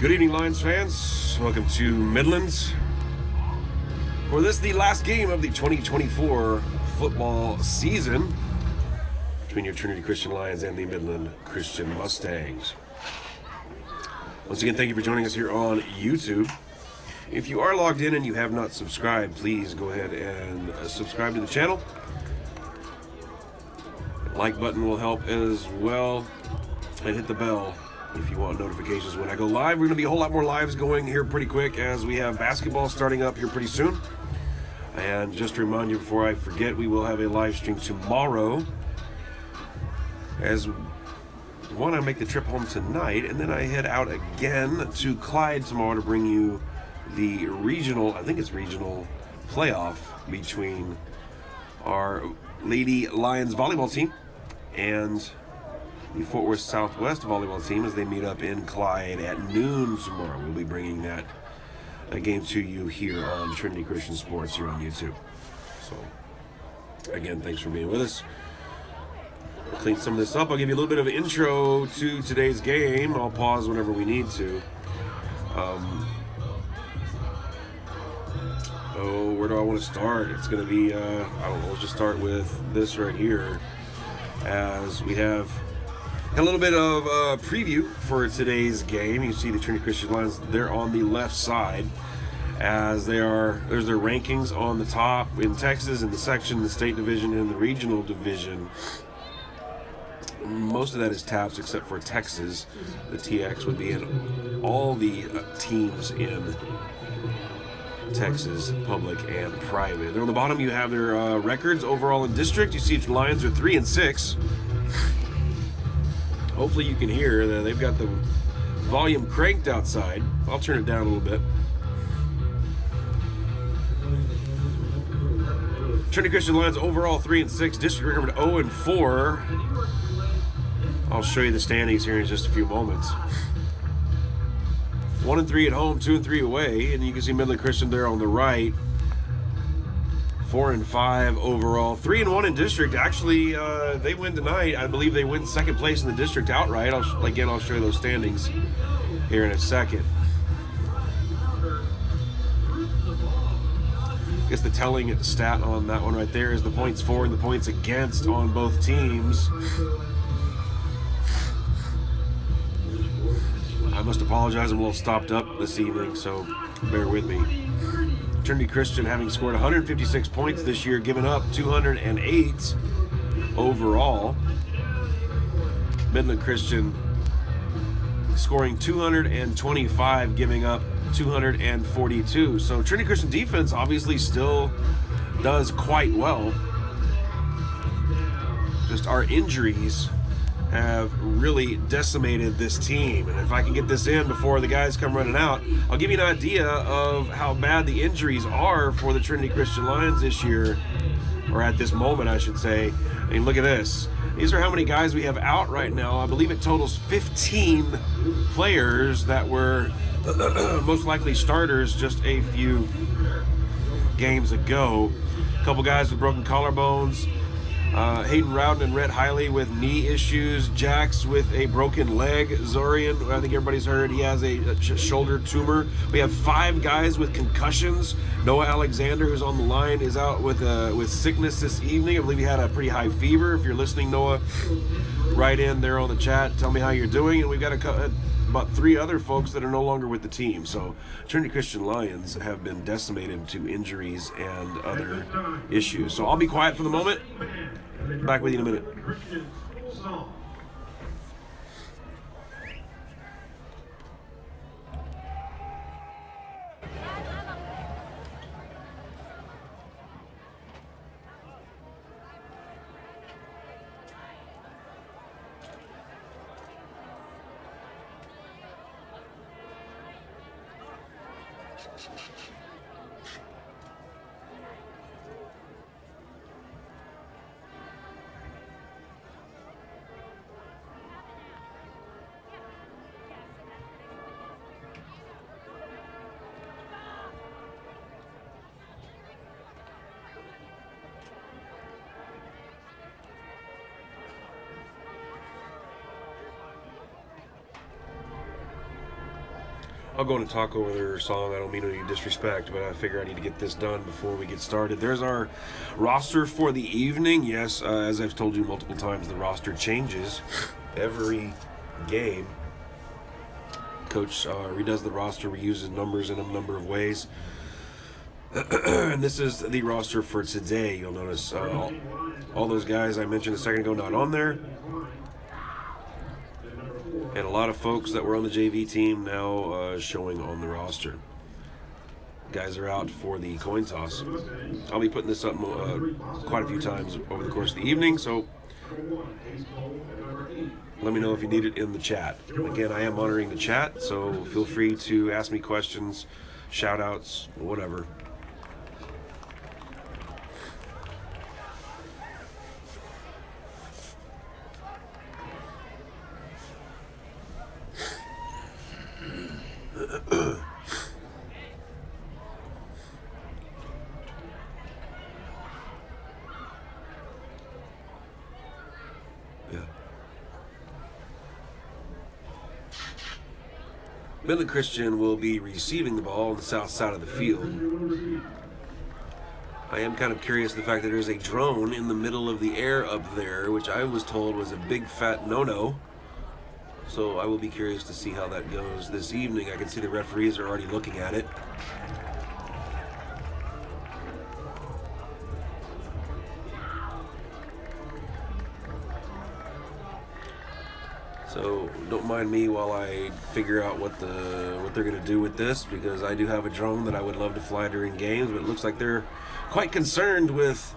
Good evening, Lions fans. Welcome to Midland. For this, the last game of the 2024 football season between your Trinity Christian Lions and the Midland Christian Mustangs. Once again, thank you for joining us here on YouTube. If you are logged in and you have not subscribed, please go ahead and subscribe to the channel. The like button will help as well, and hit the bell if you want notifications when I go live. We're going to be a whole lot more lives going here pretty quick as we have basketball starting up here pretty soon. And just to remind you before I forget, we will have a live stream tomorrow as I make the trip home tonight, and then I head out again to Clyde tomorrow to bring you the regional, I think it's regional playoff between our Lady Lions volleyball team and the Fort Worth Southwest volleyball team as they meet up in Clyde at noon tomorrow. We'll be bringing that game to you here on Trinity Christian Sports here on YouTube. So, again, thanks for being with us. We'll clean some of this up. I'll give you a little bit of an intro to today's game. I'll pause whenever we need to. Where do I want to start? It's going to be, I don't know, let's just start with this right here as we have a little bit of a preview for today's game. You see the Trinity Christian Lions, they're on the left side as there's their rankings on the top in Texas, in the section, the state division, and the regional division. Most of that is TAPS except for Texas. The TX would be in all the teams in Texas, public and private. There on the bottom you have their records overall in district. You see the Lions are 3-6. Hopefully you can hear that they've got the volume cranked outside. I'll turn it down a little bit. Trinity Christian Lions overall 3-6, district record 0-4. I'll show you the standings here in just a few moments. 1-3 at home, 2-3 away, and you can see Midland Christian there on the right. 4-5 overall, 3-1 in district. Actually, they win tonight. I believe they win second place in the district outright. I'll show you those standings here in a second. I guess the telling stat on that one right there is the points for and the points against on both teams. I must apologize, I'm a little stopped up this evening, so bear with me. Trinity Christian having scored 156 points this year, given up 208 overall. Midland Christian scoring 225, giving up 242. So Trinity Christian defense obviously still does quite well. Just our injuries have really decimated this team, and if I can get this in before the guys come running out, I'll give you an idea of how bad the injuries are for the Trinity Christian Lions this year, or at this moment I should say. I mean, look at this. These are how many guys we have out right now. I believe it totals 15 players that were most likely starters just a few games ago. A couple guys with broken collarbones. Hayden Rowden and Rhett Hiley with knee issues. Jax with a broken leg. Zorian, I think everybody's heard, he has a shoulder tumor. We have 5 guys with concussions. Noah Alexander, who's on the line, is out with sickness this evening. I believe he had a pretty high fever. If you're listening, Noah, write in there on the chat. Tell me how you're doing. And we've got about 3 other folks that are no longer with the team. So Trinity Christian Lions have been decimated to injuries and other issues. So I'll be quiet for the moment. Back with you in a minute. I'll go and talk over their song. I don't mean any disrespect, but I figure I need to get this done before we get started. There's our roster for the evening. Yes, as I've told you multiple times, the roster changes every game. Coach redoes the roster, reuses numbers in a number of ways. And this is the roster for today. You'll notice all those guys I mentioned a second ago not on there. And a lot of folks that were on the JV team now showing on the roster. Guys are out for the coin toss. I'll be putting this up quite a few times over the course of the evening, so let me know if you need it in the chat. Again, I am monitoring the chat, so feel free to ask me questions, shout outs, whatever. Midland Christian will be receiving the ball on the south side of the field. I am kind of curious the fact that there's a drone in the middle of the air up there, which I was told was a big fat no-no. So I will be curious to see how that goes this evening. I can see the referees are already looking at it. So don't mind me while I figure out what they're going to do with this, because I do have a drone that I would love to fly during games, but it looks like they're quite concerned with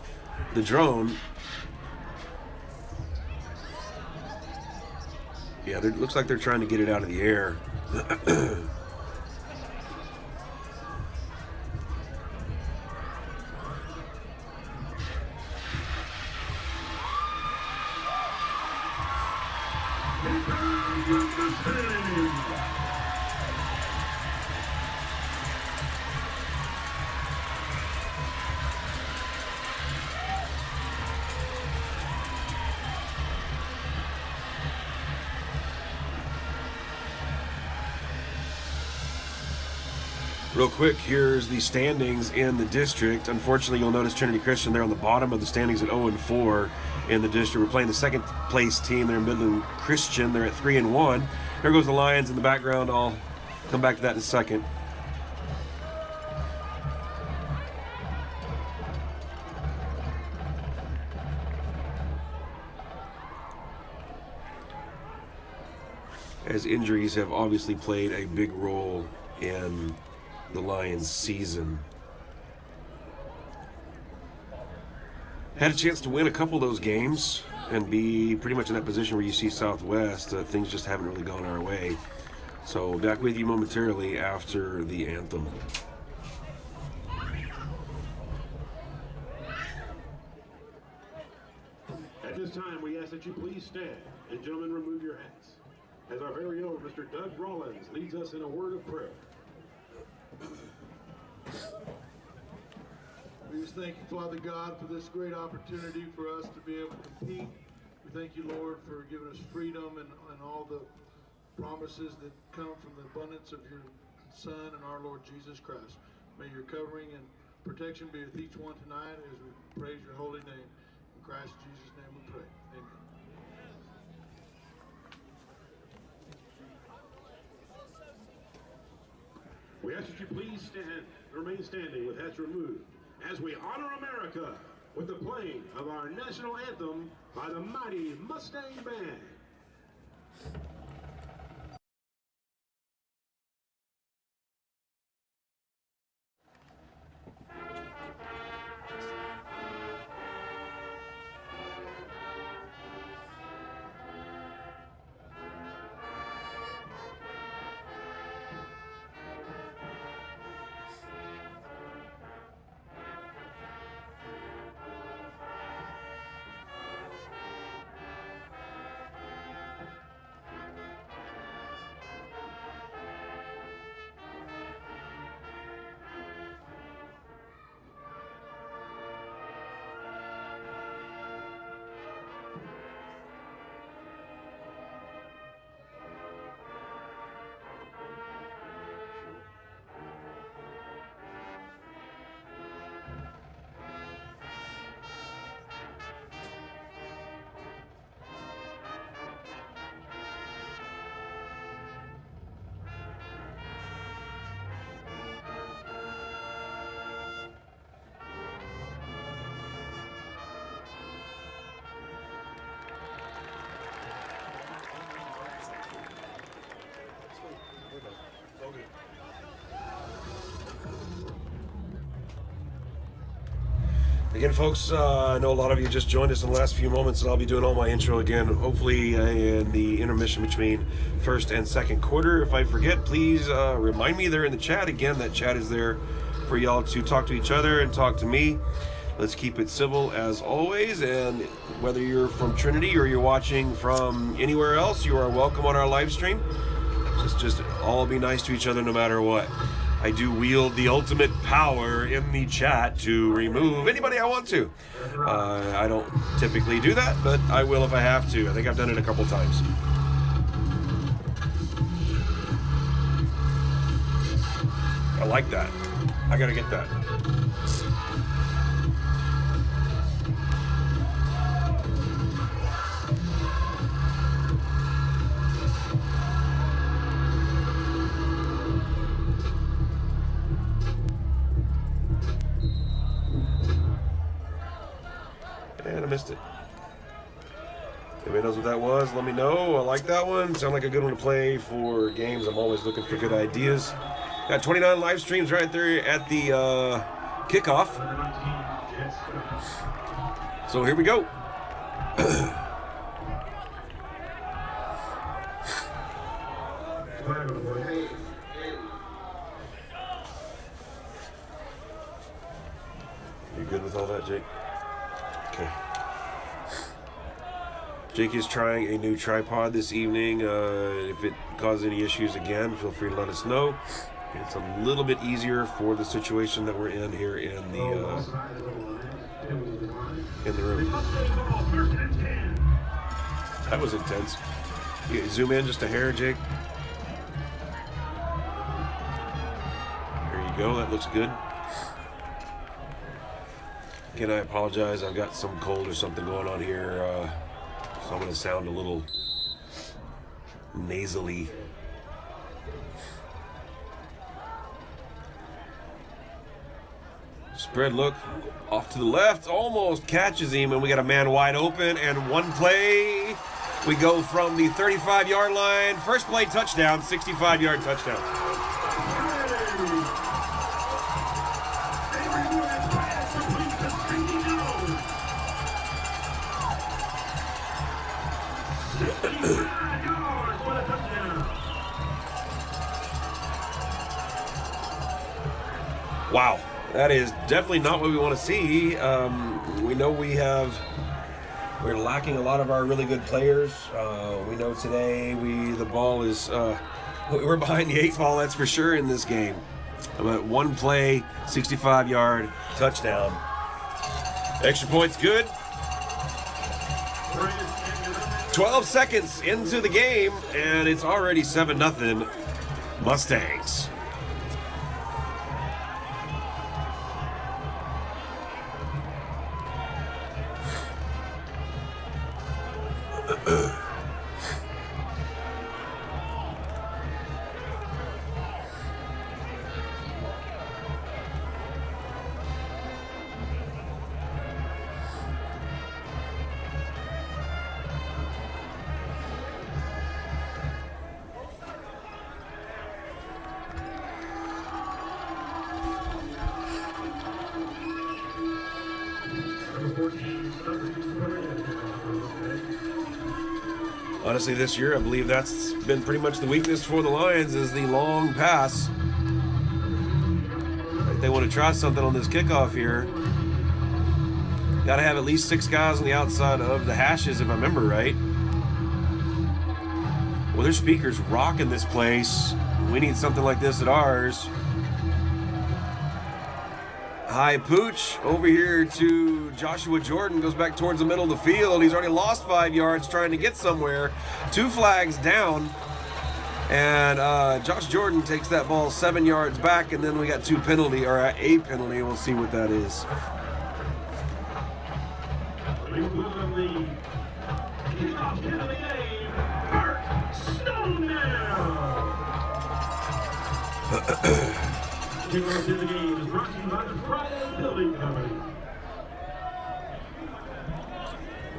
the drone. Yeah, it looks like they're trying to get it out of the air. Real quick, here's the standings in the district. Unfortunately, you'll notice Trinity Christian, they're on the bottom of the standings at 0-4 in the district. We're playing the second place team. They're Midland Christian. They're at 3-1. There goes the Lions in the background. I'll come back to that in a second. As injuries have obviously played a big role in the Lions season. Had a chance to win a couple of those games and be pretty much in that position where you see Southwest. Things just haven't really gone our way. So back with you momentarily after the anthem. At this time, we ask that you please stand and, gentlemen, remove your hats as our very own Mr. Doug Rollins leads us in a word of prayer. We just thank you, Father God, for this great opportunity for us to be able to compete. We thank you, Lord, for giving us freedom and all the promises that come from the abundance of your Son and our Lord Jesus Christ. May your covering and protection be with each one tonight as we praise your holy name. In Christ Jesus' name we pray. Amen. We ask that you please stand, remain standing with hats removed as we honor America with the playing of our national anthem by the mighty Mustang Band. Again, folks, I know a lot of you just joined us in the last few moments, and I'll be doing all my intro again, hopefully in the intermission between first and second quarter. If I forget, please remind me there in the chat. Again, that chat is there for y'all to talk to each other and talk to me. Let's keep it civil as always, and whether you're from Trinity or you're watching from anywhere else, you are welcome on our live stream. Just all be nice to each other no matter what. I do wield the ultimate power in the chat to remove anybody I want to. I don't typically do that, but I will if I have to. I think I've done it a couple times. I like that. I gotta get that. And I missed it. Anybody knows what that was? Let me know. I like that one. Sound like a good one to play for games. I'm always looking for good ideas. Got 29 live streams right there at the kickoff. So here we go. You good with all that, Jake? Okay. Jake is trying a new tripod this evening. If it causes any issues again, feel free to let us know. It's a little bit easier for the situation that we're in here in the room. That was intense. You zoom in just a hair, Jake. There you go. That looks good. Again, I apologize. I've got some cold or something going on here, so I'm going to sound a little nasally. Spread look off to the left, almost catches him, and we got a man wide open, and one play. We go from the 35-yard line. First play touchdown, 65-yard touchdown. Wow, that is definitely not what we want to see. We know we're lacking a lot of our really good players. We know today the ball is we're behind the 8 ball, that's for sure in this game. But one play, 65-yard touchdown. Extra point's good. 12 seconds into the game, and it's already 7-0 Mustangs. Honestly, this year, I believe that's been pretty much the weakness for the Lions is the long pass. If they want to try something on this kickoff here, got to have at least 6 guys on the outside of the hashes, if I remember right. Well, their speakers rocking this place. We need something like this at ours. High pooch over here to Joshua Jordan, goes back towards the middle of the field. He's already lost 5 yards trying to get somewhere. 2 flags down, and Josh Jordan takes that ball 7 yards back, and then we got a penalty. We'll see what that is.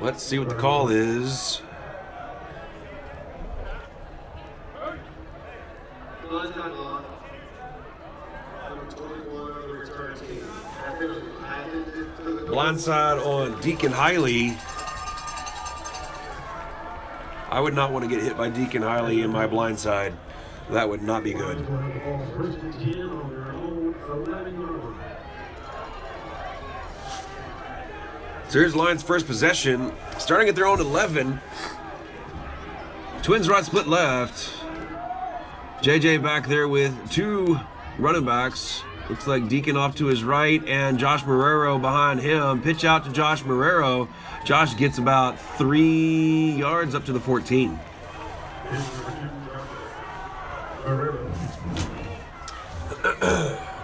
Let's see what the call is. Number 21 on the return team. Blindside on Deacon Hiley. I would not want to get hit by Deacon Hiley in my blindside. That would not be good. So here's Lions' first possession. Starting at their own 11. Twins right, split left. JJ back there with 2 running backs. Looks like Deacon off to his right and Josh Marrero behind him. Pitch out to Josh Marrero. Josh gets about 3 yards up to the 14.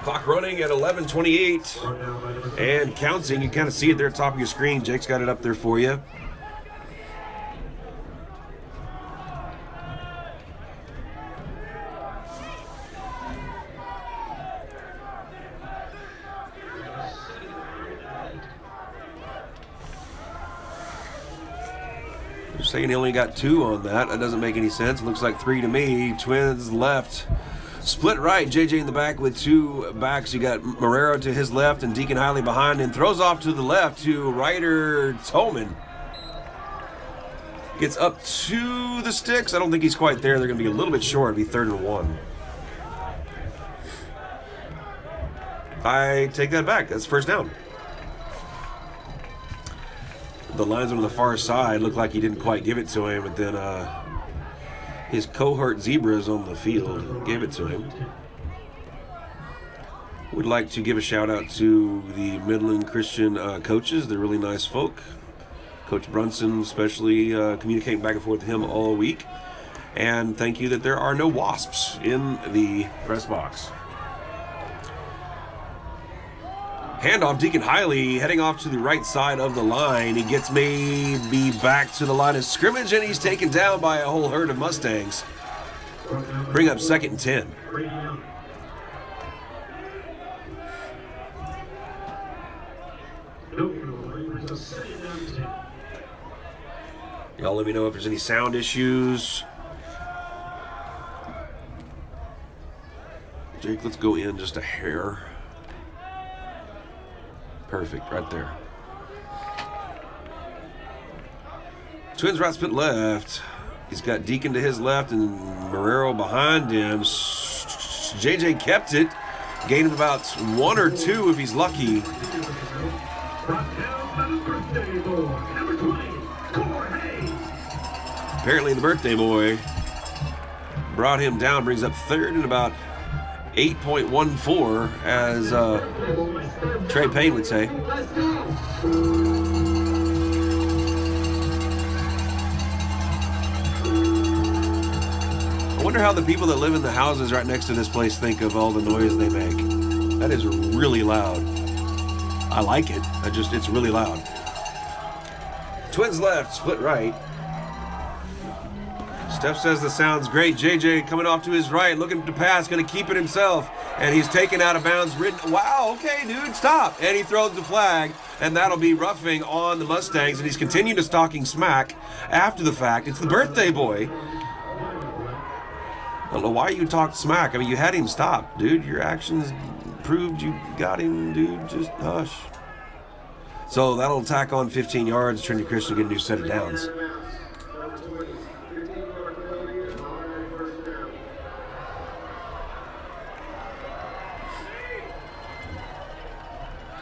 Clock running at 11:28 and counting. You kind of see it there at the top of your screen. Jake's got it up there for you. They're saying he only got 2 on that. That doesn't make any sense. It looks like 3 to me. Twins left. Split right, JJ in the back with 2 backs. You got Marrero to his left and Deacon Hiley behind, and throws off to the left to Ryder Tolman. Gets up to the sticks. I don't think he's quite there. They're going to be a little bit short. It'll be 3rd and 1. I take that back. That's first down. The linesman on the far side looked like he didn't quite give it to him, but then his cohort Zebras on the field gave it to him. Would like to give a shout out to the Midland Christian coaches. They're really nice folk. Coach Brunson especially communicating back and forth with him all week. And thank you that there are no wasps in the press box. Handoff, Deacon Hiley heading off to the right side of the line. He gets maybe back to the line of scrimmage, and he's taken down by a whole herd of Mustangs. Bring up 2nd and 10. Y'all let me know if there's any sound issues. Jake, let's go in just a hair. Perfect, right there. Twins right, split left. He's got Deacon to his left and Marrero behind him. JJ kept it. Gained him about 1 or 2 if he's lucky. Apparently the birthday boy brought him down. Brings up 3rd and about 8.14, as Trey Payne would say. I wonder how the people that live in the houses right next to this place think of all the noise they make. That is really loud. I like it. It's really loud. Twins left, split right. Steph says the sound's great. JJ coming off to his right, looking to pass, going to keep it himself. And he's taken out of bounds. Wow, okay, dude, stop. And he throws the flag, and that'll be roughing on the Mustangs. And he's continuing to talking smack after the fact. It's the birthday boy. I don't know why you talked smack. I mean, you had him stop, dude. Your actions proved you got him, dude. Just hush. So that'll tack on 15 yards. Trinity Christian get a new set of downs.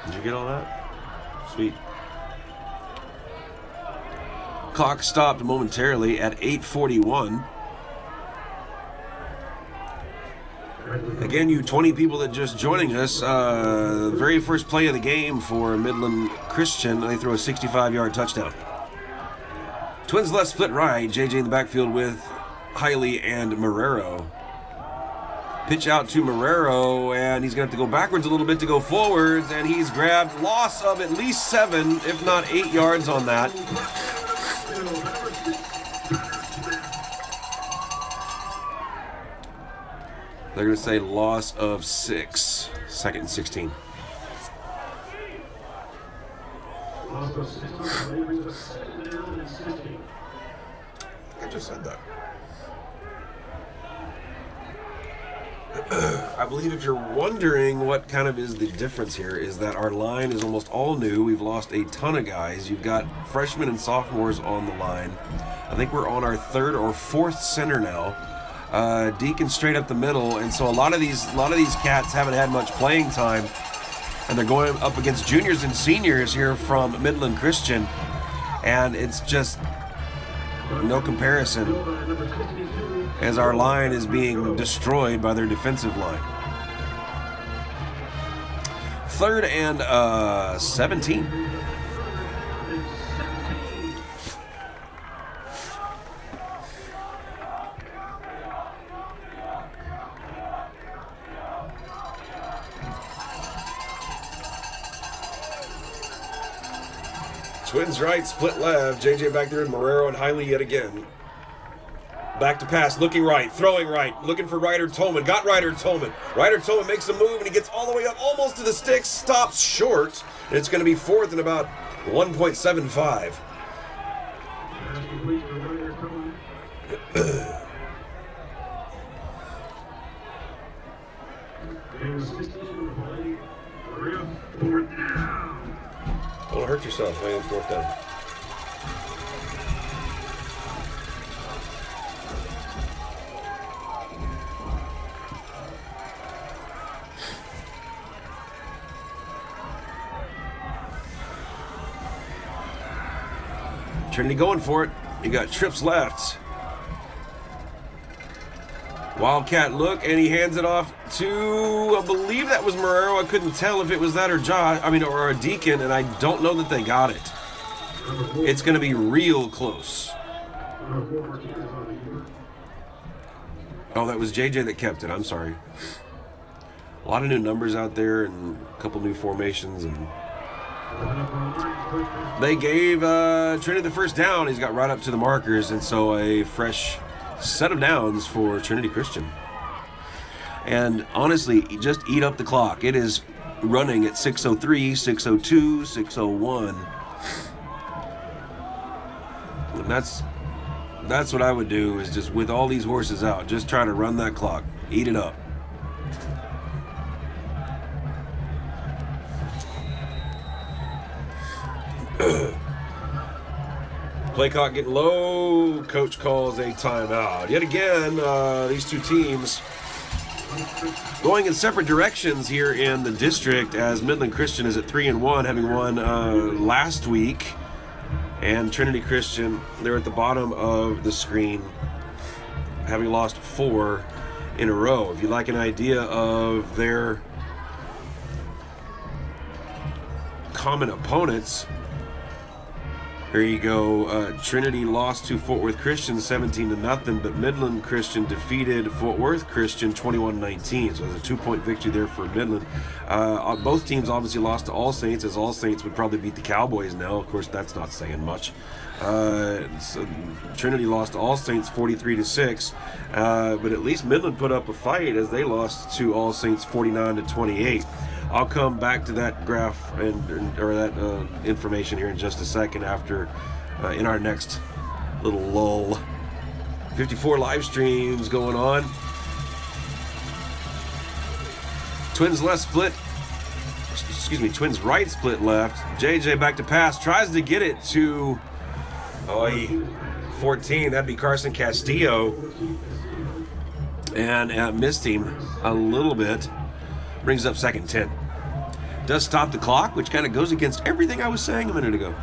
Did you get all that? Sweet. Clock stopped momentarily at 8:41. Again, you 20 people that just joining us, very first play of the game for Midland Christian, they throw a 65-yard touchdown. Twins left, split right. JJ in the backfield with Hiley and Marrero. Pitch out to Marrero, and he's going to have to go backwards a little bit to go forwards, and he's grabbed loss of at least 7, if not 8 yards on that. They're going to say loss of 6, 2nd and 16. I just said that. I believe if you're wondering what kind of is the difference here, is that our line is almost all new. We've lost a ton of guys. You've got freshmen and sophomores on the line. I think we're on our third or fourth center now. Deacon straight up the middle, and so a lot of these cats haven't had much playing time, and they're going up against juniors and seniors here from Midland Christian, and it's just no comparison as our line is being destroyed by their defensive line. 3rd and 17. Twins right, split left. JJ back there in Marrero and Hiley yet again. Back to pass, looking right, throwing right, looking for Ryder Tolman. Got Ryder Tolman. Ryder Tolman makes a move and he gets all the way up almost to the sticks, stops short. And it's going to be 4th and about 1.75. Don't hurt yourself, man. 4th down. Trinity going for it. You got trips left. Wildcat look, and he hands it off to, I believe that was Marrero. I couldn't tell if it was that or or a Deacon, and I don't know that they got it. It's going to be real close. Oh, that was JJ that kept it. I'm sorry. A lot of new numbers out there and a couple new formations, and they gave Trinity the first down. He's got right up to the markers, and so a fresh set of downs for Trinity Christian. And honestly, just eat up the clock. It is running at 6:03, 6:02, 6:01. And that's what I would do, is just with all these horses out, just try to run that clock. Eat it up. Play clock getting low. Coach calls a timeout. Yet again, these two teams going in separate directions here in the district, as Midland Christian is at 3-1, having won last week, and Trinity Christian, they're at the bottom of the screen, having lost 4 in a row. If you'd like an idea of their common opponents, here you go. Trinity lost to Fort Worth Christian 17-0, but Midland Christian defeated Fort Worth Christian 21-19. So there's a 2-point victory there for Midland. Both teams obviously lost to All Saints, as All Saints would probably beat the Cowboys now. Of course, that's not saying much. So Trinity lost to All Saints 43-6, but at least Midland put up a fight as they lost to All Saints 49-28. I'll come back to that graph or that information here in just a second after in our next little lull. 54 live streams going on. Twins left split. Excuse me, Twins right split left. JJ back to pass. Tries to get it to 14. That'd be Carson Castillo. And missed him a little bit. Brings up 2nd and 10. Does stop the clock, which kind of goes against everything I was saying a minute ago.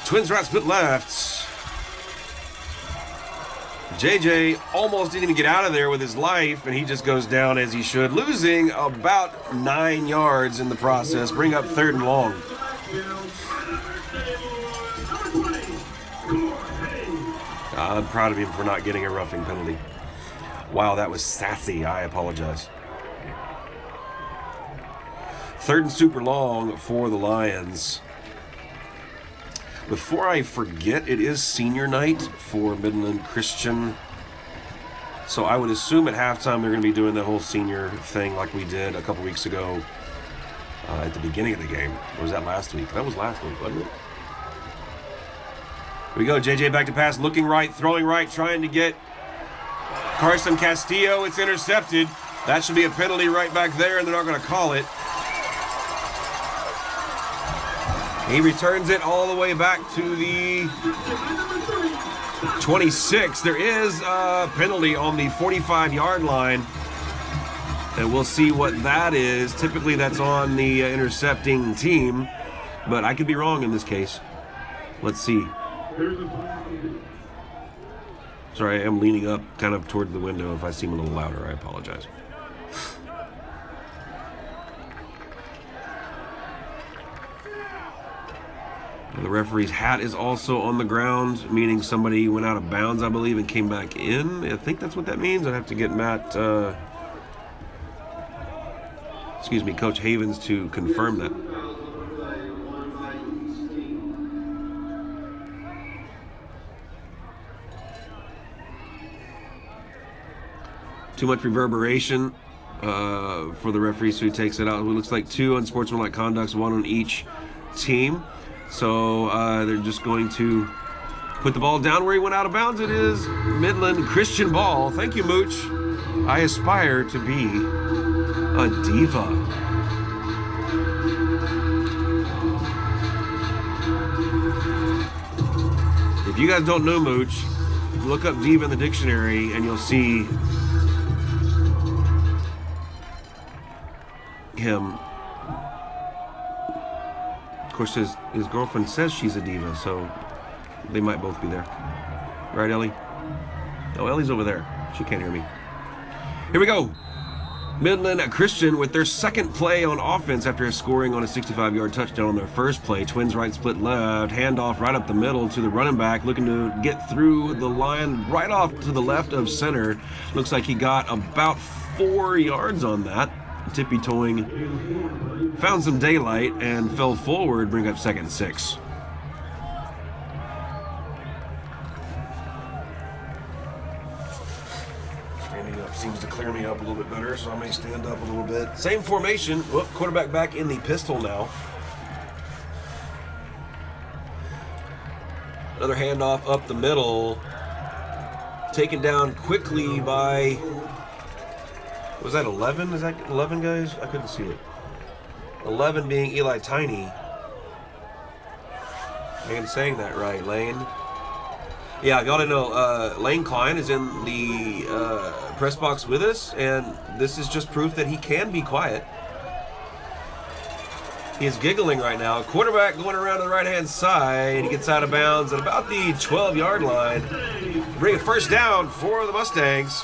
Twins right split left. JJ almost didn't even get out of there with his life, and he just goes down as he should, losing about 9 yards in the process. Bring up 3rd and long. I'm proud of him for not getting a roughing penalty. Wow, that was sassy. I apologize. 3rd and super long for the Lions. Before I forget, it is senior night for Midland Christian. So I would assume at halftime they're going to be doing the whole senior thing like we did a couple weeks ago at the beginning of the game. Or was that last week? That was last week, wasn't it? Here we go. JJ back to pass, looking right, throwing right, trying to get Carson Castillo. It's intercepted. That should be a penalty right back there, and they're not going to call it. He returns it all the way back to the 26. There is a penalty on the 45-yard line, and we'll see what that is. Typically, that's on the intercepting team, but I could be wrong in this case. Let's see. Sorry, I am leaning up kind of toward the window. If I seem a little louder, I apologize. The referee's hat is also on the ground, meaning somebody went out of bounds, I believe, and came back in. I think that's what that means. I'd have to get Coach Havens to confirm that. Too much reverberation for the referee, so he takes it out. It looks like 2 unsportsmanlike conducts, 1 on each team. So they're just going to put the ball down where he went out of bounds. It is Midland Christian ball. Thank you, Mooch. I aspire to be a diva. If you guys don't know Mooch, look up diva in the dictionary and you'll see him. Of course, his girlfriend says she's a diva, so they might both be there. Right, Ellie? Oh, Ellie's over there. She can't hear me. Here we go. Midland Christian with their second play on offense after scoring on a 65-yard touchdown on their first play. Twins right, split left, handoff right up the middle to the running back, looking to get through the line right off to the left of center. Looks like he got about 4 yards on that. Tippy-toeing, found some daylight and fell forward, bring up 2nd and 6. Standing up seems to clear me up a little bit better, so I may stand up a little bit. Same formation. Whoop, quarterback back in the pistol now. Another handoff up the middle. Taken down quickly by... Was that 11? Is that 11, guys? I couldn't see it. 11 being Eli Tiny. I am saying that right, Lane. Yeah, y'all didn't know. Lane Klein is in the press box with us, and this is just proof that he can be quiet. He is giggling right now. Quarterback going around to the right-hand side. He gets out of bounds at about the 12-yard line. Bring a first down for the Mustangs.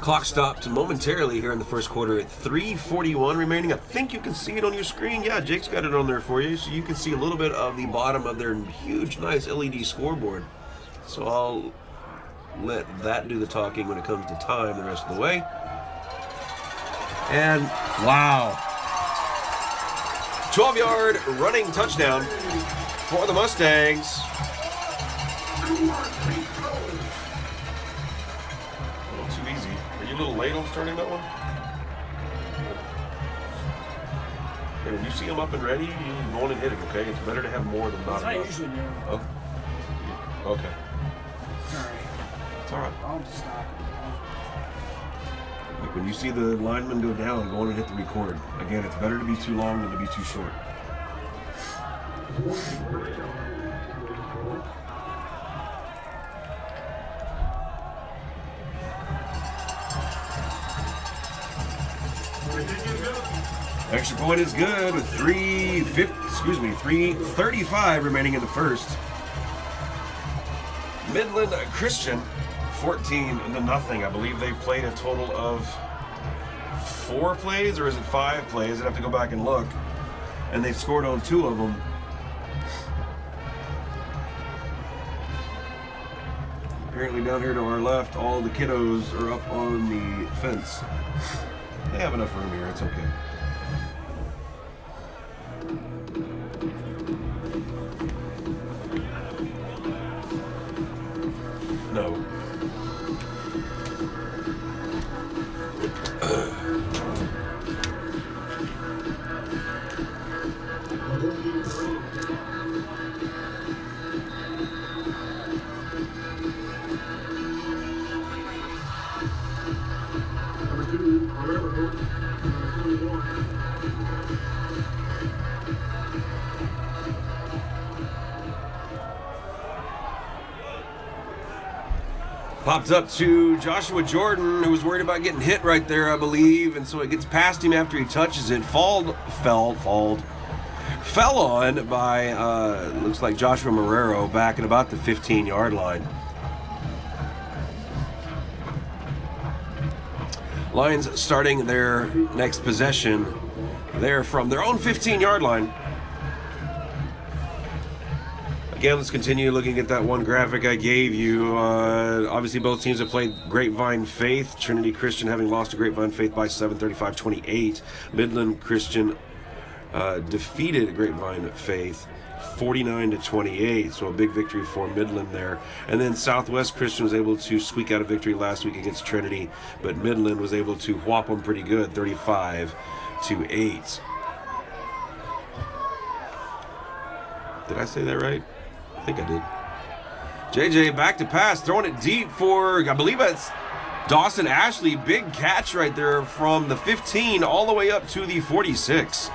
Clock stopped momentarily here in the first quarter at 3:41 remaining. I think you can see it on your screen. Yeah, Jake's got it on there for you, so you can see a little bit of the bottom of their huge, nice LED scoreboard. So I'll let that do the talking when it comes to time the rest of the way. And wow, 12-yard running touchdown for the Mustangs. A little late on starting that one. Okay, when you see them up and ready, you go on and hit it, okay? It's better to have more than not enough. I usually do. Oh. Okay. Sorry. It's all right. I'll just stop. Like when you see the lineman go down, go on and hit the record. Again, it's better to be too long than to be too short. Extra point is good with 3:35 remaining in the first. Midland Christian 14-0. I believe they've played a total of 4 plays, or is it 5 plays? I'd have to go back and look. And they've scored on 2 of them. Apparently down here to our left, all the kiddos are up on the fence. They have enough room here, it's okay. No. Popped up to Joshua Jordan, who was worried about getting hit right there, I believe, and so it gets past him after he touches it. Fell on by, looks like Joshua Marrero back at about the 15-yard line. Lions starting their next possession there from their own 15-yard line. Again, let's continue looking at that one graphic I gave you. Obviously, both teams have played Grapevine Faith. Trinity Christian having lost to Grapevine Faith by 7, 35-28. Midland Christian defeated Grapevine Faith 49-28. So a big victory for Midland there. And then Southwest Christian was able to squeak out a victory last week against Trinity, but Midland was able to whop them pretty good, 35-8. Did I say that right? I think I did. JJ back to pass, throwing it deep for, I believe that's Dawson Ashley. Big catch right there from the 15 all the way up to the 46.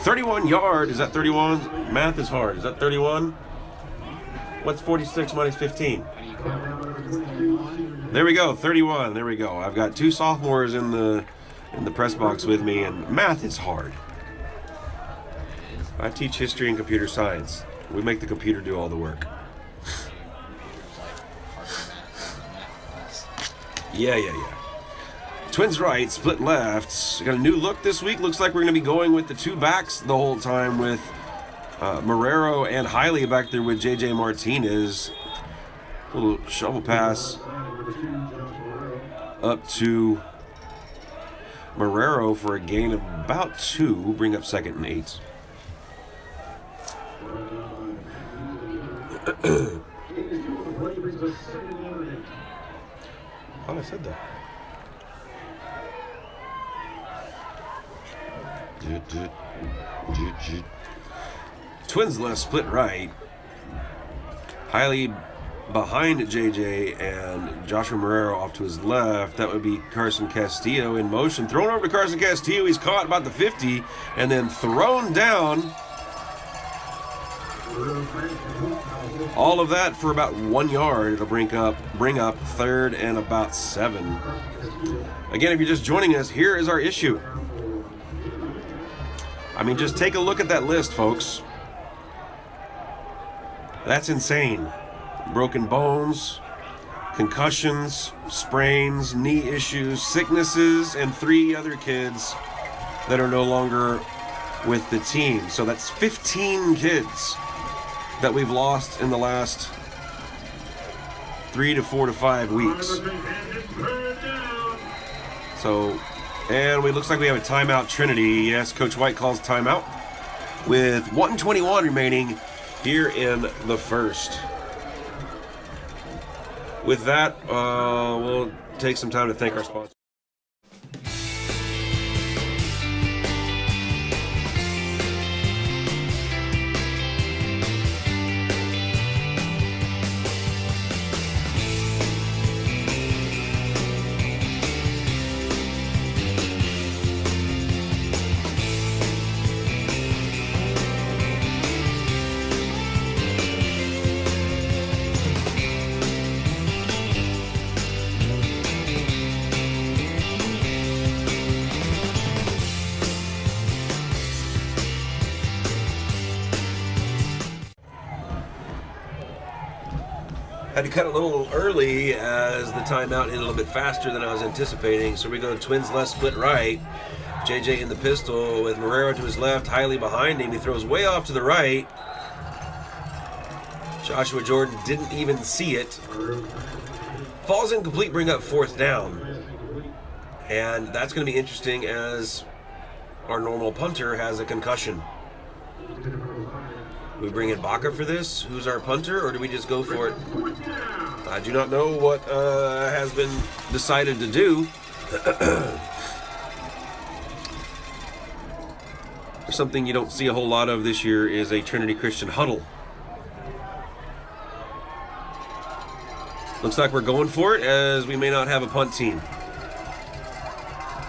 31 yard, is that 31? Math is hard. Is that 31? What's 46 minus 15? There we go, 31. There we go. I've got two sophomores in the press box with me, and math is hard. I teach history and computer science. We make the computer do all the work. Yeah. Twins right, split left. Got a new look this week. Looks like we're going to be going with the two backs the whole time with Marrero and Hiley back there with JJ Martinez. A little shovel pass up to Marrero for a gain of about 2. Bring up 2nd and 8. Oh, I said that. Twins left, split right. Hiley behind JJ and Joshua Marrero off to his left. That would be Carson Castillo in motion. Thrown over to Carson Castillo. He's caught about the 50 and then thrown down. All of that for about 1 yard. It'll bring up 3rd and about 7. Again, if you're just joining us, here is our issue. I mean, just take a look at that list, folks. That's insane. Broken bones, concussions, sprains, knee issues, sicknesses, and 3 other kids that are no longer with the team. So that's 15 kids that we've lost in the last 3 to 4 to 5 weeks. So, and it looks like we have a timeout, Trinity. Yes, Coach White calls timeout with 1:21 remaining here in the first. With that, we'll take some time to thank our sponsors. Had to cut a little early as the timeout hit a little bit faster than I was anticipating. So we go to twins left, split right. JJ in the pistol with Marrero to his left, Hiley behind him. He throws way off to the right. Joshua Jordan didn't even see it. Falls incomplete, bring up 4th down. And that's going to be interesting as our normal punter has a concussion. We bring in Baca for this? Who's our punter, or do we just go for it? I do not know what has been decided to do. Something you don't see a whole lot of this year is a Trinity Christian huddle. Looks like we're going for it, as we may not have a punt team.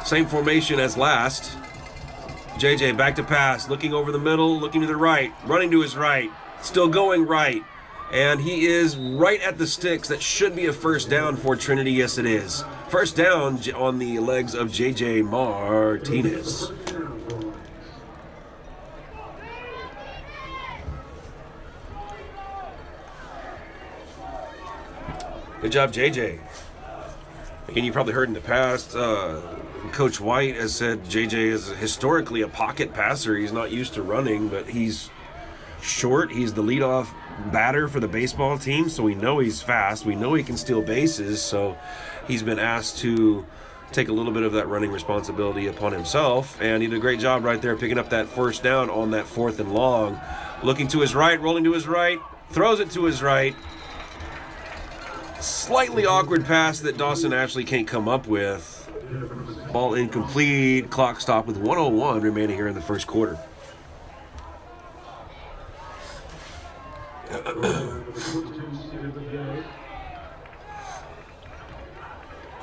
Same formation as last. JJ back to pass, looking over the middle, looking to the right, running to his right, still going right. And he is right at the sticks. That should be a 1st down for Trinity. Yes, it is. 1st down on the legs of JJ Martinez. Good job, JJ. Again, you probably heard in the past, Coach White has said JJ is historically a pocket passer. He's not used to running, but he's short. He's the leadoff batter for the baseball team, so we know he's fast. We know he can steal bases, so he's been asked to take a little bit of that running responsibility upon himself, and he did a great job right there picking up that 1st down on that 4th and long. Looking to his right, rolling to his right, throws it to his right. Slightly awkward pass that Dawson Ashley can't come up with. Ball incomplete. Clock stopped with 1:01 remaining here in the 1st quarter.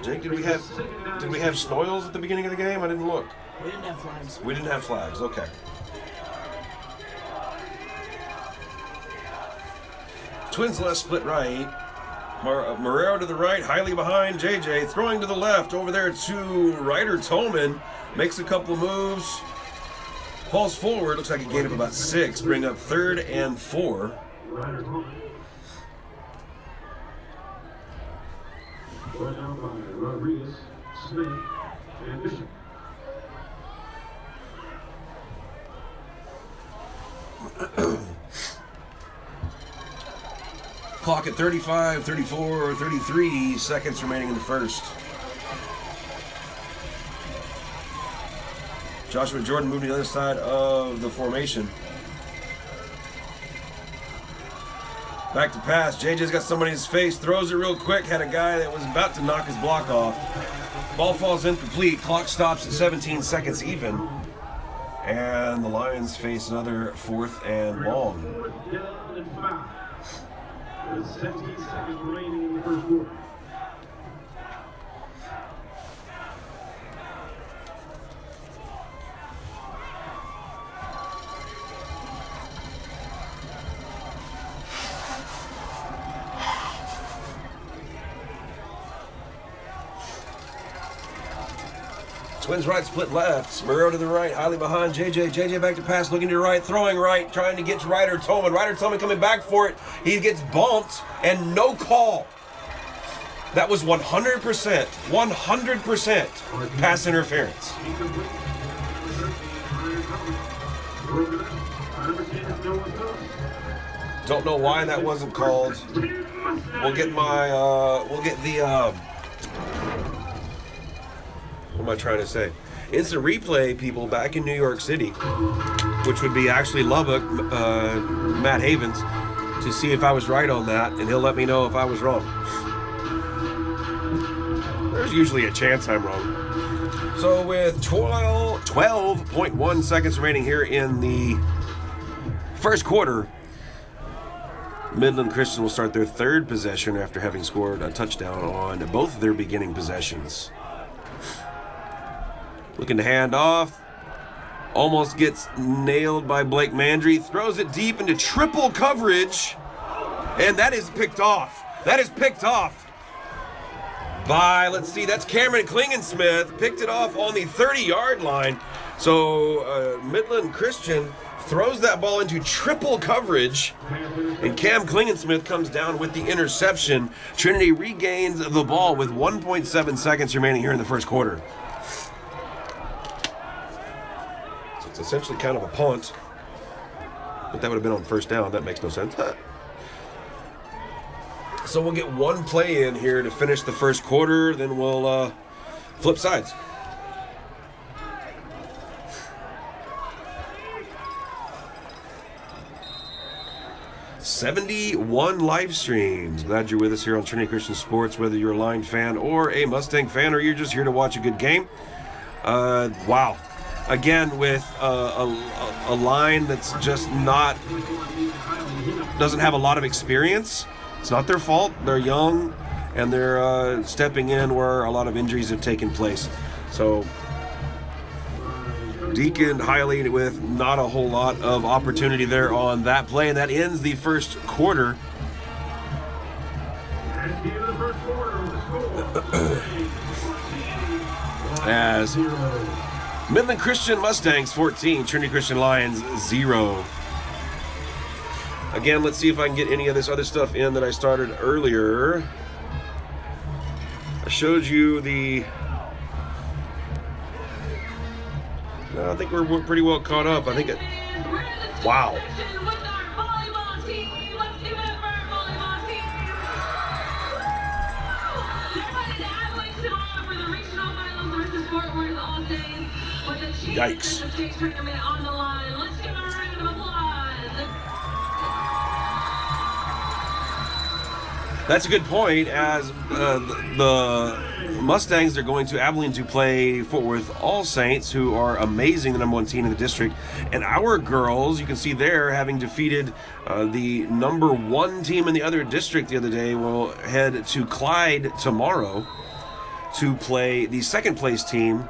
Jake, did we have Snoils at the beginning of the game? I didn't look. We didn't have flags. We didn't have flags. Okay. Twins left, split right. Marrero to the right, highly behind JJ, throwing to the left, over there to Ryder Tolman, makes a couple of moves, falls forward, looks like a gain of about 6, bring up 3rd and 4. Brought down by Rodriguez, Smith, and Bishop. Clock at 35, 34, 33 seconds remaining in the 1st. Joshua Jordan moved to the other side of the formation. Back to pass. JJ's got somebody in his face, throws it real quick, had a guy that was about to knock his block off. Ball falls incomplete. Clock stops at 17 seconds even. And the Lions face another 4th and long. 4th down and 5. With 17 seconds remaining in the 1st quarter. Twins right, split left. Marrero to the right, highly behind JJ. JJ back to pass, looking to the right, throwing right, trying to get to Ryder Tolman. Ryder Tolman coming back for it. He gets bumped and no call. That was 100% pass interference. Don't know why that wasn't called. We'll get the what am I trying to say? Instant replay people back in New York City, which would be actually Lubbock, Matt Havens, to see if I was right on that, and he'll let me know if I was wrong. There's usually a chance I'm wrong. So with 12.1 seconds remaining here in the 1st quarter, Midland Christian will start their 3rd possession after having scored a touchdown on both of their beginning possessions. Looking to hand off. Almost gets nailed by Blake Mandry. Throws it deep into triple coverage. And that is picked off. That is picked off by, let's see, that's Cameron Klingensmith. Picked it off on the 30-yard line. So Midland Christian throws that ball into triple coverage. And Cam Klingensmith comes down with the interception. Trinity regains the ball with 1.7 seconds remaining here in the 1st quarter. Essentially kind of a punt, but that would have been on 1st down. That makes no sense. So we'll get one play in here to finish the first quarter, then we'll flip sides. '71 live streams. Glad you're with us here on Trinity Christian Sports, whether you're a Lion fan or a Mustang fan, or you're just here to watch a good game. Wow. Again, with a line that's just doesn't have a lot of experience. It's not their fault. They're young, and they're stepping in where a lot of injuries have taken place. So Deacon Hiley with not a whole lot of opportunity there on that play, and that ends the first quarter. As Midland Christian Mustangs 14, Trinity Christian Lions 0. Again, let's see if I can get any of this other stuff in that I started earlier. I showed you the... I think we're pretty well caught up. I think it... Wow. Yikes. That's a good point, as the Mustangs are going to Abilene to play Fort Worth All Saints, who are amazing, the #1 team in the district. And our girls, you can see there, having defeated the #1 team in the other district the other day, will head to Clyde tomorrow to play the second place team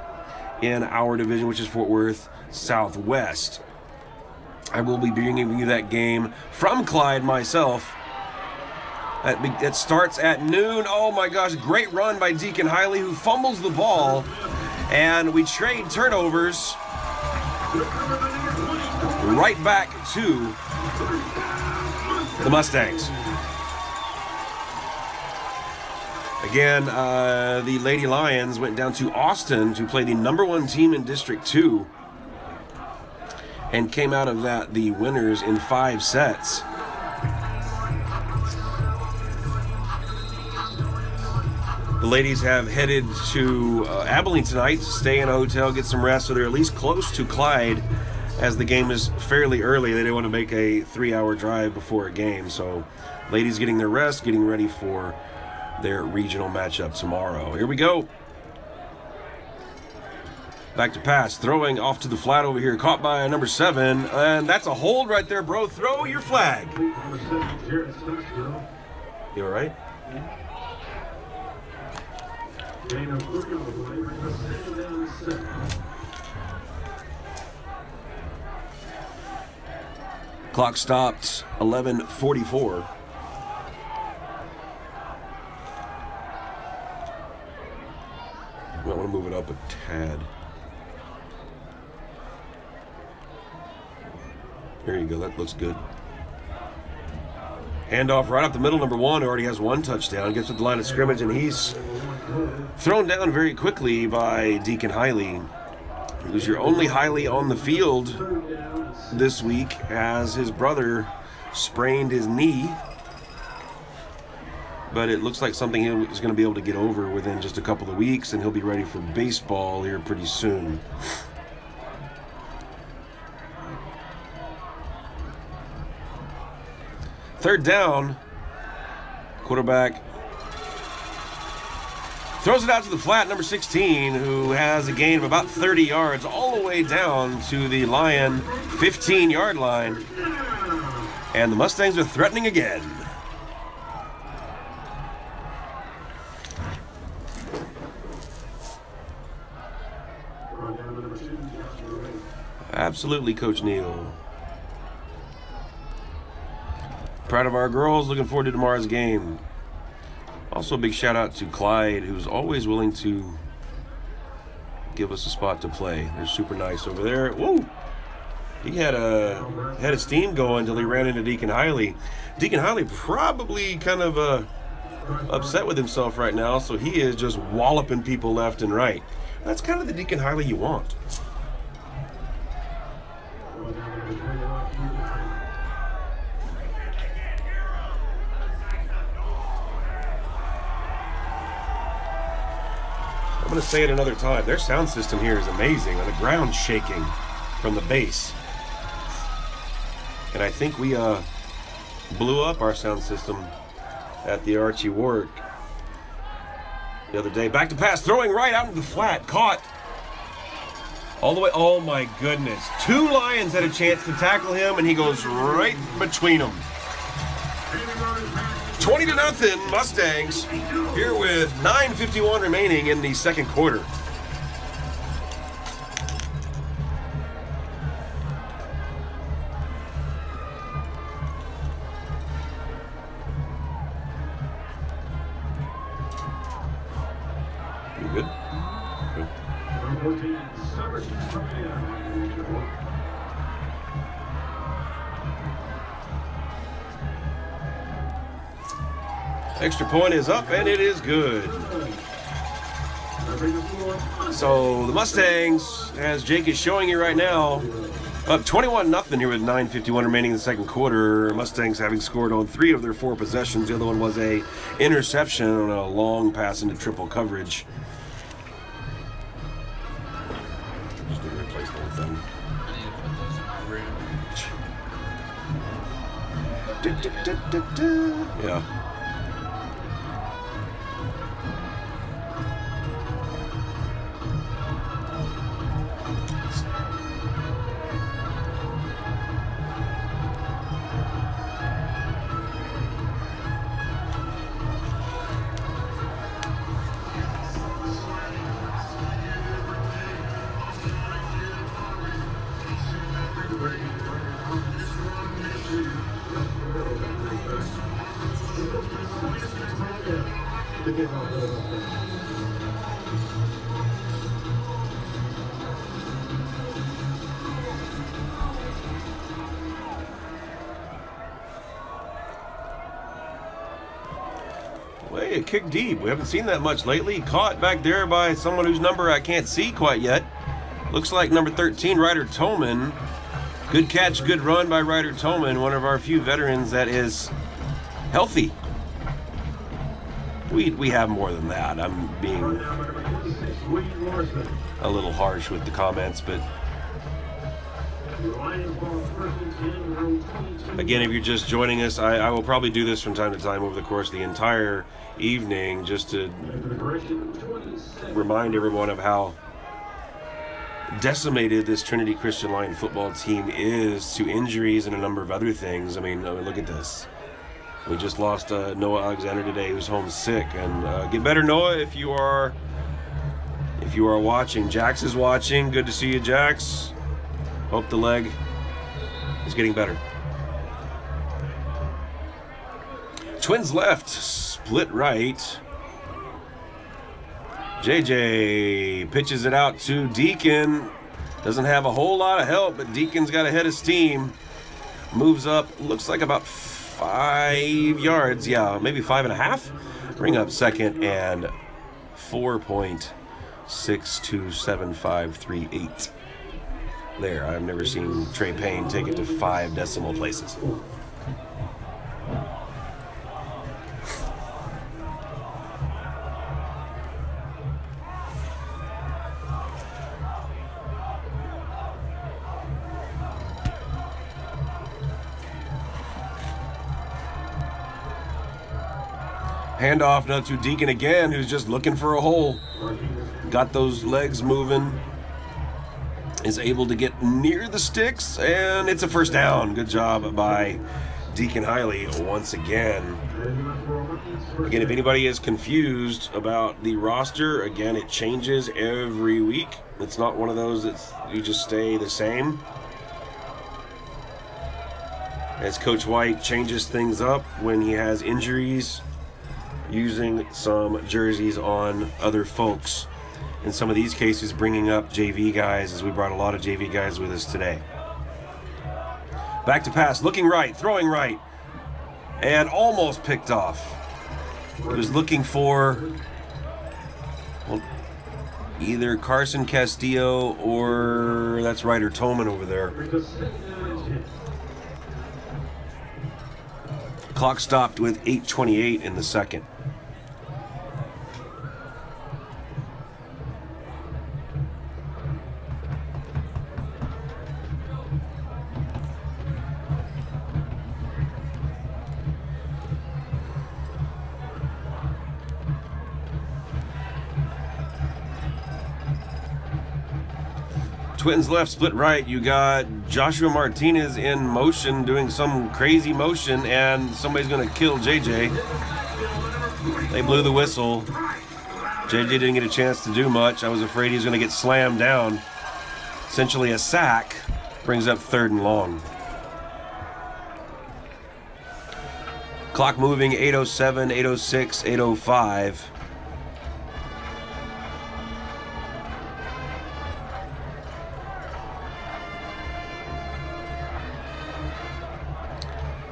in our division, which is Fort Worth Southwest. I will be bringing you that game from Clyde myself. It starts at noon. Oh my gosh, great run by Deacon Hiley, who fumbles the ball, and we trade turnovers right back to the Mustangs. Again, the Lady Lions went down to Austin to play the #1 team in District 2 and came out of that the winners in 5 sets. The ladies have headed to Abilene tonight, stay in a hotel, get some rest, so they're at least close to Clyde, as the game is fairly early. They didn't want to make a 3-hour drive before a game, so ladies getting their rest, getting ready for their regional matchup tomorrow. Here we go. Back to pass, throwing off to the flat over here, caught by #7, and that's a hold right there, bro. Throw your flag. You all right? Clock stopped 11:44. Might want to move it up a tad. There you go, that looks good. Handoff right up the middle, #1 already has 1 touchdown, gets to the line of scrimmage, and he's thrown down very quickly by Deacon Hiley, who's your only Hiley on the field this week, as his brother sprained his knee. But it looks like something he's going to be able to get over within just a couple of weeks, and he'll be ready for baseball here pretty soon. Third down, quarterback throws it out to the flat, #16, who has a gain of about 30 yards all the way down to the Lion 15-yard line. And the Mustangs are threatening again. Absolutely, Coach Neal. Proud of our girls, looking forward to tomorrow's game. Also a big shout out to Clyde, who's always willing to give us a spot to play. They're super nice over there. Woo! He had a steam going until he ran into Deacon Hiley. Deacon Hiley probably kind of upset with himself right now, so he is just walloping people left and right. That's kind of the Deacon Hiley you want. I'm going to say it another time. Their sound system here is amazing. And the ground shaking from the bass. And I think we blew up our sound system at the Archie Warwick the other day. Back to pass, throwing right out into the flat. Caught. All the way. Oh my goodness. 2 Lions had a chance to tackle him, and he goes right between them. 20-0 Mustangs here with 9:51 remaining in the second quarter. You good? Good. Extra point is up, and it is good. So the Mustangs, as Jake is showing you right now, up 21-0 here with 9:51 remaining in the second quarter. Mustangs having scored on 3 of their 4 possessions. The other one was a interception on a long pass into triple coverage. Just need to replace the whole thing. Yeah. Way a kick deep. We haven't seen that much lately. Caught back there by someone whose number I can't see quite yet. Looks like number 13, Ryder Tolman. Good catch, good run by Ryder Tolman, one of our few veterans that is healthy. We have more than that. I'm being a little harsh with the comments, but again, if you're just joining us, I will probably do this from time to time over the course of the entire evening, just to remind everyone of how decimated this Trinity Christian Lion football team is to injuries and a number of other things. I mean, look at this. We just lost Noah Alexander today, who's home sick. And get better, Noah, if you are watching. Jax is watching. Good to see you, Jax. Hope the leg is getting better. Twins left, split right. JJ pitches it out to Deacon. Doesn't have a whole lot of help, but Deacon's got a head of steam. Moves up, looks like about 5 yards. Yeah, maybe 5.5. Bring up second and 4.627538. There, I've never seen Trey Payne take it to 5 decimal places. Handoff now to Deacon again, who's just looking for a hole. Got those legs moving. Is able to get near the sticks, and it's a first down. Good job by Deacon Hiley once again. Again, if anybody is confused about the roster, again, it changes every week. It's not one of those that you just stay the same. As Coach White changes things up when he has injuries, using some jerseys on other folks. In some of these cases, bringing up JV guys, as we brought a lot of JV guys with us today. Back to pass, looking right, throwing right, and almost picked off. He was looking for, well, either Carson Castillo or that's Ryder Tolman over there. Clock stopped with 8:28 in the second. Twins left, split right. You got Joshua Martinez in motion, doing some crazy motion, and somebody's going to kill JJ. They blew the whistle. JJ didn't get a chance to do much. I was afraid he was going to get slammed down. Essentially a sack. Brings up 3rd and long. Clock moving, 8:07, 8:06, 8:05.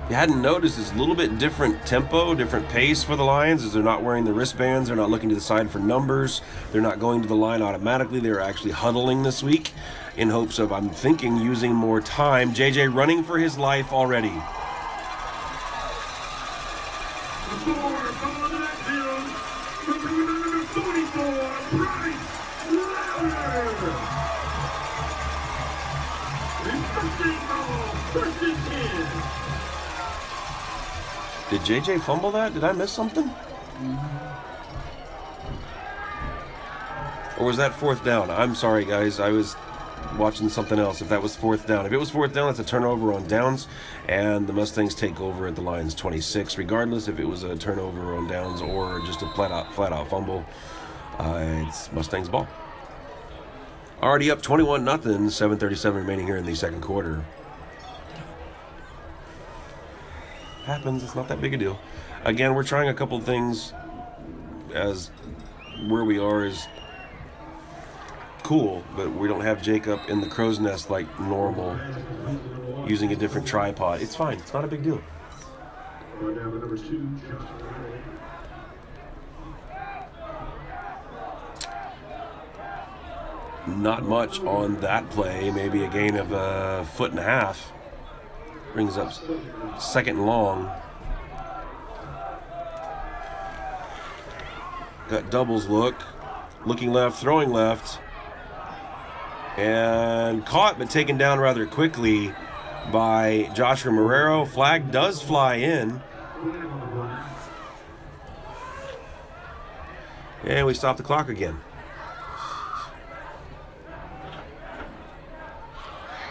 You hadn't noticed, it's a little bit different tempo, different pace for the Lions, as they're not wearing the wristbands, they're not looking to the side for numbers, they're not going to the line automatically, they're actually huddling this week in hopes of, I'm thinking, using more time. JJ running for his life already. Did JJ fumble that? Did I miss something? Or was that 4th down? I'm sorry, guys. I was watching something else. If that was 4th down. If it was 4th down, it's a turnover on downs, and the Mustangs take over at the Lions 26. Regardless if it was a turnover on downs or just a flat-out fumble, it's Mustangs ball. Already up 21-0, 7:37 remaining here in the second quarter. Happens, it's not that big a deal. Again, we're trying a couple things, as where we are is cool, but we don't have Jacob in the crow's nest like normal, using a different tripod. It's fine, it's not a big deal. Not much on that play, maybe a gain of a 1.5 feet. Brings up 2nd and long. Got doubles looking left, throwing left, and caught but taken down rather quickly by Joshua Marrero. Flag does fly in, and we stop the clock again.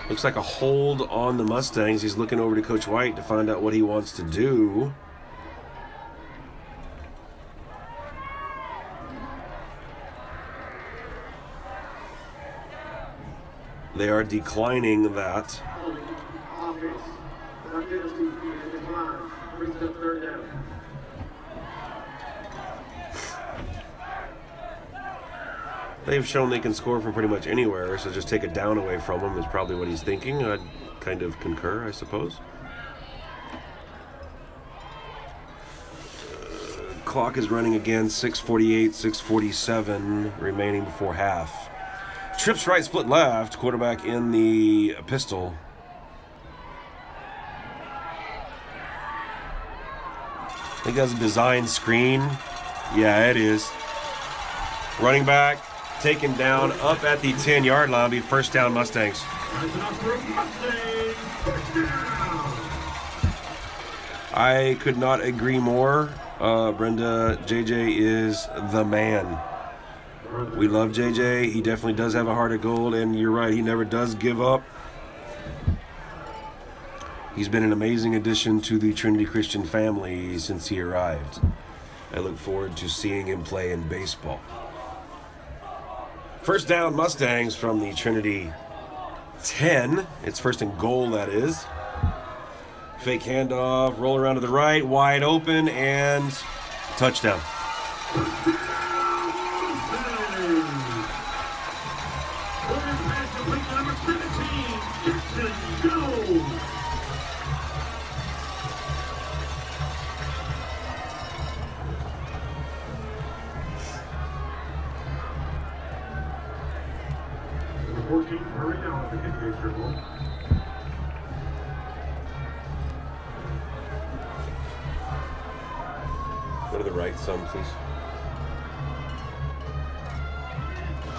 Looks like a hold on the Mustangs. He's looking over to Coach White to find out what he wants to do. They are declining that. They've shown they can score from pretty much anywhere, so just take a down away from him is probably what he's thinking. I'd kind of concur, I suppose. Clock is running again, 6:48, 6:47 remaining before half. Trips right, split left, quarterback in the pistol. I think that's a design screen. Yeah, it is. Running back. Taken down up at the 10-yard line. Be 1st down, Mustangs. I could not agree more. Brenda, JJ is the man. We love JJ. He definitely does have a heart of gold, and you're right, he never does give up. He's been an amazing addition to the Trinity Christian family since he arrived. I look forward to seeing him play in baseball. 1st down, Mustangs from the Trinity 10. It's 1st and goal, that is. Fake handoff, roll around to the right, wide open, and touchdown. Go to the right some, please.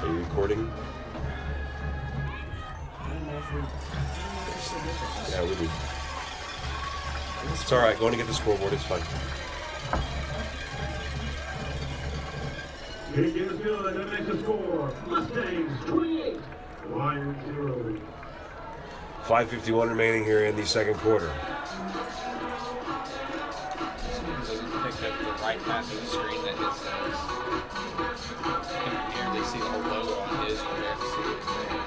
Are you recording? Yeah, we do. It's all right. Going to get the scoreboard. It's fine. Getting in the field, that makes the score. Mustangs 28, Lions 0. 5:51 remaining here in the second quarter. Doesn't pick up the right half of the screen that his does. You can barely see the whole logo on his, but barely see it there.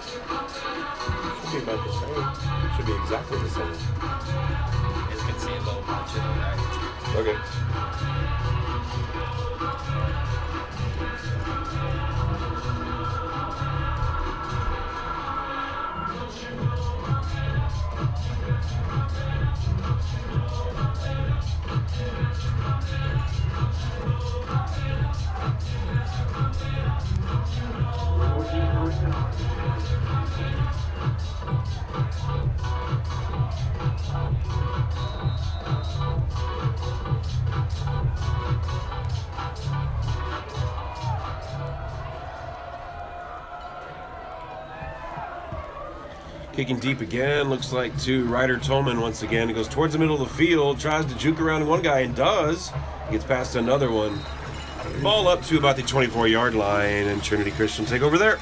Should be about the same. Should be exactly the same. His can see a little more to the right. Okay. Kicking deep again, looks like to Ryder Tolman once again. He goes towards the middle of the field, tries to juke around one guy and does. Gets past another one. Ball up to about the 24-yard line, and Trinity Christian take over there.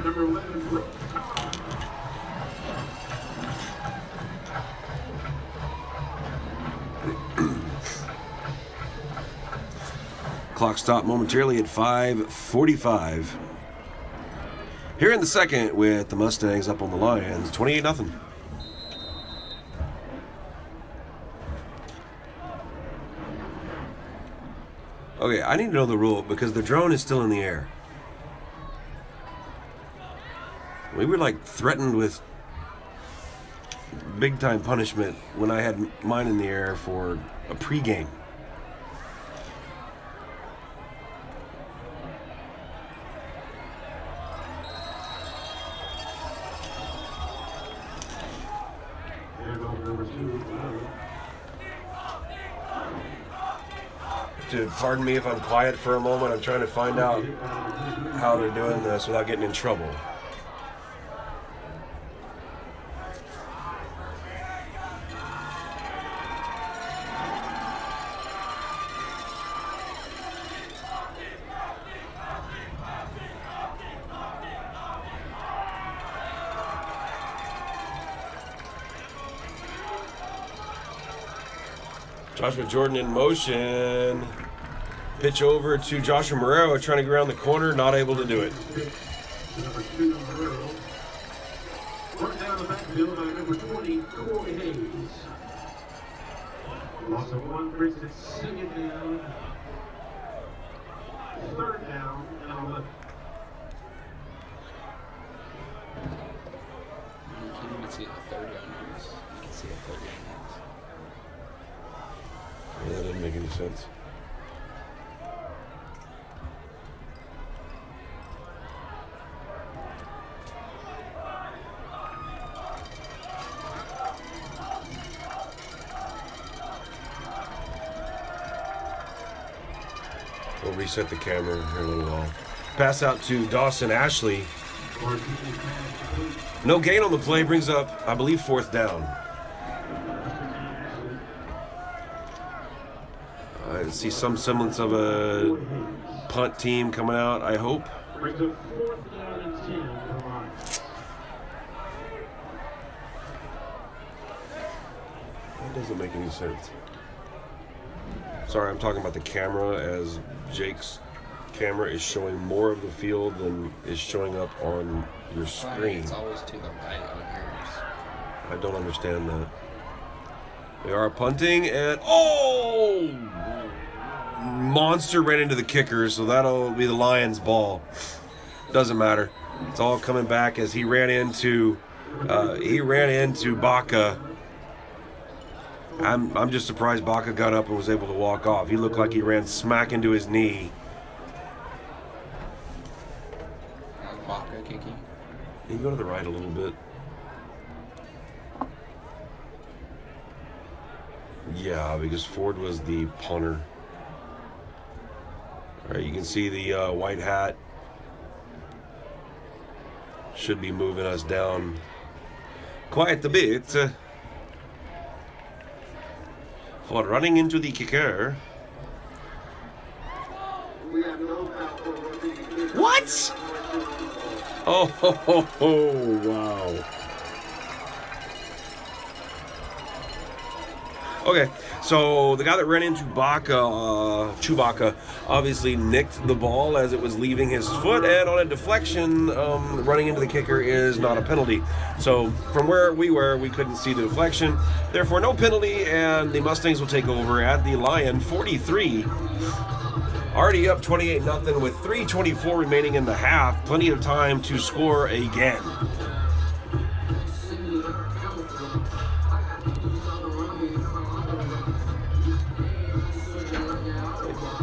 Number 11. Clock stopped momentarily at 5:45. Here in the second with the Mustangs up on the Lions, 28-0. Okay, I need to know the rule because the drone is still in the air. We were like threatened with big time punishment when I had mine in the air for a pregame. Dude, pardon me if I'm quiet for a moment. I'm trying to find out how they're doing this without getting in trouble. Joshua Jordan in motion. Pitch over to Joshua Marrero trying to go around the corner, not able to do it. Number 2, Marrero. Worked down the backfield by number 20, Corey Hayes. Loss of 1 brings it second down. Third down and 11. You can't even see the third down numbers. You can see the third down numbers. Yeah, that didn't make any sense. We'll reset the camera here in a little while. Pass out to Dawson Ashley. No gain on the play, brings up, I believe, 4th down. I see some semblance of a punt team coming out, I hope. Brings up 4th down and 10 for the Lions. That doesn't make any sense. Sorry, I'm talking about the camera, as Jake's camera is showing more of the field than is showing up on your screen. It's always to the right on yours. I don't understand that. They are punting, and oh! Monster ran into the kicker, so that'll be the Lions' ball. Doesn't matter. It's all coming back as he ran into Baca. I'm just surprised Baca got up and was able to walk off. He looked like he ran smack into his knee. Baca kicking. Can you go to the right a little bit? Yeah, because Ford was the punter. All right, you can see the white hat should be moving us down quite a bit for running into the kicker. We have no foul for rotating kicker. What? Oh, wow. Okay, so the guy that ran into Chewbacca, obviously nicked the ball as it was leaving his foot, and on a deflection, running into the kicker is not a penalty. So from where we were, we couldn't see the deflection. Therefore, no penalty, and the Mustangs will take over at the Lion 43. Already up 28-0 with 3:24 remaining in the half. Plenty of time to score again.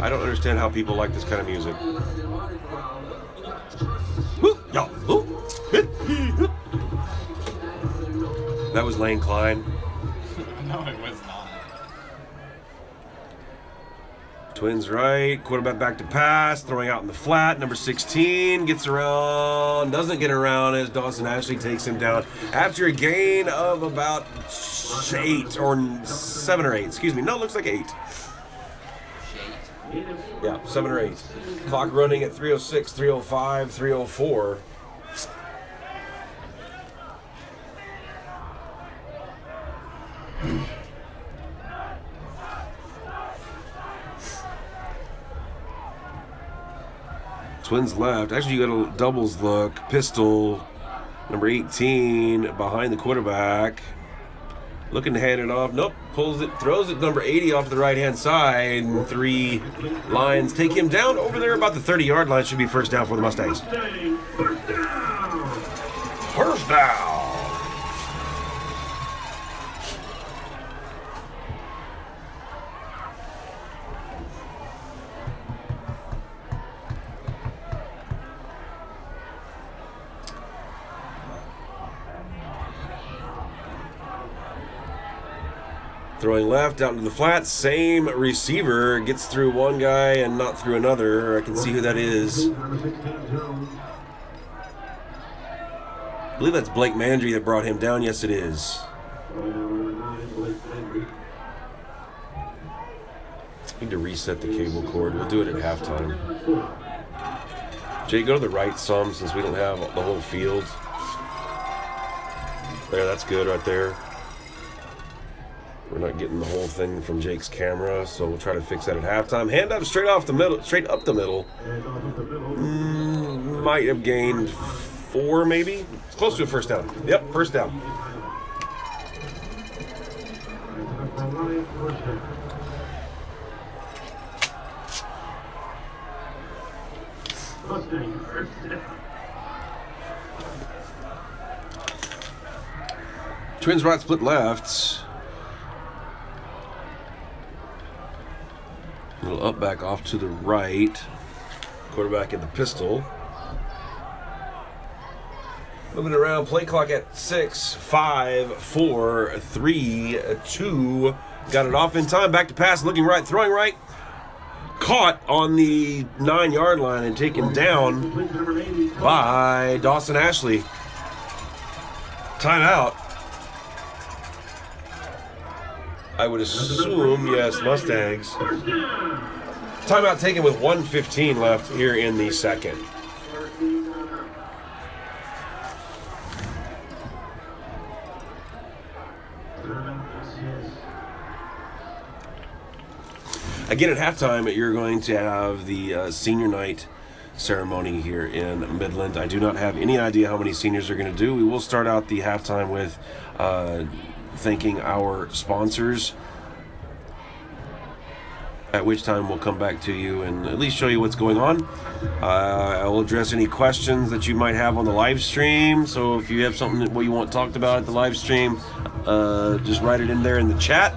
I don't understand how people like this kind of music. That was Lane Klein. No, it was not. Twins right, quarterback back to pass, throwing out in the flat. Number 16 gets around, doesn't get around as Dawson Ashley takes him down after a gain of about 7 or 8. Excuse me, no, it looks like 8. Yeah, 7 or 8. Clock running at 3:06, 3:05, 3:04. Twins left. Actually, you got a doubles look. Pistol, number 18, behind the quarterback. Looking to hand it off. Nope. Pulls it, throws it, number 80 off to the right-hand side. And 3 Lions take him down over there about the 30-yard line. Should be first down for the Mustangs. First down. Throwing left out into the flat, same receiver, gets through one guy and not through another. I can see who that is. I believe that's Blake Mandry that brought him down. Yes, it is. Need to reset the cable cord. We'll do it at halftime. Jay, go to the right some since we don't have the whole field. There, that's good right there. We're not getting the whole thing from Jake's camera, so we'll try to fix that at halftime. Hand up straight up the middle. Might have gained 4, maybe. It's close to a first down. Yep, first down. Twins right, split left. Little up back off to the right. Quarterback in the pistol. Moving around. Play clock at 6, 5, 4, 3, 2. Got it off in time. Back to pass. Looking right. Throwing right. Caught on the 9-yard line and taken down by Dawson Ashley. Timeout. I would assume, yes, Mustangs. Timeout taken with 1:15 left here in the second. Again, at halftime, you're going to have the senior night ceremony here in Midland. I do not have any idea how many seniors are going to do. We will start out the halftime with thanking our sponsors, at which time we'll come back to you and at least show you what's going on. I will address any questions that you might have on the live stream. So if you have something that you want talked about at the live stream, just write it in there in the chat.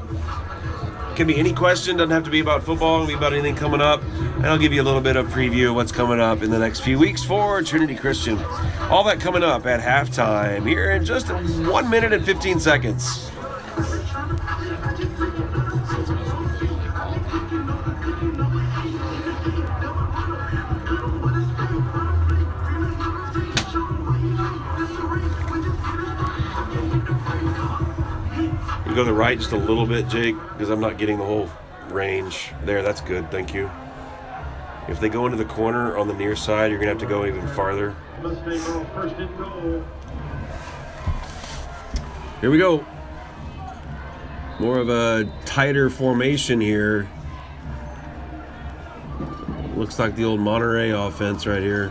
It can be any question, doesn't have to be about football, it can be about anything coming up. And I'll give you a little bit of preview of what's coming up in the next few weeks for Trinity Christian. All that coming up at halftime here in just 1 minute and 15 seconds. You go to the right just a little bit, Jake, because I'm not getting the whole range. There, that's good. Thank you. If they go into the corner on the near side, you're going to have to go even farther. Mustangs are first and goal. Here we go. More of a tighter formation here. Looks like the old Monterey offense right here.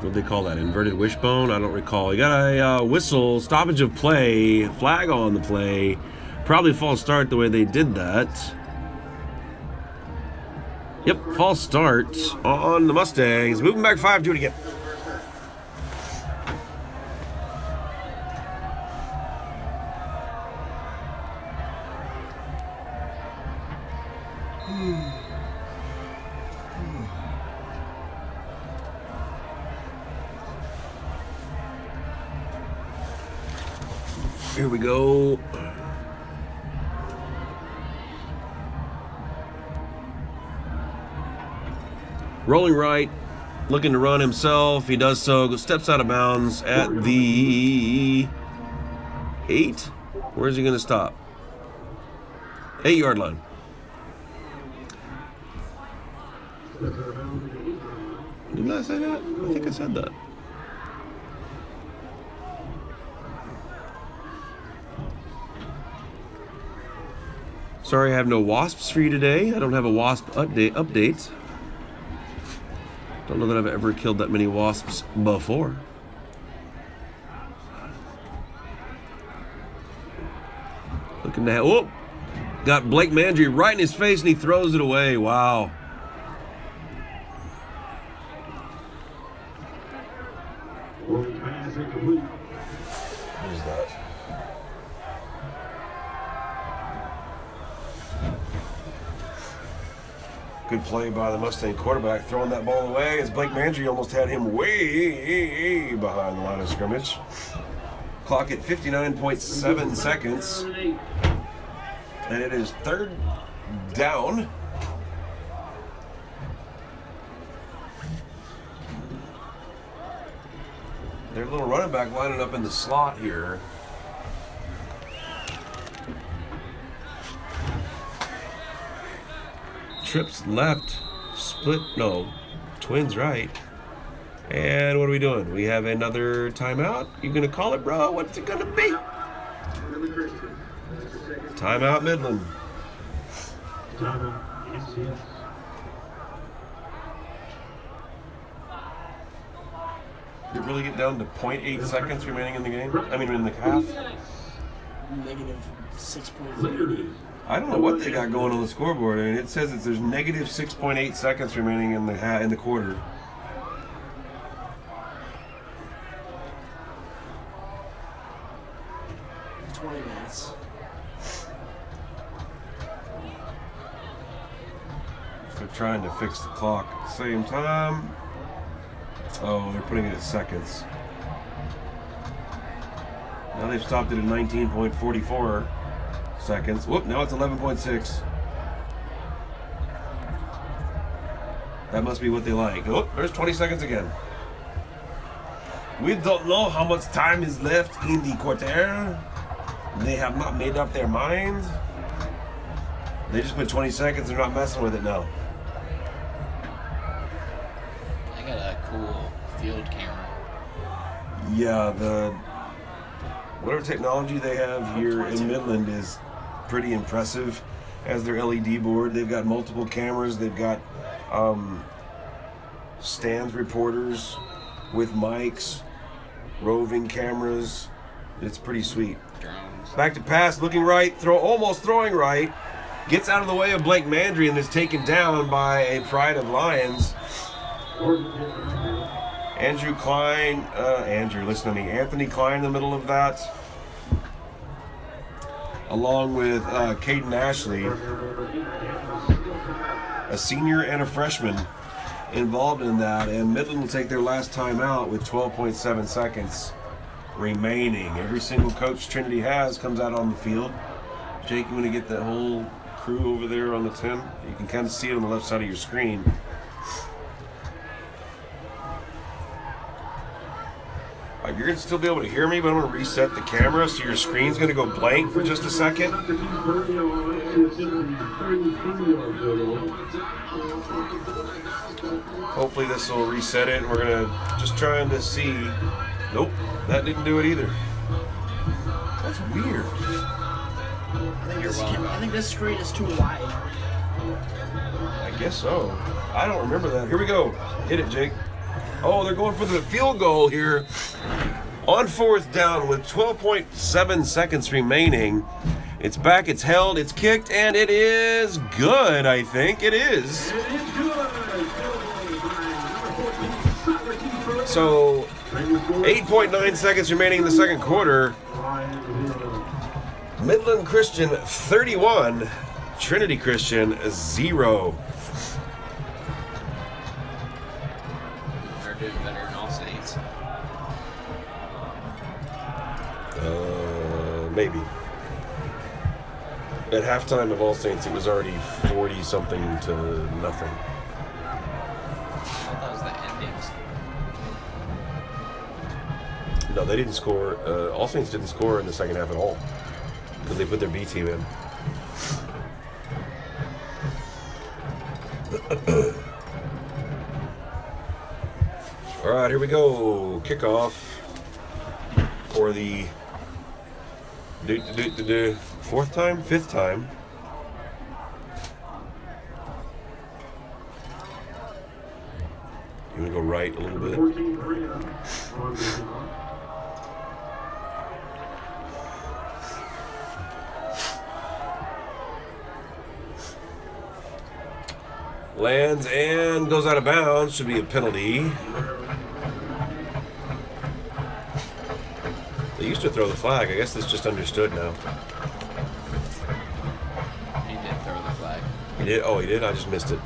What do they call that? Inverted wishbone? I don't recall. You got a whistle, stoppage of play, flag on the play. Probably false start the way they did that. Yep, false start on the Mustangs. Moving back 5, do it again. Here we go. Rolling right, looking to run himself. He does so, steps out of bounds at the 8. Where's he going to stop? 8-yard line. Didn't I say that? I think I said that. Sorry I have no wasps for you today. I don't have a wasp update. Don't know that I've ever killed that many wasps before. Looking to have, oh, got Blake Mandry right in his face and he throws it away. Wow. Pass incomplete. What is that? Good play by the Mustang quarterback, throwing that ball away as Blake Mandry almost had him way behind the line of scrimmage. Clock at 59.7 seconds. And it is 3rd down. Their little running back lining up in the slot here. Trips left, split, no, twins right. And what are we doing? We have another timeout. You gonna call it, bro? What's it gonna be? Timeout Midland. Yes. Did it really get down to 0.8 seconds remaining in the game? I mean, in the half? Negative 6.0. I don't know what they got going on the scoreboard. I mean, it says there's negative 6.8 seconds remaining in the quarter. Minutes. They're trying to fix the clock at the same time. Oh, they're putting it at seconds. Now they've stopped it at 19.44 seconds. Whoop, now it's 11.6. That must be what they like. Oh, there's 20 seconds again. We don't know how much time is left in the quarter. They have not made up their mind. They just put 20 seconds. They're not messing with it now. I got a cool field camera. Yeah, whatever technology they have here in Midland is pretty impressive. As their LED board, they've got multiple cameras. They've got stands reporters with mics, roving cameras. It's pretty sweet. Drones. Back to pass, looking right, almost throwing right. Gets out of the way of Blake Mandry and is taken down by a Pride of Lions. Anthony Klein in the middle of that. Along with Caden Ashley, a senior and a freshman involved in that. And Midland will take their last time out with 12.7 seconds remaining. Every single coach Trinity has comes out on the field. Jake, you want to get that whole crew over there on the 10? You can kind of see it on the left side of your screen. I You're going to still be able to hear me, but I'm going to reset the camera so your screen's going to go blank for just a second. Hopefully this will reset it, and we're going to just trying to see. Nope, that didn't do it either. That's weird. I think this screen is too wide. I guess so. I don't remember that. Here we go. Hit it, Jake. Oh, they're going for the field goal here. On 4th down with 12.7 seconds remaining. It's back, it's held, it's kicked, and it is good, I think. It is. So, 8.9 seconds remaining in the second quarter. Midland Christian 31, Trinity Christian 0. They're doing better than All Saints. Maybe. At halftime of All Saints, it was already 40-something to nothing. I thought that was the endings. No, they didn't score. All Saints didn't score in the second half at all because they put their B team in. All right, here we go. Kickoff for the fourth time, fifth time. You want to go right a little bit? Lands and goes out of bounds. Should be a penalty. They used to throw the flag. I guess that's just understood now. He did throw the flag. He did? Oh, he did? I just missed it.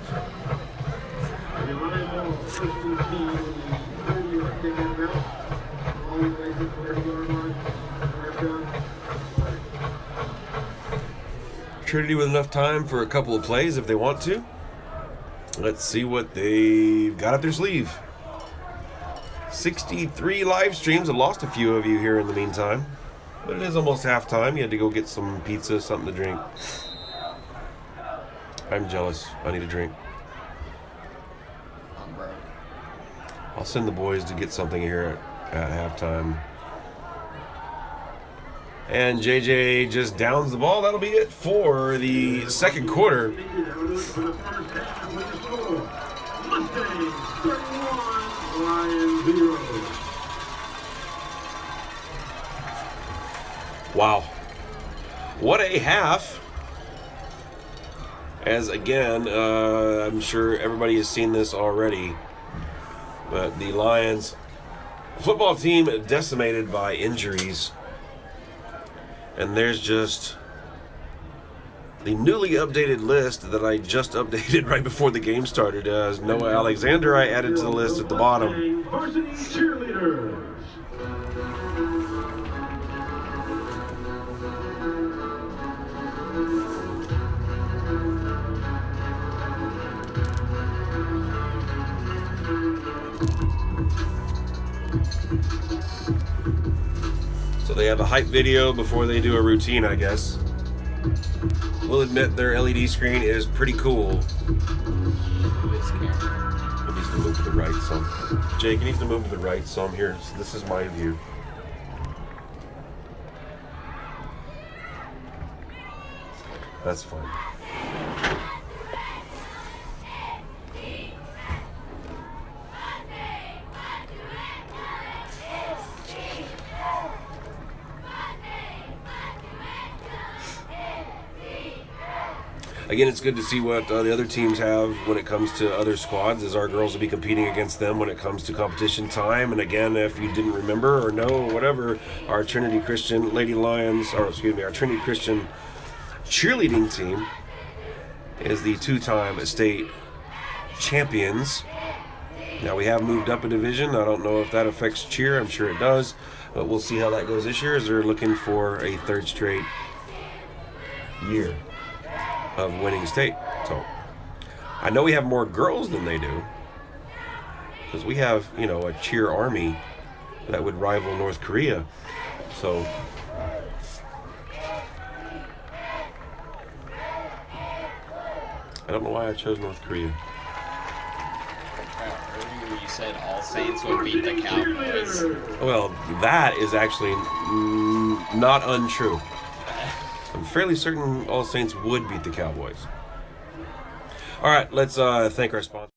Trinity with enough time for a couple of plays if they want to. Let's see what they've got up their sleeve. 63 live streams. I lost a few of you here in the meantime. But it is almost halftime. You had to go get some pizza, something to drink. I'm jealous. I need a drink. I'm broke. I'll send the boys to get something here at halftime. And JJ just downs the ball. That'll be it for the second quarter. Mustangs 31, Lions 0. Wow. What a half. As again, I'm sure everybody has seen this already, but the Lions football team decimated by injuries. And there's just the newly updated list that I just updated right before the game started. As Noah Alexander, I added to the list at the bottom. Varsity cheerleaders. So they have a hype video before they do a routine, I guess. We'll admit their LED screen is pretty cool. It's scary. It needs to move to the right some. Jake, it needs to move to the right some here. So this is my view. That's fine. Again, it's good to see what the other teams have when it comes to other squads, as our girls will be competing against them when it comes to competition time. And again, if you didn't remember or know or whatever, our Trinity Christian Lady Lions, or excuse me, our Trinity Christian cheerleading team is the two-time state champions. Now, we have moved up a division. I don't know if that affects cheer. I'm sure it does. But we'll see how that goes this year, as they're looking for a third straight year of winning state. So I know we have more girls than they do, because we have, you know, a cheer army that would rival North Korea. So I don't know why I chose North Korea. Earlier you said All Saints would beat the Cowboys. Well, that is actually not untrue. I'm fairly certain All Saints would beat the Cowboys. All right, let's thank our sponsor.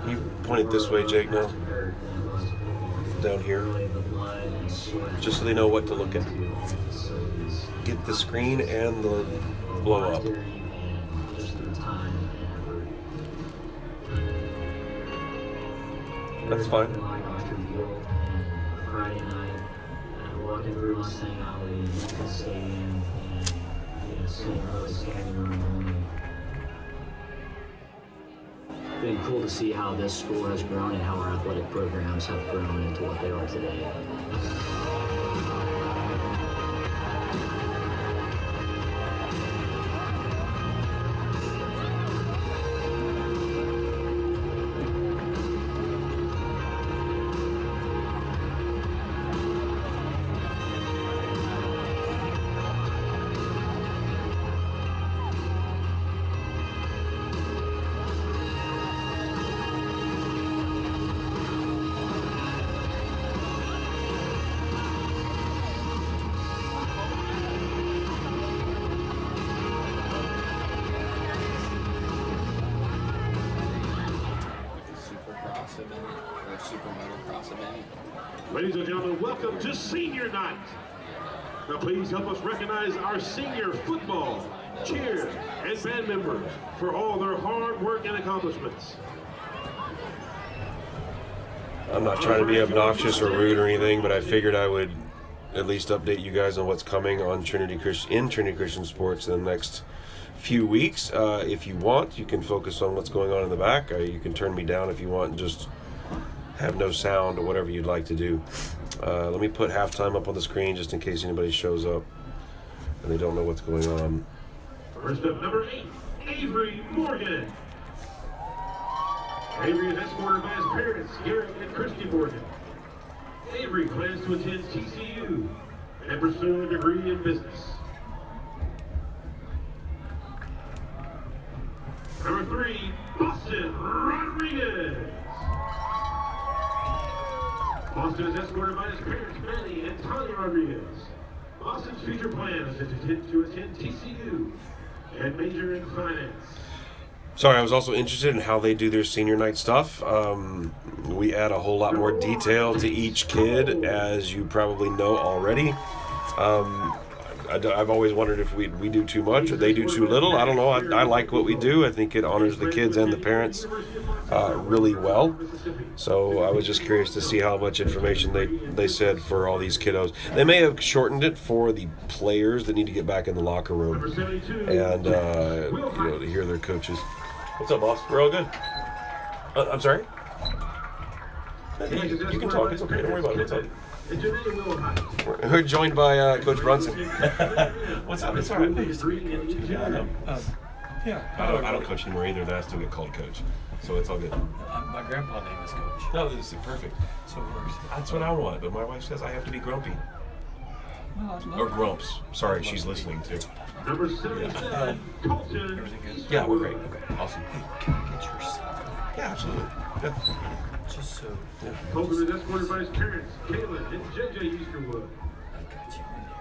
You point it this way, Jake, now. Down here. Just so they know what to look at. Get the screen and the blow up. That's fine. Friday night, walking through Mustang Alley in Lincoln Stadium, and seeing really standing room only. It's been cool to see how this school has grown and how our athletic programs have grown into what they are today. Ladies and gentlemen, welcome to Senior Night. Now please help us recognize our senior football, cheer, and band members for all their hard work and accomplishments. I'm not trying to be obnoxious or rude or anything, but I figured I would at least update you guys on what's coming on Trinity Christian Sports in the next few weeks. If you want, you can focus on what's going on in the back. You can turn me down if you want and just have no sound or whatever you'd like to do. Let me put halftime up on the screen just in case anybody shows up and they don't know what's going on. First up, number 8, Avery Morgan. Avery is escorted by his parents, Garrett and Christy Morgan. Avery plans to attend TCU and pursue a degree in business. Number 3, Boston Rodriguez. Boston is escorted by his parents, Manny and Tanya Rodriguez. Boston's future plan is to attend TCU and major in finance. Sorry, I was also interested in how they do their senior night stuff. We add a whole lot more detail to each kid, as you probably know already. I've always wondered if we do too much or they do too little. I don't know. I like what we do. I think it honors the kids and the parents really well. So I was just curious to see how much information they said for all these kiddos. They may have shortened it for the players that need to get back in the locker room and to hear their coaches. What's up, boss? We're all good. I'm sorry? You can talk. It's okay. Don't worry about it. What's up? We're joined by Coach Brunson. What's up? It's all right. Yeah, I know. I don't coach anymore either. I still get called coach, so it's all good. My grandpa's name is Coach. No, this is perfect. So it works. That's what I want, but my wife says I have to be grumpy. Well, I'd love Or grumps. Sorry, she's listening too. Number 7, Colton. Yeah, we're great. Okay, awesome. Can I get your stuff? Yeah, absolutely. Yeah. Just so Colton is escorted by his parents, Caitlin and JJ Easterwood. I've got you in here.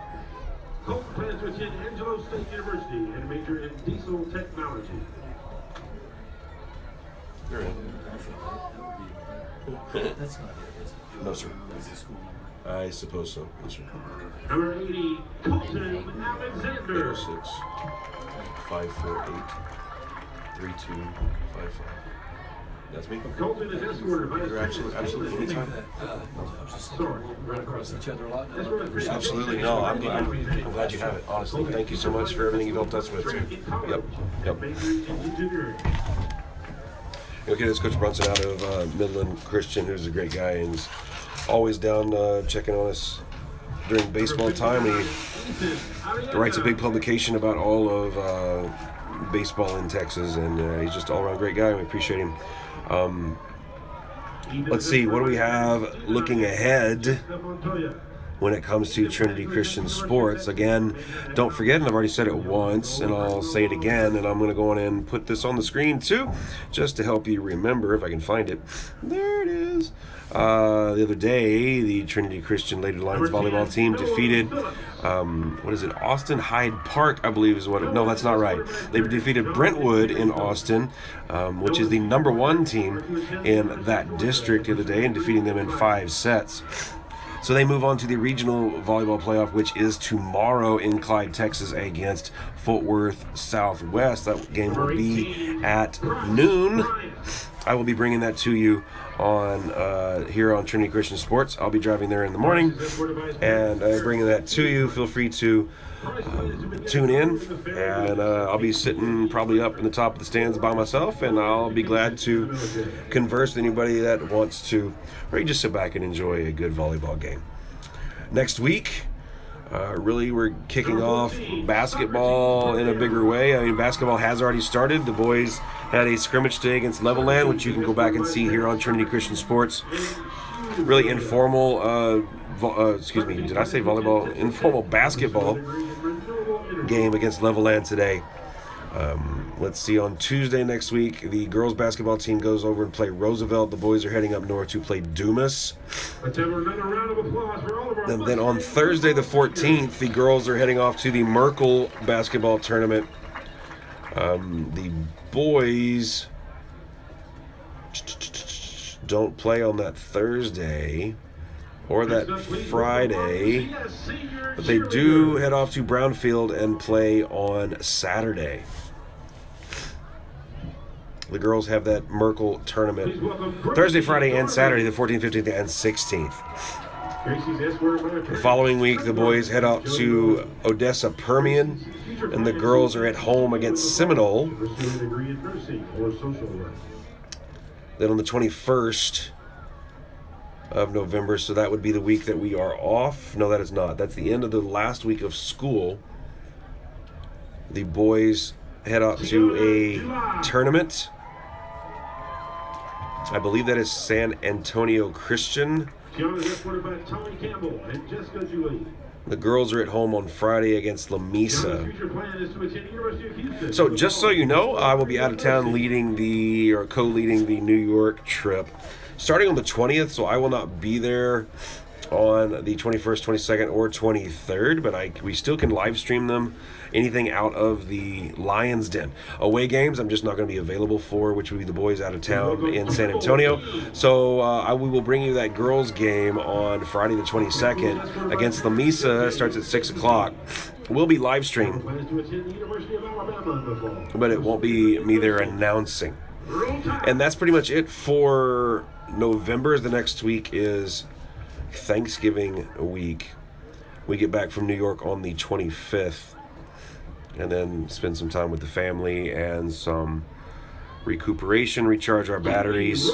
Colton plans to attend Angelo State University and major in diesel technology. They're in. That's not it, is it? No, sir. That's the school number. I suppose so. Yes, sir. Number 80, Colton Alexander. 806 548 3255. That's me. Colton is escorted by his You're absolutely anytime. I was just thinking, we'll run across each other a lot. now. Absolutely no. I'm glad you have it. Honestly, thank you so much for everything you've helped us with. Yep. Okay, that's Coach Brunson out of Midland Christian, who's a great guy and is always down checking on us during baseball time. He writes a big publication about all of baseball in Texas, and he's just all around great guy. We appreciate him. Let's see, what do we have looking ahead when it comes to Trinity Christian Sports? Again, don't forget, and I've already said it once, and I'll say it again, and I'm going to go on and put this on the screen too, just to help you remember if I can find it. There it is. The other day, the Trinity Christian Lady Lions volleyball team defeated, Austin Hyde Park, I believe is what it, no, that's not right. They defeated Brentwood in Austin, which is the #1 team in that district the other day, and defeating them in 5 sets. So they move on to the regional volleyball playoff, which is tomorrow in Clyde, Texas, against Fort Worth Southwest. That game will be at noon. I will be bringing that to you on here on Trinity Christian Sports. I'll be driving there in the morning and bringing that to you. Feel free to tune in, and I'll be sitting probably up in the top of the stands by myself, and I'll be glad to converse with anybody that wants to, or you just sit back and enjoy a good volleyball game. Next week, really we're kicking off basketball in a bigger way. I mean, basketball has already started. The boys had a scrimmage day against Levelland, which you can go back and see here on Trinity Christian Sports. Really informal, did I say volleyball? Informal basketball game against Levelland today. Let's see, on Tuesday next week, the girls basketball team goes over and play Roosevelt. The boys are heading up north to play Dumas. And then on Thursday the 14th, the girls are heading off to the Merkel basketball tournament. The boys don't play on that Thursday or that Friday, but they do head off to Brownfield and play on Saturday. The girls have that Merkel tournament Thursday, Friday, and Saturday, the 14th, 15th, and 16th. The following week, the boys head out to Odessa Permian, and the girls are at home against Seminole. Then on the 21st of November, so that would be the week that we are off. No, that is not. That's the end of the last week of school. The boys head out to a tournament. I believe that is San Antonio Christian. The girls are at home on Friday against La Mesa. So just so you know, I will be out of town co-leading the New York trip starting on the 20th, so I will not be there on the 21st, 22nd, or 23rd, but we still can live stream them, anything out of the Lions Den. Away games, I'm just not going to be available for, which would be the boys out of town in San Antonio. So we will bring you that girls game on Friday the 22nd against La Mesa. It starts at 6 o'clock. We'll be live streamed, but it won't be me there announcing. And that's pretty much it for November. The next week is Thanksgiving week. We get back from New York on the 25th and then spend some time with the family and some recuperation, recharge our batteries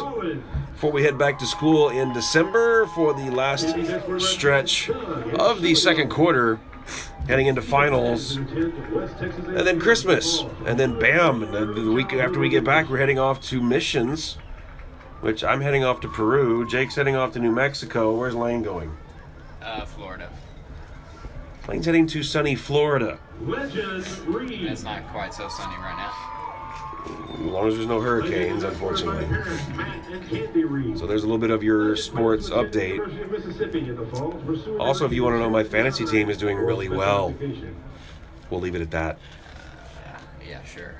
before we head back to school in December for the last stretch of the second quarter, heading into finals, and then Christmas, and then bam, and the week after we get back, we're heading off to missions, which I'm heading off to Peru. Jake's heading off to New Mexico. Where's Lane going? Florida. Lane's heading to sunny Florida. It's not quite so sunny right now. As long as there's no hurricanes, unfortunately. So there's a little bit of your sports update. Also, if you want to know, my fantasy team is doing really well. We'll leave it at that. Yeah, sure.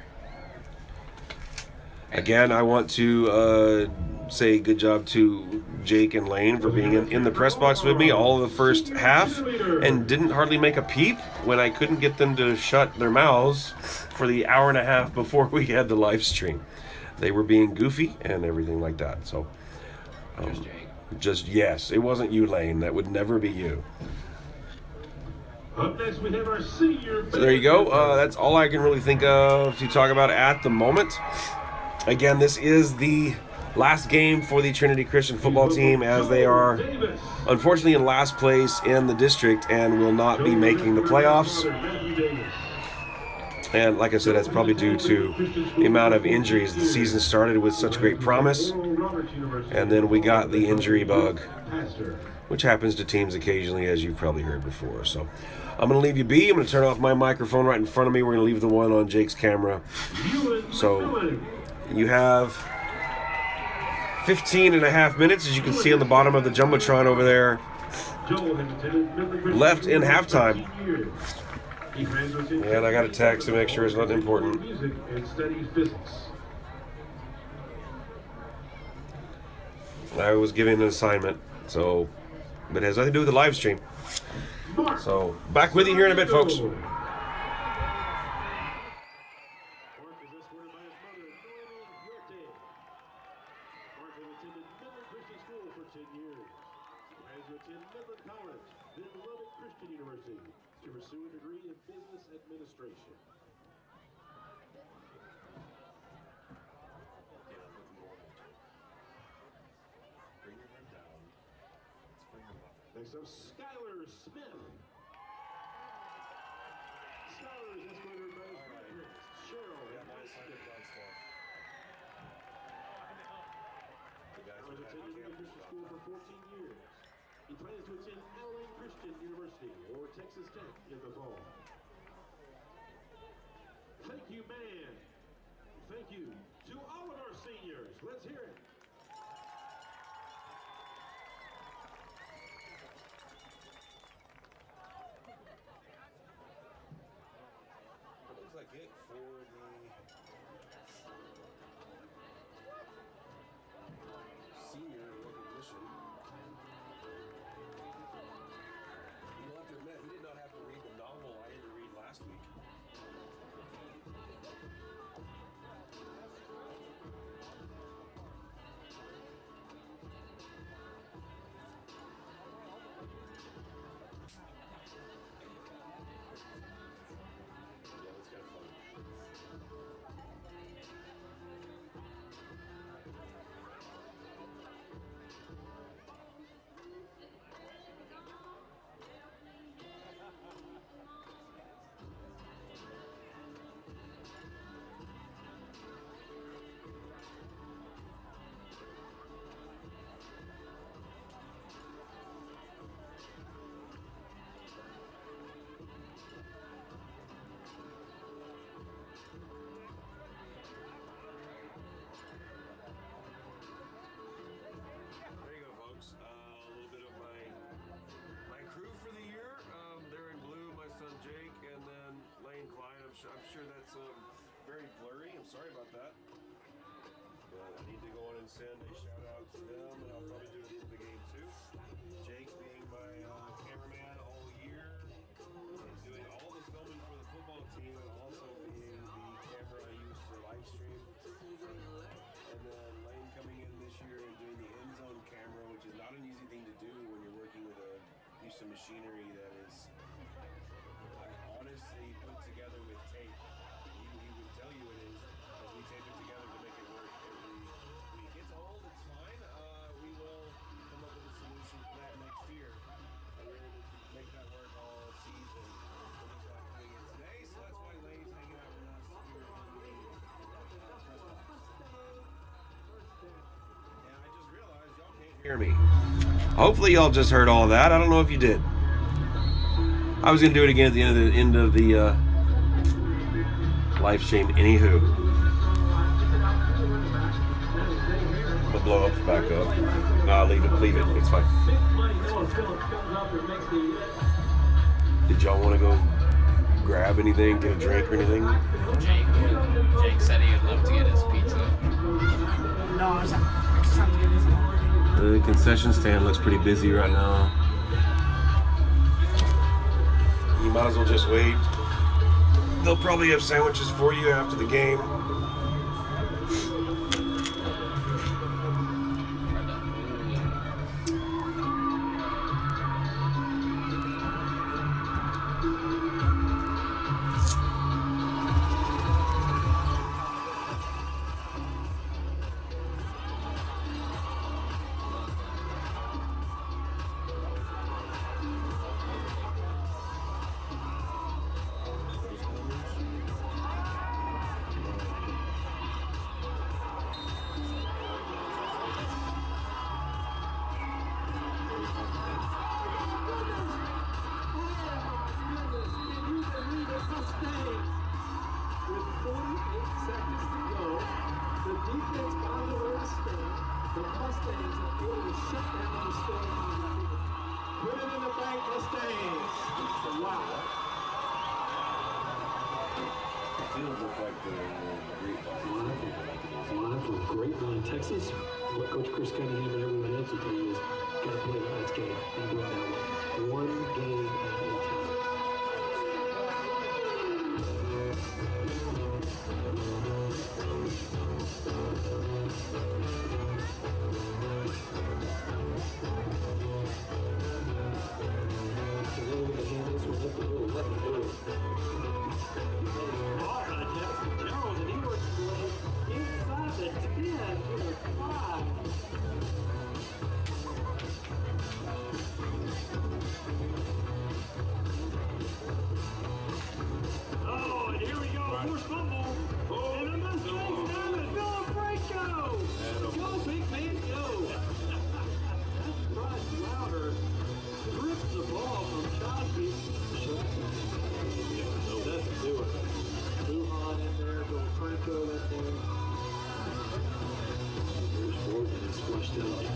Again, I want to say good job to Jake and Lane for being in the press box with me all of the first half and didn't hardly make a peep when I couldn't get them to shut their mouths for the hour and a half before we had the live stream. They were being goofy and everything like that. So, yes, it wasn't you, Lane. That would never be you. Up next, we have our senior. So there you go. That's all I can really think of to talk about at the moment. Again, this is the last game for the Trinity Christian football team, as they are unfortunately in last place in the district and will not be making the playoffs. And like I said, that's probably due to the amount of injuries. The season started with such great promise, and then we got the injury bug, which happens to teams occasionally, as you've probably heard before. So I'm going to leave you be. I'm going to turn off my microphone right in front of me. We're going to leave the one on Jake's camera. So you have 15 and a half minutes, as you can see on the bottom of the Jumbotron over there, left in halftime. And I got a text to make sure it's not important. I was given an assignment, so but it has nothing to do with the live stream. So back with you here in a bit, folks. To pursue a degree in business administration. Next up, Skylar Smith. Skylar is escorted by his parents, Cheryl and Smith. Skylar has attended Midland School for 14 years. He plans to attend LA Christian University or Texas Tech in the fall. Thank you, man. Thank you to all of our seniors. Let's hear it. That looks like it for the senior recognition. You'll have to admit, he did not have to read the novel I had to read last week. I'm sure that's very blurry. I'm sorry about that. But I need to go on and send a shout out to them, and I'll probably do it for the game too. Jake being my cameraman all year, he's doing all the filming for the football team, and also being the camera I use for live stream. And then Lane coming in this year and doing the end zone camera, which is not an easy thing to do when you're working with a piece of machinery that is honestly put together with tape. He would tell you it is, as we tape it together to make it work every week. It's old, it's fine. We will come up with a solution for that next year. We're able to make that work all season. We're just not coming in today, so that's why Lane's hanging out with us here on the press box. And I just realized y'all can't hear me. Hopefully y'all just heard all that. I don't know if you did. I was going to do it again at the end of the live stream. Anywho, the blow ups back up. Nah, leave it. It's fine. Did y'all want to go grab anything, get a drink or anything? Jake said he would love to get his pizza. No, it's time to get this one. The concession stand looks pretty busy right now. You might as well just wait. They'll probably have sandwiches for you after the game. Texas, what Coach Chris Cunningham and everyone else will tell you is got to play the next game and do it that way. One game at a time.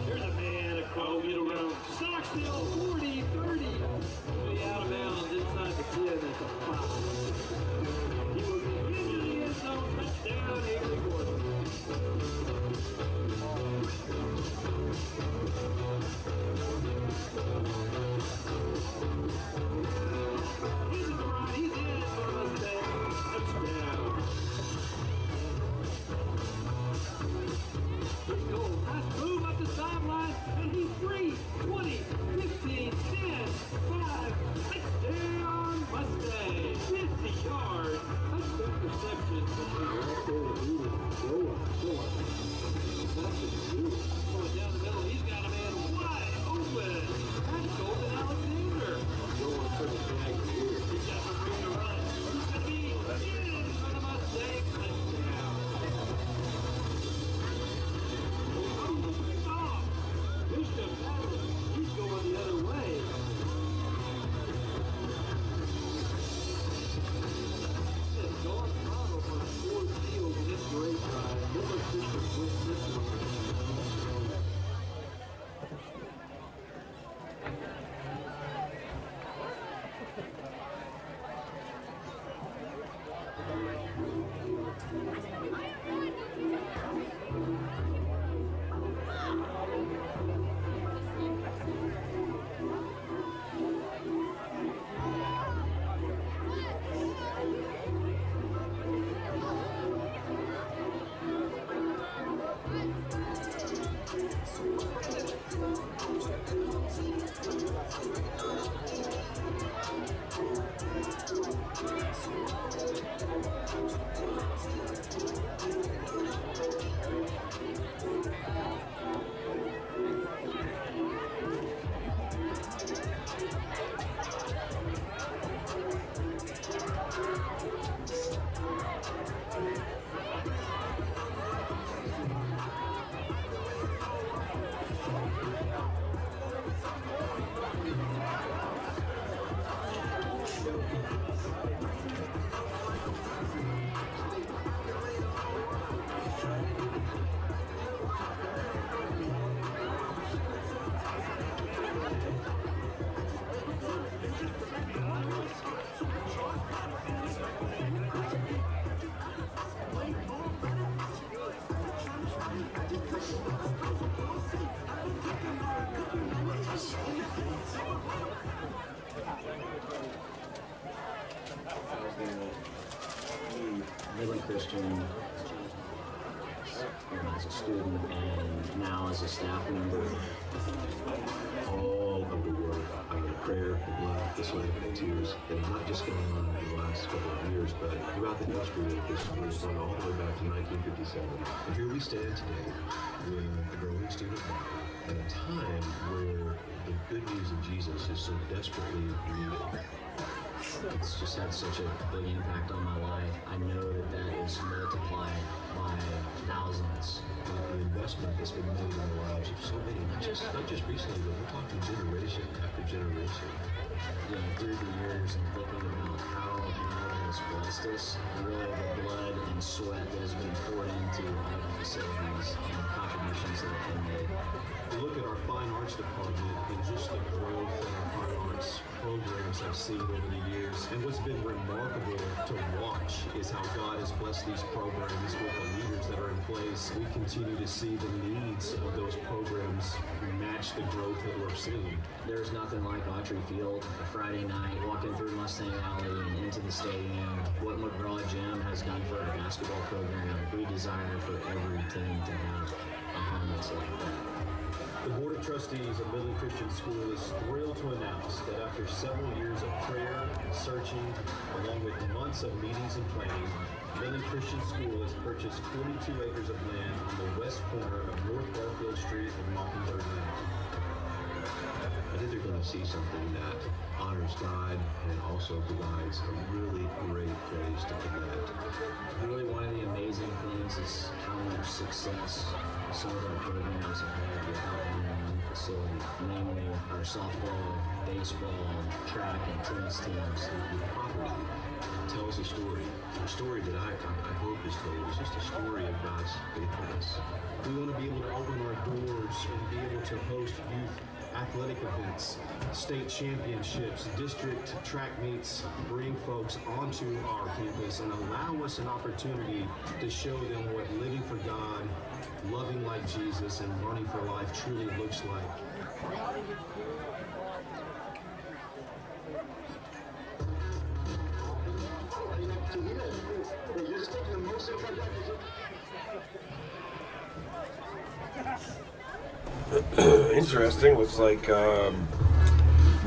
There's a man across get around. Stockstill 40, 30. Way out of bounds inside the 10 at the 5. He will be into the end zone. Touchdown, Avery Gordon. He's in the right. He's in for a Mustang. Touchdown. He's going. Nice move up the sideline, and he's free. 20, 15, 10, 5. Touchdown, Mustang. 50 yards. Touchdown reception. Going down the middle. He's got a man wide open. That's Golden Alexander. He's got some room to run. He's going to be in for the Mustang. Touchdown. Bishop, he's going the other way. It's Dawn Connell on Ford Field in this great drive. Miller Bishop wins this one. Christian, as a student, and now as a staff member. All of the work, prayer, the blood, the sweat, and the tears that have not just gone on in the last couple of years, but throughout the history of this school, going all the way back to 1957. And here we stand today with a growing student body at a time where the good news of Jesus is so desperately needed. It's just had such a big impact on my life. I know that that is multiplied by thousands. The investment that's been made in the lives of so many, not just recently, but we're talking generation after generation. Through the years and thinking about how God has blessed us, really the blood and sweat that has been poured into all of the facilities and the contributions that have been made. We look at our fine arts department and just the growth in our fine arts programs I've seen over the years. And what's been remarkable to watch is how God has blessed these programs with the leaders that are in place. We continue to see the needs of those programs match the growth that we're seeing. There's nothing like Autry Field, a Friday night, walking through Mustang Alley and into the stadium. What McGraw Gym has done for our basketball program, we desire for every team to have a home that's like that. The Board of Trustees of Midland Christian School is thrilled to announce that after several years of prayer and searching, along with months of meetings and planning, Midland Christian School has purchased 42 acres of land on the west corner of North Garfield Street and Mockingbird Lane. I think they're going to see something that honors God and also provides a really great place to connect. Really, one of the amazing things is how much success some of our programs have had without being in one facility, namely our softball, baseball, track, and tennis teams. The property tells a story. A story that I hope is told is just a story of God's faithfulness. We want to be able to open our doors and be able to host youth athletic events, state championships, district track meets, bring folks onto our campus and allow us an opportunity to show them what living for God, loving like Jesus, and running for life truly looks like. Interesting. Looks like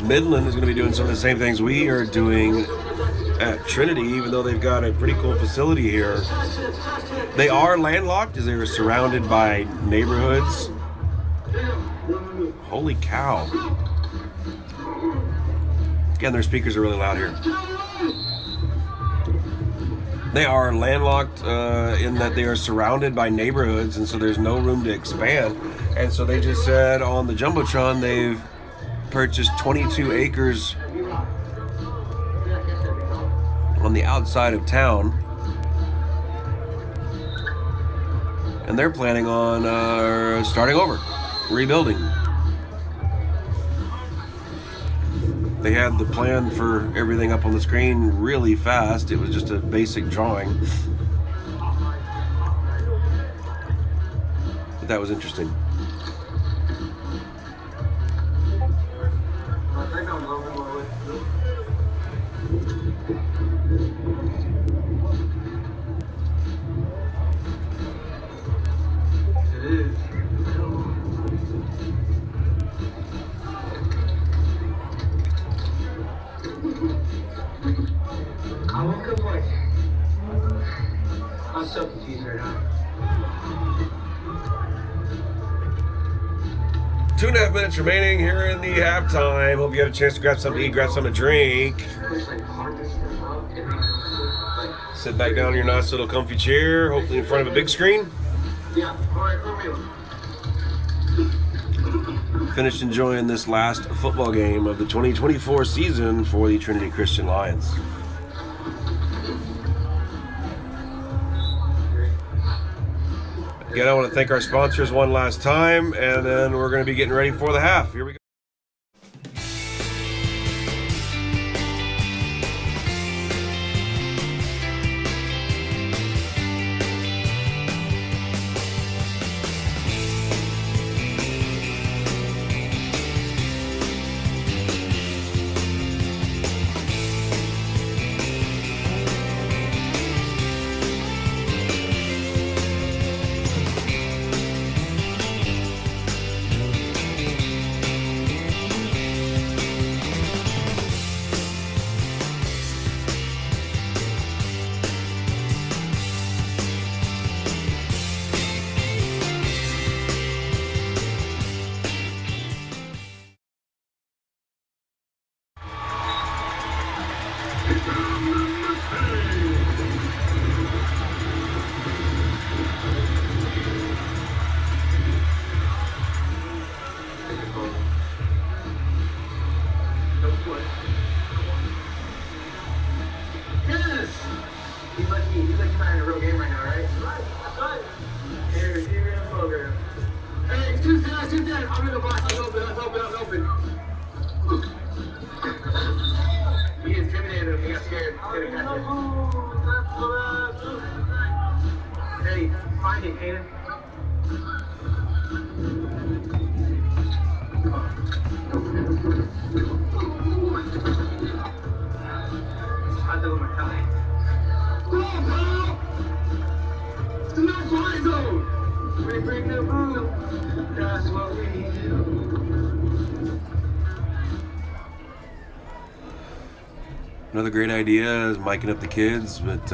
Midland is going to be doing some of the same things we are doing at Trinity, even though they've got a pretty cool facility here. They are landlocked as they are surrounded by neighborhoods. Holy cow. Again, their speakers are really loud here. They are landlocked in that they are surrounded by neighborhoods, and so there's no room to expand. And so they just said on the Jumbotron they've purchased 22 acres on the outside of town. And they're planning on starting over, rebuilding. They had the plan for everything up on the screen really fast. It was just a basic drawing. But that was interesting. I'm so confused right now. 2.5 minutes remaining here in the halftime. Hope you had a chance to grab something to eat, grab something to drink. Sit back down in your nice little comfy chair, hopefully in front of a big screen. Yeah, alright, Finished enjoying this last football game of the 2024 season for the Trinity Christian Lions. Again, I want to thank our sponsors one last time, and then we're going to be getting ready for the half. Here we go. Yes! He's like trying a real game right now, right? Right. That's right. Here's your program. Hey, it's Tuesday. I'm in the box. Let's open. He intimidated him. He got scared. He's gonna catch it. Hey, find it, Kaden. I do my time. Go, pal! It's the no fly zone! We bring the boom. That's what we do. Another great idea is miking up the kids, but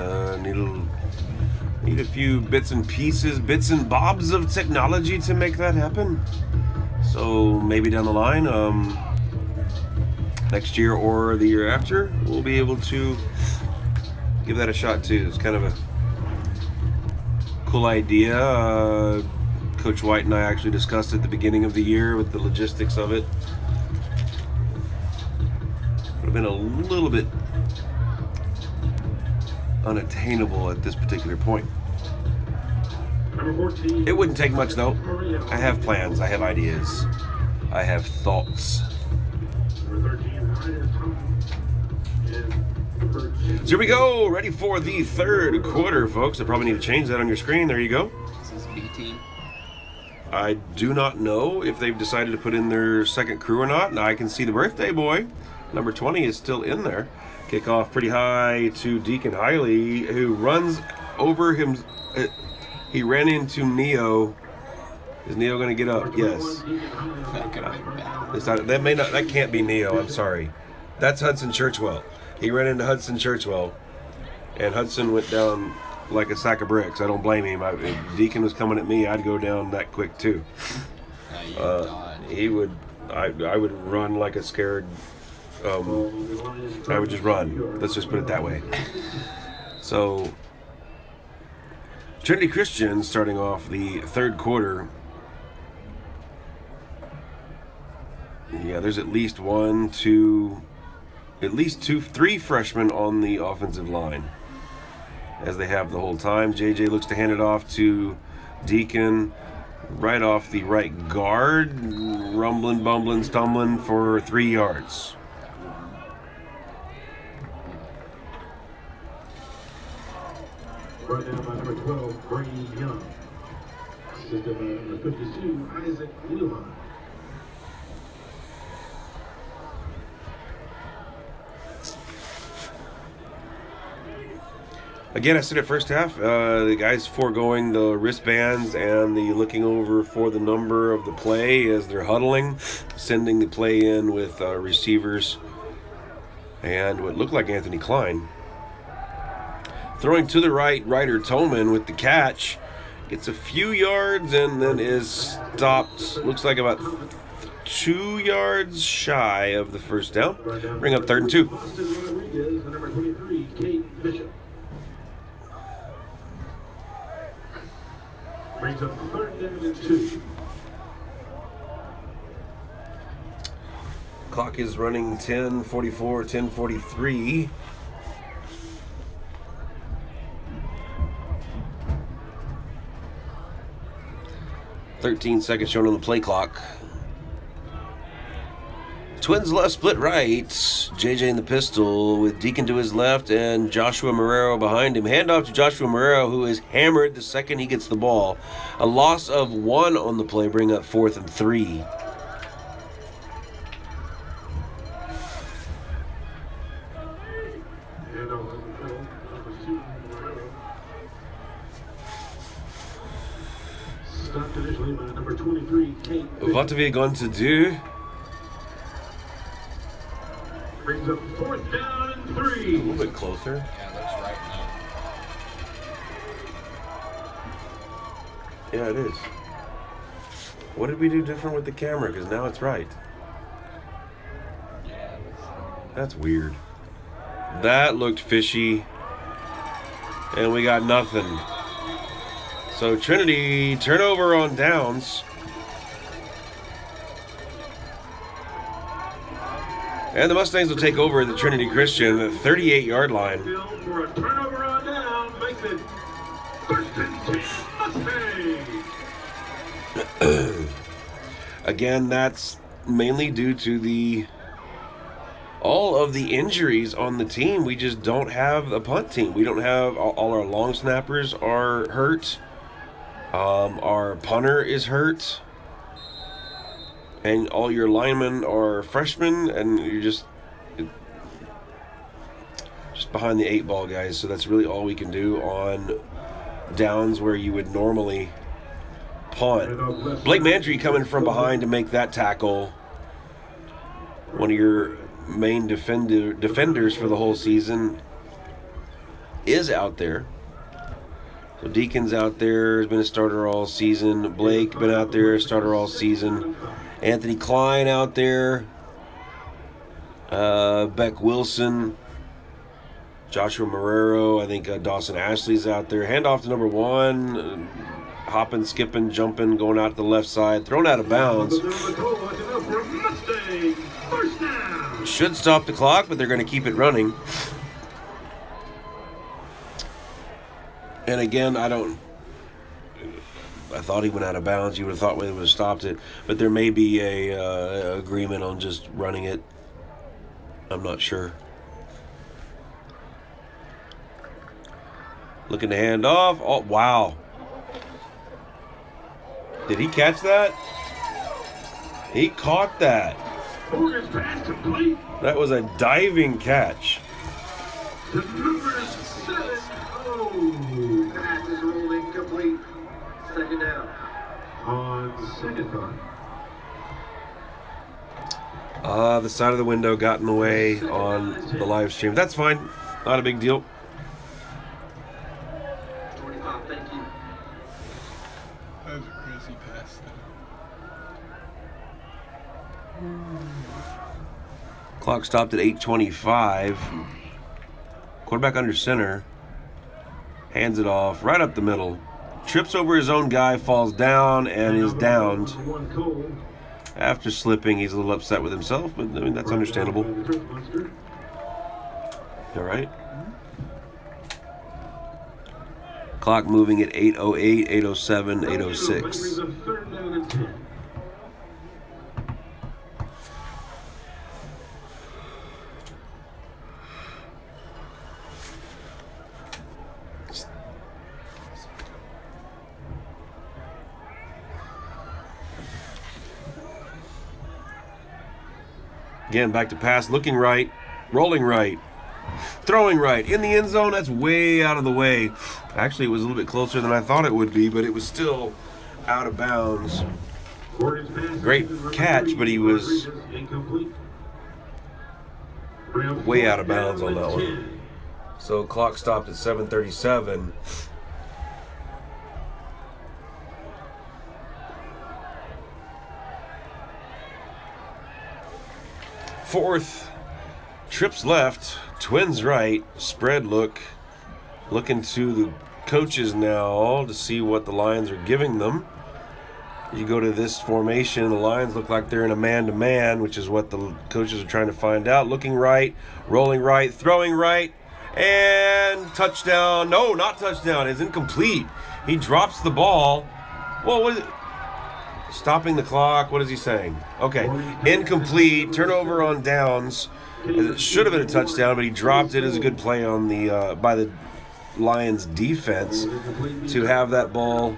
need a few bits and pieces, bits and bobs of technology to make that happen. So maybe down the line, next year or the year after, we'll be able to give that a shot too. It's kind of a cool idea. Coach White and I actually discussed it at the beginning of the year with the logistics of it. Would have been a little bit unattainable at this particular point. It wouldn't take much though. I have plans, I have ideas, I have thoughts. So here we go, ready for the third quarter, folks. I probably need to change that on your screen. There you go. This is B team. I do not know if they've decided to put in their second crew or not. Now I can see the birthday boy. Number 20 is still in there. Kickoff pretty high to Deacon Hiley, who runs over him. He ran into Neo. Is Neo going to get up? Yes. That can't be Neo. I'm sorry. That's Hudson Churchwell. He ran into Hudson Churchwell, and Hudson went down like a sack of bricks. I don't blame him. If Deacon was coming at me, I'd go down that quick too. He would. I would run like a scared. I would just run. Let's just put it that way. So, Trinity Christian starting off the third quarter. Yeah, there's at least three freshmen on the offensive line, as they have the whole time. JJ looks to hand it off to Deacon right off the right guard, rumbling, bumbling, stumbling for 3 yards. Brought down by number 12, Brady Young. Assisted by number 52, Isaac Lehman. Again, I said it first half, the guys foregoing the wristbands and the looking over for the number of the play as they're huddling, sending the play in with receivers and what looked like Anthony Klein. Throwing to the right, Ryder Tolman with the catch. Gets a few yards and then is stopped, looks like about 2 yards shy of the first down. Bring up 3rd and 2. Rodriguez, the number 23, Kate Bishop. Brings up 3rd down and 2. Clock is running 10:44, 10:43. 13 seconds shown on the play clock. Twins left, split right. JJ in the pistol with Deacon to his left and Joshua Marrero behind him. Handoff to Joshua Marrero, who is hammered the second he gets the ball. A loss of 1 on the play, bring up 4th and 3. What have you going to do? Brings up 4th down and 3. A little bit closer. Yeah, that's right now. Yeah, it is. What did we do different with the camera? Because now it's right. Yeah, That's weird. That looked fishy. And we got nothing. So Trinity, turnover on downs. And the Mustangs will take over the Trinity Christian at the 38-yard line. For a turnover on down, makes it first and 10 Mustangs. Again, that's mainly due to all of the injuries on the team. We just don't have a punt team. We don't have all our long snappers are hurt. Our punter is hurt. And all your linemen are freshmen, and you're just behind the 8-ball, guys. So that's really all we can do on downs where you would normally punt. Blake Mandry coming from behind to make that tackle. One of your main defenders for the whole season is out there. So Deacon's out there, has been a starter all season. Blake been out there, starter all season. Anthony Klein out there. Beck Wilson. Joshua Marrero. I think Dawson Ashley's out there. Handoff to number 1. Hopping, skipping, jumping, going out to the left side. Thrown out of bounds. Should stop the clock, but they're going to keep it running. And again, I thought he went out of bounds. You would have thought they would have stopped it. But there may be a agreement on just running it. I'm not sure. Looking to hand off. Oh, wow. Did he catch that? He caught that. That was a diving catch. The number 7. Oh, pass is ruled incomplete. Second down. On second down. The side of the window got in the way on the live stream. That's fine. Not a big deal. 25, thank you. That was a crazy pass. Clock stopped at 8:25. Quarterback under center. Hands it off right up the middle. Trips over his own guy, falls down, and is downed. After slipping, he's a little upset with himself, but I mean, that's understandable. All right. Clock moving at 8:08, 8:07, 8:06. Again, back to pass, looking right, rolling right, throwing right. In the end zone, that's way out of the way. Actually, it was a little bit closer than I thought it would be, but it was still out of bounds. Great catch, but he was way out of bounds on that one. So clock stopped at 7:37. Fourth, trips left, twins right, spread look. Looking to the coaches now to see what the Lions are giving them. You go to this formation, the Lions look like they're in a man-to-man, which is what the coaches are trying to find out. Looking right, rolling right, throwing right, and touchdown. No, not touchdown. It's incomplete. He drops the ball. Well, what is it? Stopping the clock. What is he saying? Okay, incomplete. Turnover on downs. It should have been a touchdown, but he dropped it. As a good play on the by the Lions defense to have that ball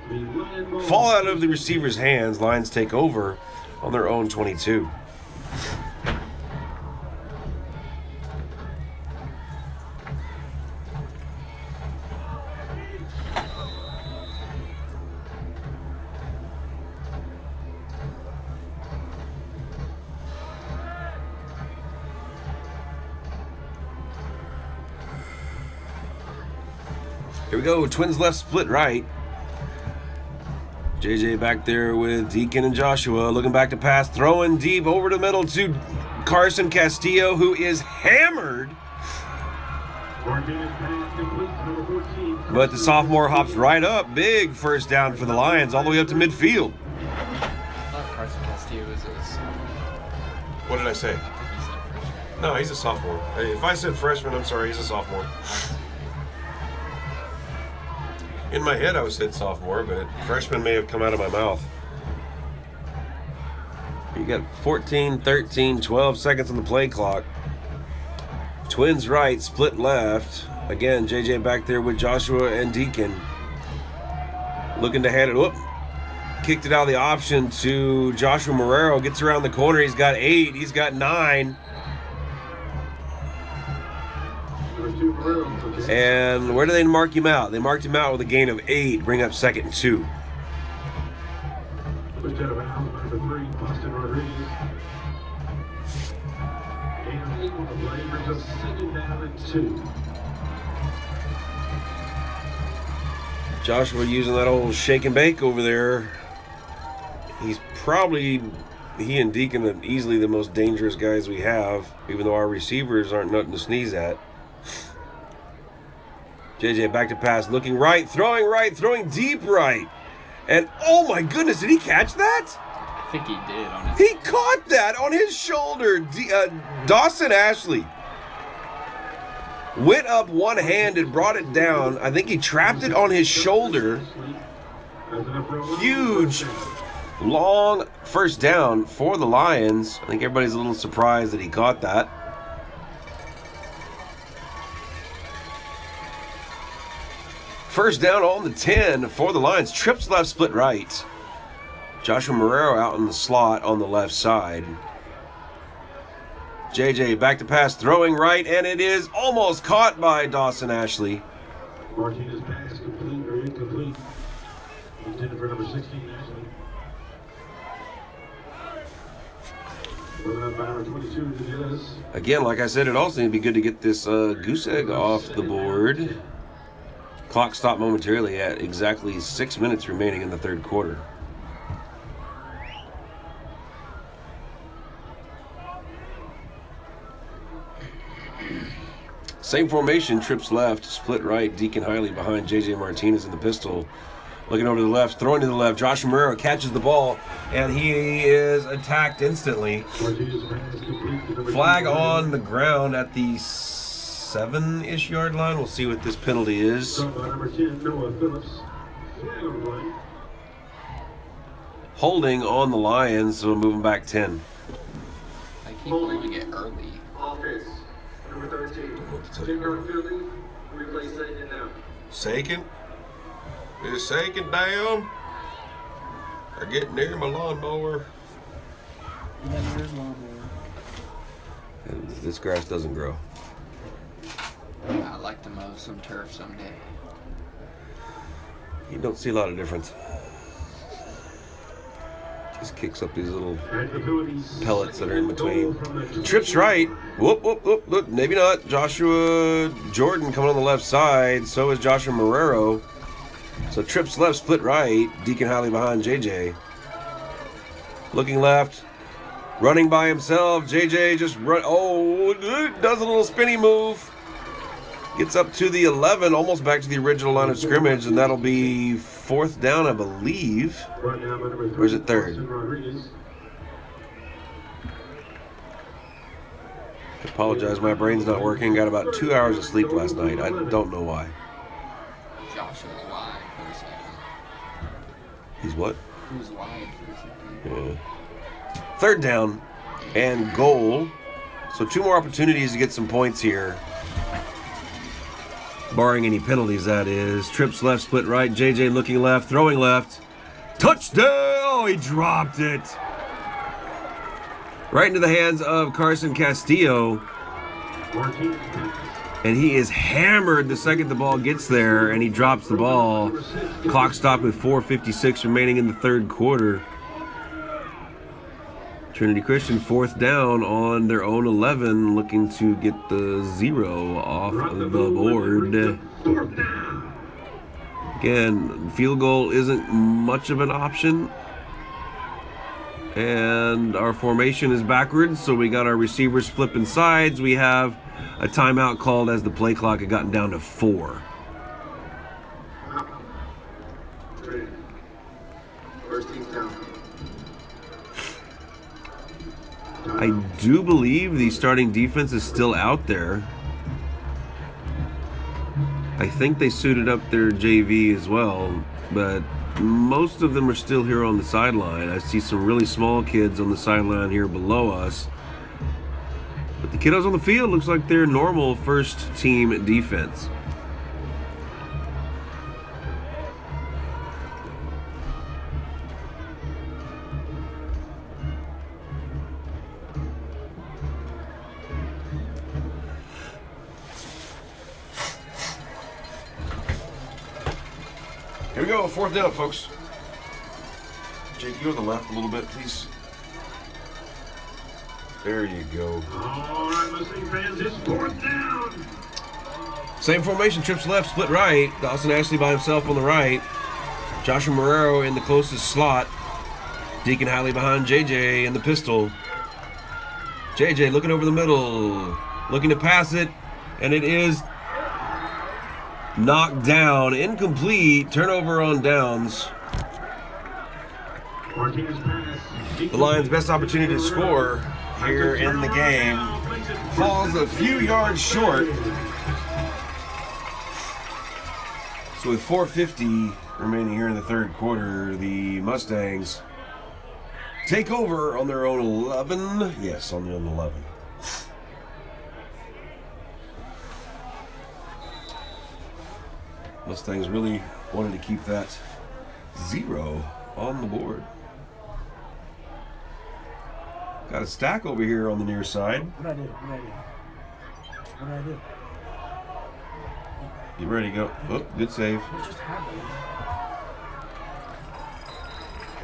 fall out of the receiver's hands. Lions take over on their own 22. Here we go, twins left, split right. JJ back there with Deacon and Joshua, looking back to pass, throwing deep over the middle to Carson Castillo, who is hammered Martinez pass complete to number 14. But the sophomore hops right up. Big first down for the Lions, all the way up to midfield. I thought Carson Castillo was a sophomore. What did I say? I think he said freshman. No, he's a sophomore. Hey, if I said freshman, I'm sorry, he's a sophomore. In my head, I was said sophomore, but freshman may have come out of my mouth. You got 14, 13, 12 seconds on the play clock. Twins right, split left. Again, JJ back there with Joshua and Deacon. Looking to hand it. Whoop. Kicked it out of the option to Joshua Marrero. Gets around the corner. He's got 8. He's got 9. And where do they mark him out? They marked him out with a gain of 8. Bring up 2nd and 2. Pushed out of bounds, number 3, Boston Rodriguez. And 8 on the play brings us 2nd down and 2. Joshua using that old shake and bake over there. He's probably, he and Deacon, are easily the most dangerous guys we have, even though our receivers aren't nothing to sneeze at. JJ back to pass, looking right, throwing deep right. And oh my goodness, did he catch that? I think he did on his. He caught that on his shoulder. Dawson Ashley went up one-handed, brought it down. I think he trapped it on his shoulder. Huge, long first down for the Lions. I think everybody's a little surprised that he caught that. First down on the 10 for the Lions. Trips left, split right. Joshua Marrero out in the slot on the left side. JJ back to pass, throwing right, and it is almost caught by Dawson Ashley. Martinez pass complete or incomplete. Intended for number 16, Ashley. Moving up by number 22 to Dennis. Again, like I said, it also would be good to get this goose egg off the board. Clock stopped momentarily at exactly 6 minutes remaining in the third quarter. Same formation, trips left, split right, Deacon Hiley behind JJ Martinez in the pistol. Looking over to the left, throwing to the left. Joshua Marrero catches the ball, and he is attacked instantly. Flag on the ground at the 7-ish yard line. We'll see what this penalty is. Holding on the Lions, so we'll move them back 10. I keep believing it early. Offense, number 13. Take-yard penalty, replace second down. Second? Is second down? I get near my lawnmower. And this grass doesn't grow. I'd like to mow some turf someday. You don't see a lot of difference. Just kicks up these little pellets that are in between. Trips right. Whoop, whoop, whoop, whoop. Maybe not. Joshua Jordan coming on the left side. So is Joshua Marrero. So trips left, split right. Deacon Hiley behind JJ. Looking left. Running by himself. JJ just run. Oh, does a little spinny move. Gets up to the 11, almost back to the original line of scrimmage, and that'll be 4th down, I believe. Or is it 3rd? I apologize, my brain's not working. Got about 2 hours of sleep last night. I don't know why. Josh was live for a second. He's what? He was live for a second. Yeah. 3rd down and goal. So 2 more opportunities to get some points here. Barring any penalties, that is. Trips left, split right. JJ looking left, throwing left. Touchdown! Oh, he dropped it. Right into the hands of Carson Castillo. And he is hammered the second the ball gets there, and he drops the ball. Clock stopped with 4:56 remaining in the third quarter. Trinity Christian 4th down on their own 11, looking to get the 0 off of the board. Again, field goal isn't much of an option. And our formation is backwards, so we got our receivers flipping sides. We have a timeout called as the play clock had gotten down to 4. Trinity. First team down. I do believe the starting defense is still out there. I think they suited up their JV as well, but most of them are still here on the sideline. I see some really small kids on the sideline here below us. But the kiddos on the field looks like they're normal first team defense. Here we go, 4th down, folks. Jake, you go to the left a little bit, please. There you go. All right, Mustang fans, it's 4th down. Same formation, trips left, split right. Dawson Ashley by himself on the right. Joshua Marrero in the closest slot. Deacon Halley behind JJ in the pistol. JJ looking over the middle, looking to pass it, and it is knocked down, incomplete, turnover on downs. The Lions' best opportunity to score here in the game falls a few yards short. So with 4:50 remaining here in the 3rd quarter, the Mustangs take over on their own 11. Yes, on their own 11. Mustangs really wanted to keep that 0 on the board. Got a stack over here on the near side. What did I do? You ready to go? Oh, good save. What just happened?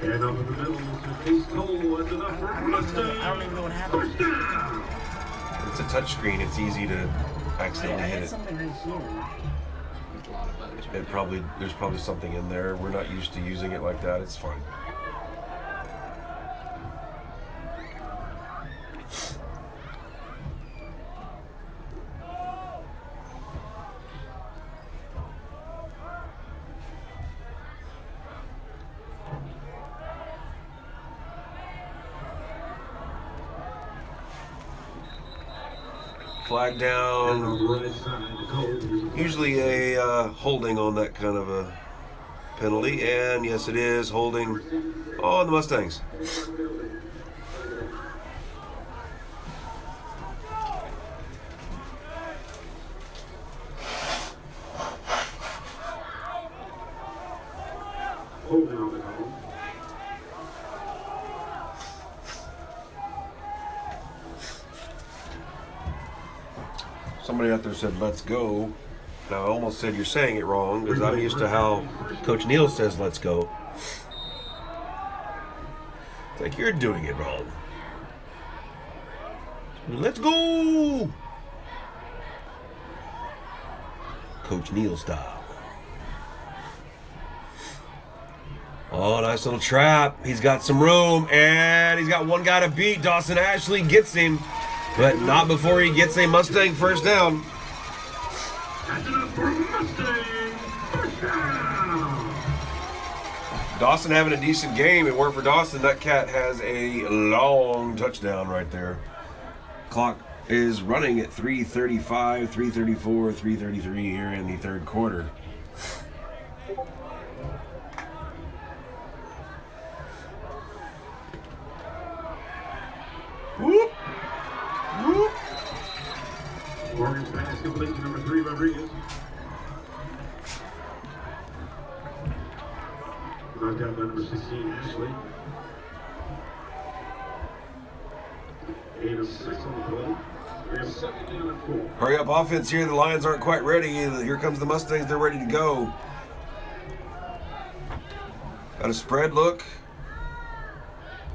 And over the middle to Case Cole. That's enough for Mustang. I don't even know what happened. First down. It's a touch screen. It's easy to accidentally I hit had it. something right here. There's probably something in there. We're not used to using it like that. It's fine. Flag down. Usually a holding on that kind of a penalty. And yes, it is holding on the Mustangs. Holding on the call. Somebody out there said, let's go. Now, I almost said you're saying it wrong because I'm used to how Coach Neal says, let's go. It's like you're doing it wrong. Let's go! Coach Neal style. Oh, nice little trap. He's got some room, and he's got one guy to beat. Dawson Ashley gets him. But not before he gets a Mustang first down. That's enough for Mustang. First down. Dawson having a decent game. It weren't for Dawson, that cat has a long touchdown right there. Clock is running at 3:35, 3:34, 3:33 here in the 3rd quarter. Whoop! Whoop! Morgan's pass complete to number 3, Rodriguez. Knocked out by number 16, Ashley. 8 of 6 on the play. We have 2nd down and 4. Hurry up offense here. The Lions aren't quite ready. Here comes the Mustangs. They're ready to go. Got a spread look.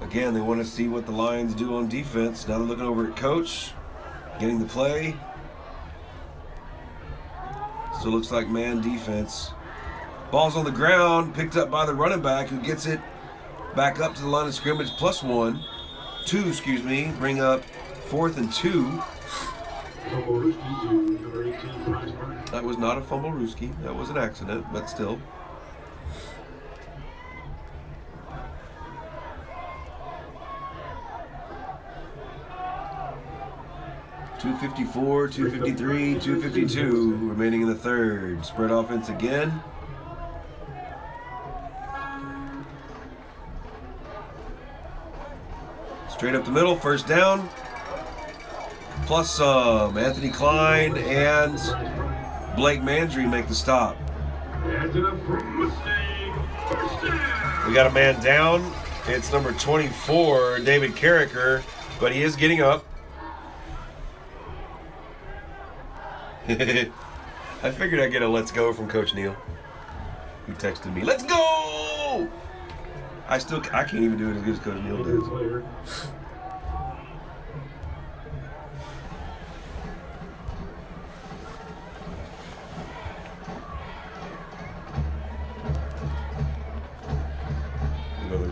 Again, they want to see what the Lions do on defense. Now they're looking over at Coach, getting the play. So it looks like man defense. Ball's on the ground, picked up by the running back who gets it back up to the line of scrimmage, +2, excuse me, bring up 4th and 2. That was not a fumble rooski. That was an accident, but still. .254, 253, 252 remaining in the third. Spread offense again. Straight up the middle, first down. Plus some. Anthony Klein and Blake Mandry make the stop. We got a man down. It's number 24, David Carricker, but he is getting up. I figured I'd get a let's go from Coach Neal. He texted me, let's go! I can't even do it as good as Coach Neal does.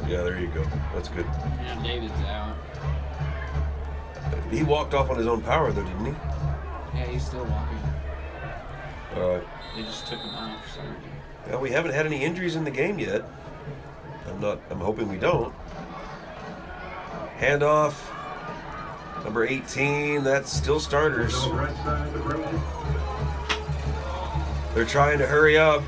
Yeah, there you go. That's good. Yeah, David's out. He walked off on his own power though, didn't he? Yeah, he's still walking. All right. They just took him out for surgery. Well, we haven't had any injuries in the game yet. I'm hoping we don't. Handoff. Number 18, that's still starters. They're trying to hurry up.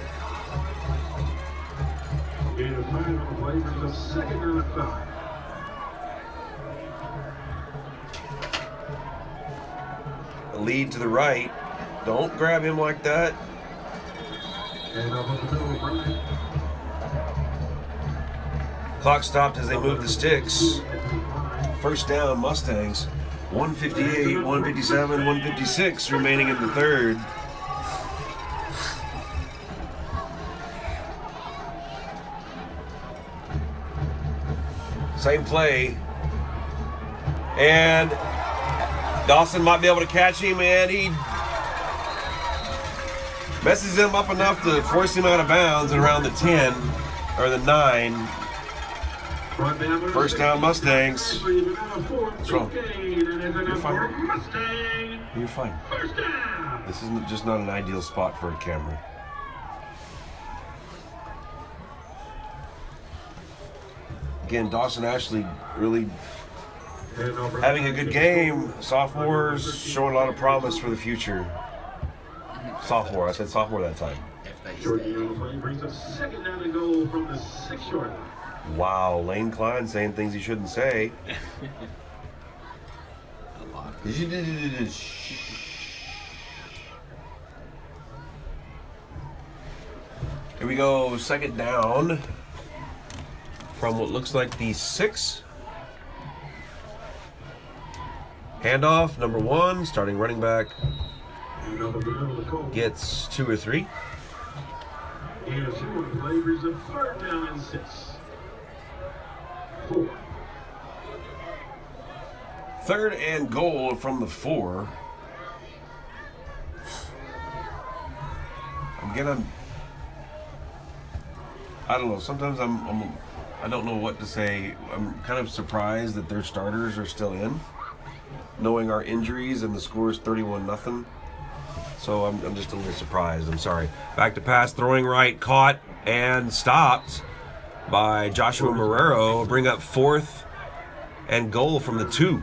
A lead to the right. Don't grab him like that. Clock stopped as they moved the sticks. First down, Mustangs. 158, 157, 156 remaining in the third. Same play. And Dawson might be able to catch him, and he messes him up enough to force him out of bounds at around the 10 or the 9. First down, Mustangs. What's wrong? You're fine. You're fine. This is just not an ideal spot for a camera. Again, Dawson Ashley really having a good game. Sophomores showing a lot of promise for the future. Sophomore, I said sophomore that time. Brings a second down and goal from the 6-yard line. Wow, Lane Klein saying things he shouldn't say. Here we go, second down from what looks like the 6. Handoff, number 1, starting running back gets 2 or 3. And a short play brings a third down and 6. 4. Third and goal from the 4. I don't know. Sometimes I don't know what to say. I'm kind of surprised that their starters are still in, knowing our injuries, and the score is 31-0. So I'm just a little surprised. I'm sorry. Back to pass, throwing right, caught and stopped by Joshua Marrero. Bring up 4th and goal from the 2.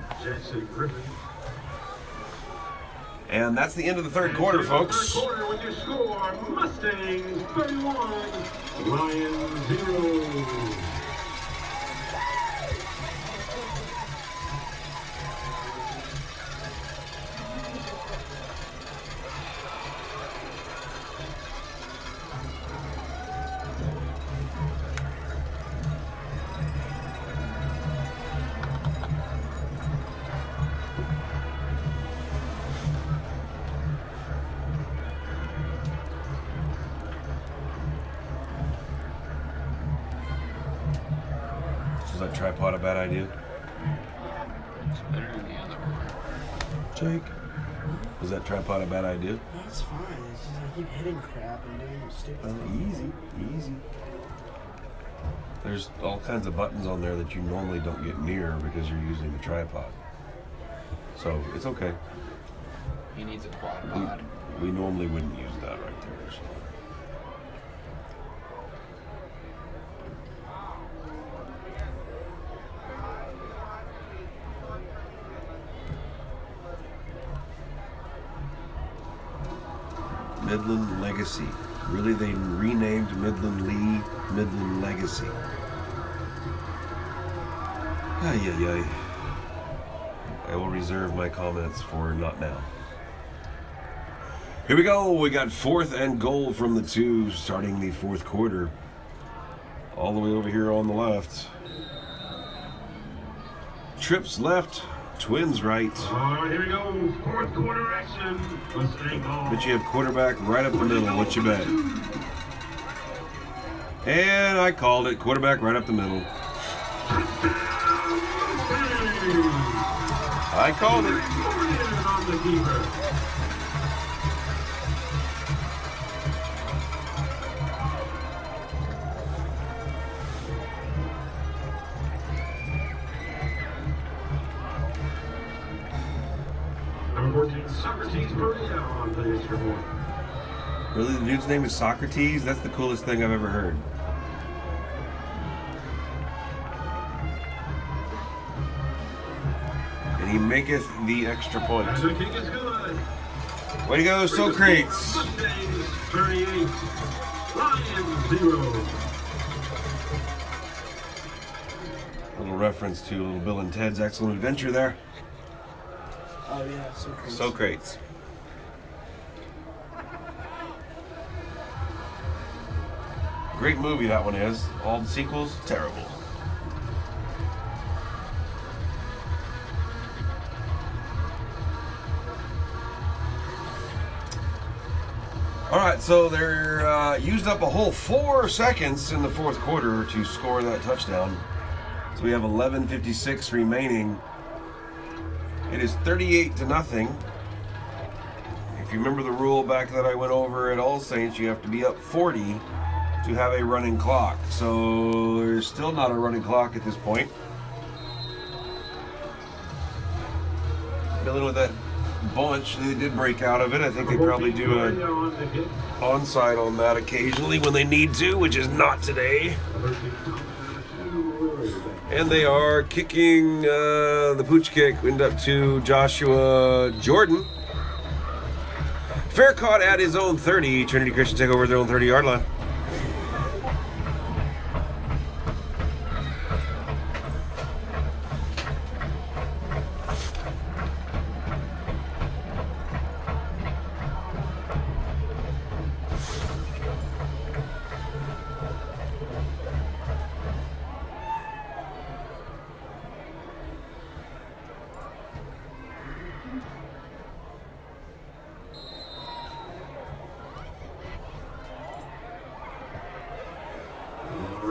And that's the end of the third quarter, folks. Third quarter with your score, Mustangs 31, Lions 0. Is that tripod a bad idea? It's better than the other one. Jake, is that tripod a bad idea? That's fine. It's just I keep hitting crap and doing stupid. Easy. There's all kinds of buttons on there that you normally don't get near because you're using the tripod. So it's okay. He needs a quad pod. We normally wouldn't use that right there. So. Midland Legacy. Really, they renamed Midland Lee Midland Legacy. Ay, ay, ay. I will reserve my comments for not now. Here we go. We got 4th and goal from the 2 starting the 4th quarter. All the way over here on the left. Trips left. Twins right. All right, here we go. 4th quarter action. Mustang ball. But you have quarterback right up the middle. What you bet? And I called it. Quarterback right up the middle. I called it. On the keeper. Number 14, Socrates Perea on the extra point. Really, the dude's name is Socrates? That's the coolest thing I've ever heard. And he maketh the extra point. And the kick is good. Way to go, Socrates! Mustangs 38, Lions 0. Little reference to Little Bill and Ted's Excellent Adventure there. Oh yeah, so crazy. Socrates. Great movie that one is. All the sequels, terrible. All right, so they're used up a whole 4 seconds in the 4th quarter to score that touchdown. So we have 11:56 remaining. It is 38-0. If you remember the rule back that I went over at All Saints, you have to be up 40 to have a running clock. So there's still not a running clock at this point. Dealing with that bunch, they did break out of it. I think they probably do a onside on that occasionally when they need to, which is not today. And they are kicking the pooch kick, end up to Joshua Jordan. Fair caught at his own 30. Trinity Christian take over their own 30-yard line.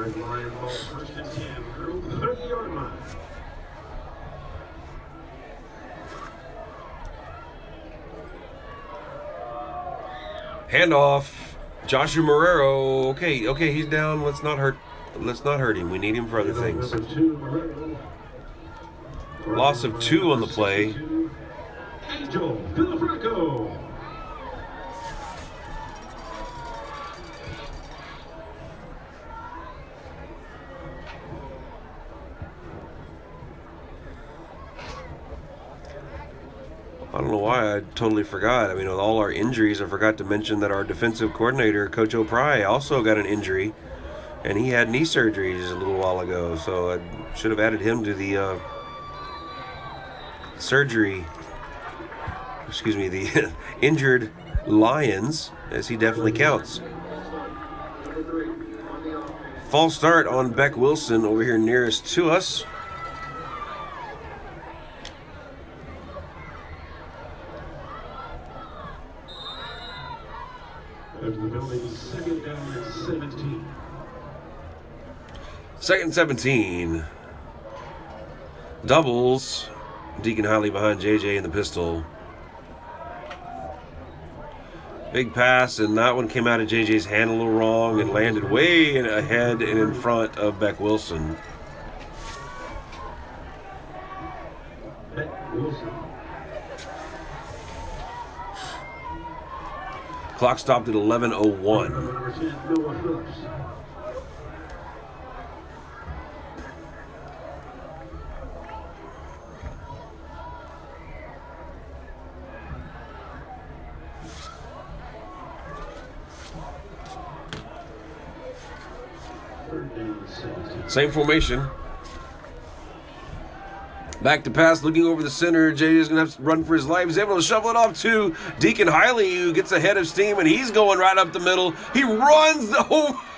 Lion ball, 1st and 10, 30-yard line. Handoff. Joshua Marrero. Okay, he's down. Let's not hurt him. We need him for other things. Loss of 2 on the play. Angel Villafranco. I don't know why I totally forgot. I mean, with all our injuries, I forgot to mention that our defensive coordinator, Coach O'Pry, also got an injury, and he had knee surgeries a little while ago. So I should have added him to the the injured Lions, as he definitely counts. False start on Beck Wilson over here nearest to us. After the building, 2nd down and 17. 2nd and 17. Doubles. Deacon Hiley behind JJ in the pistol. Big pass, and that one came out of JJ's hand a little wrong and landed way ahead and in front of Beck Wilson. Beck Wilson. Clock stopped at 11:01. Number 10, Noah Phillips. Same formation. Back to pass, looking over the center. JJ's going to have to run for his life. He's able to shovel it off to Deacon Hiley, who gets ahead of steam, and he's going right up the middle. He runs.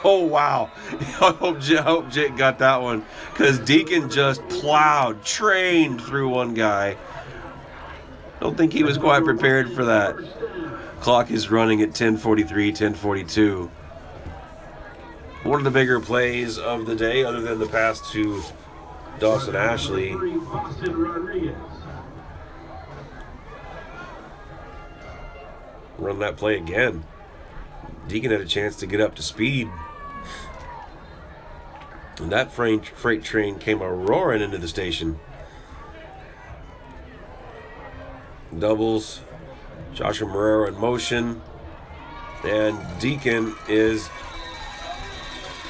Oh wow. I hope Jake got that one, because Deacon just plowed, trained through one guy. Don't think he was quite prepared for that. Clock is running at 10:43, 10:42. One of the bigger plays of the day, other than the pass to Dawson Ashley. Run that play again. Deacon had a chance to get up to speed. And that freight train came a-roaring into the station. Doubles. Joshua Marrero in motion. And Deacon is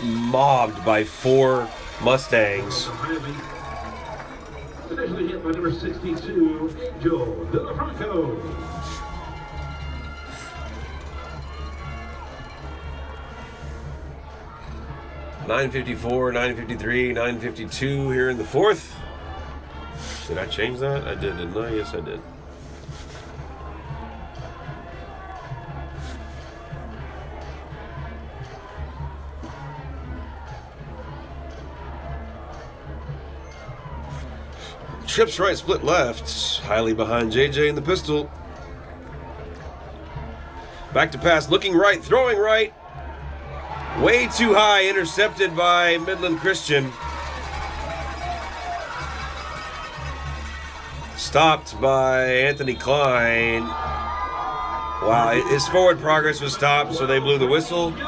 mobbed by 4 Mustangs. Initially hit by number 62, Joe Villafranco. $9.54, $9.53, $9.52 here in the 4th. Did I change that? I did, didn't I? Yes, I did. Trips right, split left. Highly behind JJ in the pistol. Back to pass, looking right, throwing right. Way too high, intercepted by Midland Christian. Stopped by Anthony Klein. Wow, his forward progress was stopped, so they blew the whistle. Returned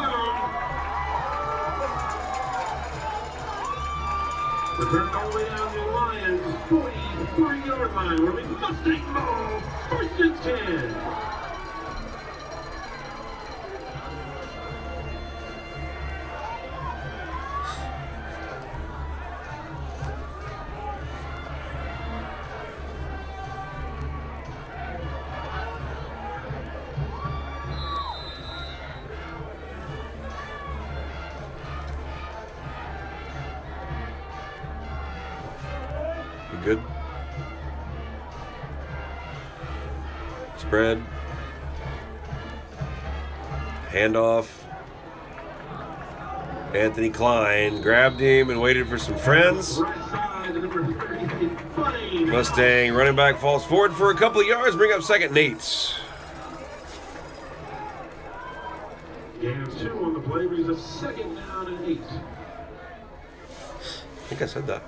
all the way down the Lions 43-yard line. We're making Mustang ball. First and 10. Good. Spread. Handoff. Anthony Klein grabbed him and waited for some friends. Mustang running back falls forward for a couple of yards, bring up 2nd and 8. Gain of 2 on the play, brings a 2nd down and 8. I think I said that.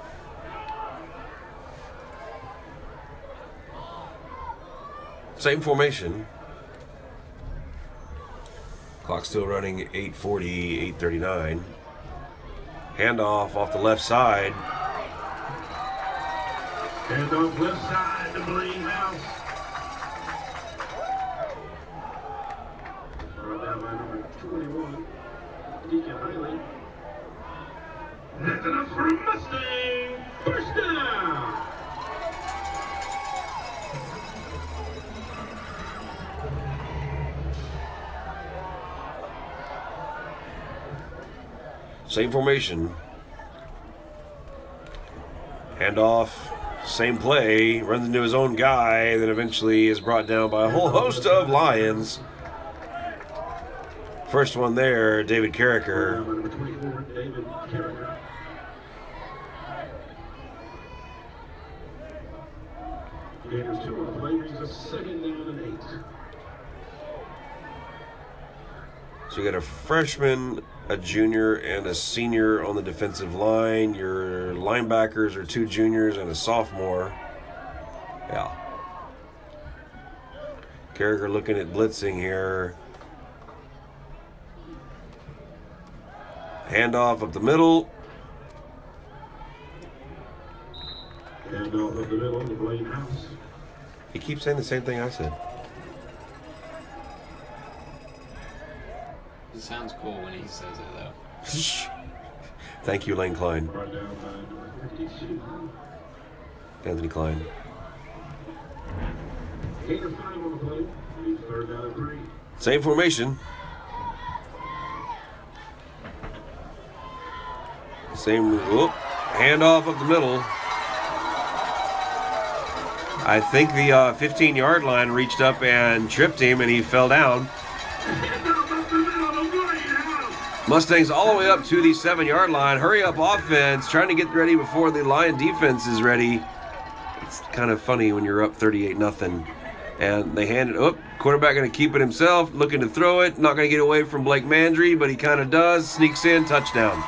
Same formation. Clock still running 8:40, 8:39. Handoff off the left side. Handoff left side to Blaine House. Brought down by number 21, Deacon Hiley. That's enough for a Mustang. First down. Same formation. Handoff. Same play. Runs into his own guy. Then eventually is brought down by a whole host of Lions. First one there, David Carricker. Number 24, David Carricker. Gators 2 on the play, brings a 2nd down and 8. So you got a freshman, a junior, and a senior on the defensive line. Your linebackers are 2 juniors and a sophomore. Yeah. Carricker looking at blitzing here. Handoff up the middle. Handoff up the middle, the blade house. He keeps saying the same thing I said. It sounds cool when he says it, though. Thank you, Lane Klein. Brought down by number 52. Anthony Klein. Gain of 5 on the play. Leads 3rd down and 3. Same formation. Same. Whoop. Handoff up the middle. I think the 15-yard line reached up and tripped him, and he fell down. Mustangs all the way up to the 7-yard line. Hurry up offense, trying to get ready before the Lion defense is ready. It's kind of funny when you're up 38-0. And they hand it up. Quarterback going to keep it himself, looking to throw it. Not going to get away from Blake Mandry, but he kind of does. Sneaks in, touchdown.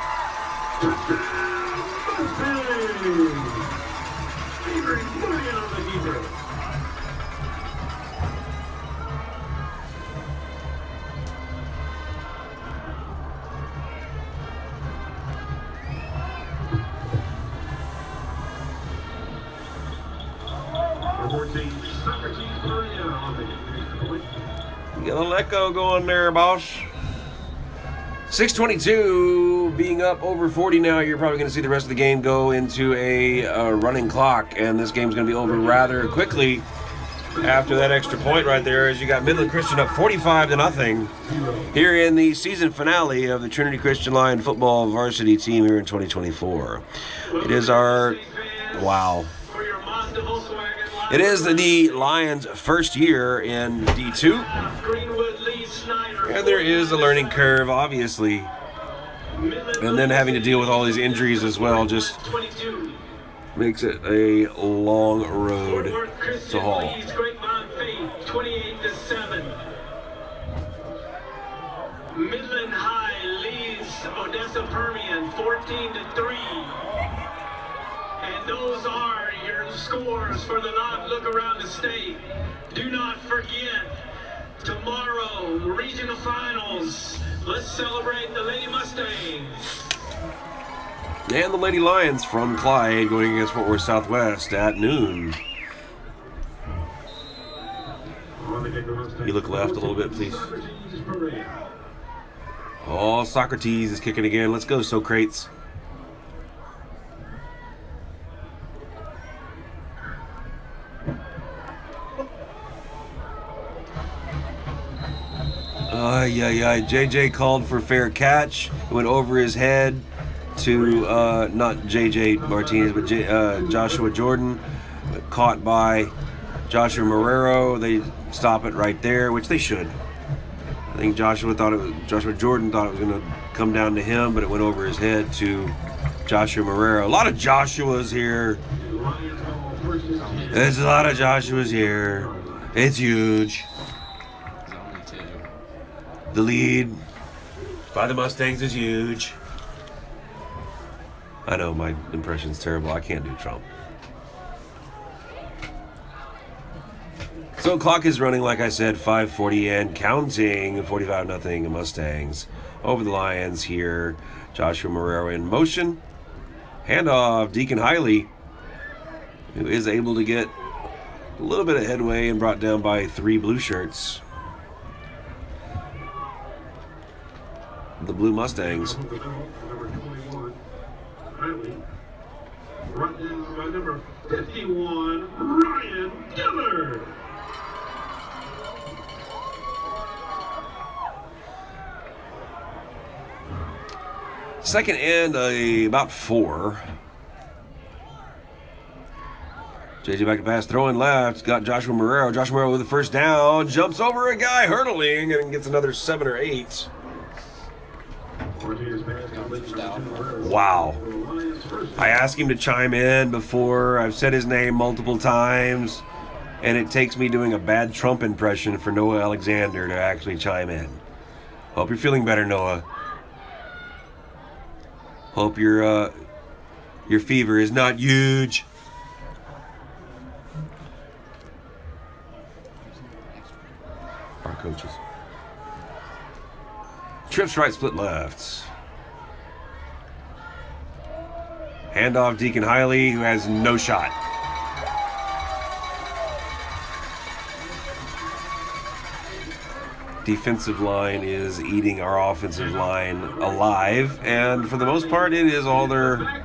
Get a little echo going there, boss. 6:22, being up over 40 now. You're probably going to see the rest of the game go into a running clock, and this game's going to be over rather quickly after that extra point right there, as you got Midland Christian up 45-0 here in the season finale of the Trinity Christian Lion football varsity team here in 2024. It is our, wow. It is the Lions' first year in D2, and there is a learning curve, obviously, and then having to deal with all these injuries as well just makes it a long road to haul. 28-7. Midland High leads Odessa Permian 14-3. And those are your scores for the look around the state. Do not forget, tomorrow, regional finals. Let's celebrate the Lady Mustangs. And the Lady Lions from Clyde going against Fort Worth Southwest at noon. You look left a little bit, please. Oh, Socrates is kicking again. Let's go, Socrates. JJ called for fair catch. It went over his head to not JJ Martinez, but Joshua Jordan. Caught by Joshua Marrero. They stop it right there, which they should. I think Joshua Jordan thought it was going to come down to him, but it went over his head to Joshua Marrero. A lot of Joshuas here. There's a lot of Joshuas here. It's huge. The lead by the Mustangs is huge. I know my impression's terrible. I can't do Trump. So clock is running, like I said, 5:40 and counting. 45-0 Mustangs over the Lions here. Joshua Marrero in motion. Handoff, Deacon Hiley, who is able to get a little bit of headway and brought down by 3 blue shirts. The Blue Mustangs. Number 21, Riley. Brought down by number 51, Ryan Dillard. Second and about 4. JJ back to pass, throwing left. Got Joshua Marrero. Joshua Marrero with the first down. Jumps over a guy hurdling and gets another 7 or 8. Wow. I asked him to chime in before. I've said his name multiple times, and it takes me doing a bad Trump impression for Noah Alexander to actually chime in. Hope you're feeling better, Noah. Hope your fever is not huge. Our coaches. Trips right, split left. Handoff Deacon Hiley, who has no shot. Defensive line is eating our offensive line alive, and for the most part, it is all their.